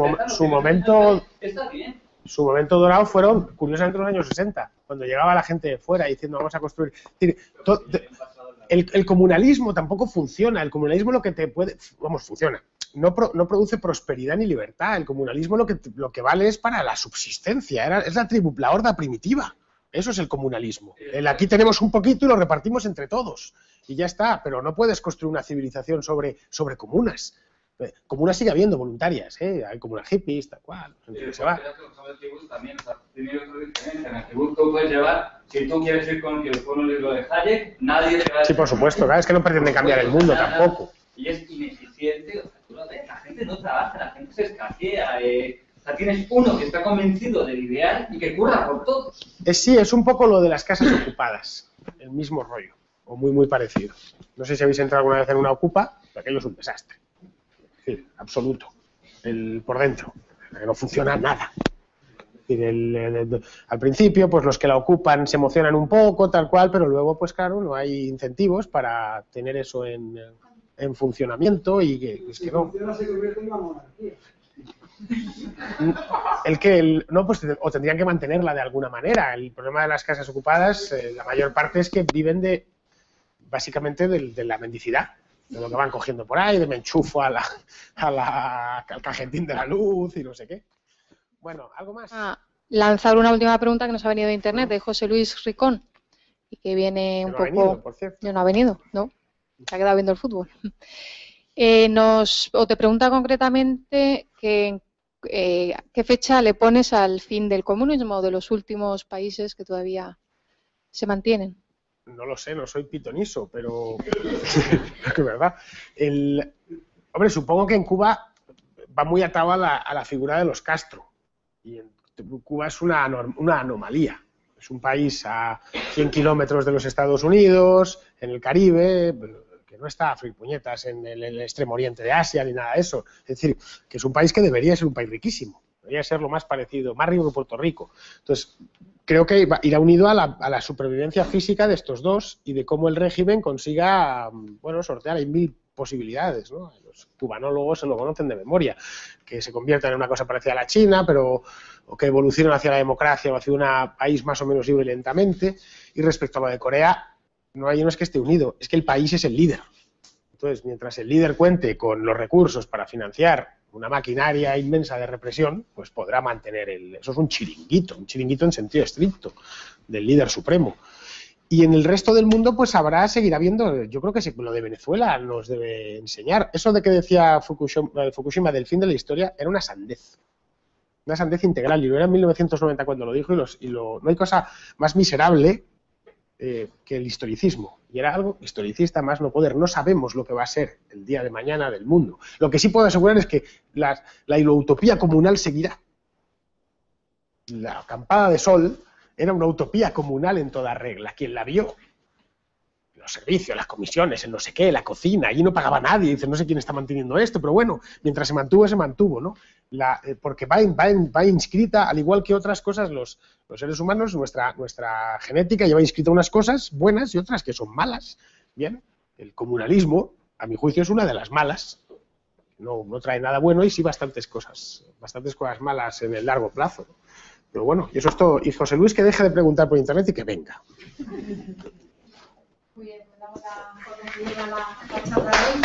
momento... Está bien. Su momento dorado fueron, curiosamente, los años 60, cuando llegaba la gente de fuera diciendo vamos a construir... El comunalismo tampoco funciona, el comunalismo lo que te puede... funciona. No produce prosperidad ni libertad. El comunalismo lo que vale es para la subsistencia. Es la horda primitiva. Eso es el comunalismo. Aquí tenemos un poquito y lo repartimos entre todos. Y ya está. Pero no puedes construir una civilización sobre comunas. Comunas sigue habiendo voluntarias. Hay comunas hippies, tal cual. Se va. También, tiene otra diferencia. En el kibutz tú puedes llevar, si tú quieres ir con un libro de Hayek, nadie te va a decir. Sí, por supuesto. Claro, es que no pretende cambiar el mundo tampoco. Y es ineficiente, o sea, tú lo ves, la gente no trabaja, la gente se escaquea, o sea, tienes uno que está convencido del ideal y que curra por todos. Sí, es un poco lo de las casas ocupadas, el mismo rollo, o muy parecido. No sé si habéis entrado alguna vez en una ocupa, pero aquello es un desastre. Sí, absoluto. Por dentro, no funciona nada. Al principio, pues los que la ocupan se emocionan un poco, tal cual, pero luego, pues claro, no hay incentivos para tener eso en funcionamiento y que, es que no. Funciona, se convierte en una monarquía. No, pues o tendrían que mantenerla de alguna manera. El problema de las casas ocupadas, la mayor parte es que viven básicamente de la mendicidad, de lo que van cogiendo por ahí, de me enchufo al cajetín de la luz y no sé qué. Bueno, ¿algo más? Lanzar una última pregunta que nos ha venido de internet, de José Luis Ricón, y que viene un poco... No ha venido, por cierto. No ha venido, ¿no? Se ha quedado viendo el fútbol. Te pregunta concretamente qué fecha le pones al fin del comunismo de los últimos países que todavía se mantienen. No lo sé, no soy pitoniso, pero es que es verdad. Hombre, supongo que en Cuba va muy atado a la figura de los Castro. Y Cuba es una anomalía. Es un país a 100 kilómetros de los Estados Unidos, en el Caribe, que no está a fripuñetas en el extremo oriente de Asia ni nada de eso. Es decir, que es un país que debería ser un país riquísimo. Debería ser lo más parecido, más rico que Puerto Rico. Entonces, creo que irá unido a la supervivencia física de estos dos y de cómo el régimen consiga, sortear. Hay 1000 posibilidades, ¿no? Los cubanólogos se lo conocen de memoria, que se conviertan en una cosa parecida a la China, o que evolucionen hacia la democracia o hacia un país más o menos libre lentamente. Y respecto a lo de Corea, no es que esté unido, es que el país es el líder. Entonces, mientras el líder cuente con los recursos para financiar una maquinaria inmensa de represión, pues podrá mantener eso es un chiringuito en sentido estricto del líder supremo. Y en el resto del mundo, pues seguirá habiendo, yo creo que lo de Venezuela nos debe enseñar. Eso de que decía Fukushima del fin de la historia era una sandez integral, y lo era en 1990 cuando lo dijo, no hay cosa más miserable que el historicismo, y era algo historicista más no poder. No sabemos lo que va a ser el día de mañana del mundo. Lo que sí puedo asegurar es que la utopía comunal seguirá. La acampada de sol era una utopía comunal en toda regla. Quien la vio, los servicios, las comisiones, el no sé qué, la cocina, allí no pagaba nadie, dice, no sé quién está manteniendo esto, pero bueno, mientras se mantuvo, ¿no? Porque va inscrita, al igual que otras cosas, los seres humanos, nuestra genética lleva inscrita unas cosas buenas y otras que son malas. Bien, el comunalismo, a mi juicio, es una de las malas. No trae nada bueno y sí bastantes cosas malas en el largo plazo, ¿no? Pero bueno, y eso es todo. Y José Luis, que deje de preguntar por internet y que venga. Muy bien, pues damos la charla de hoy.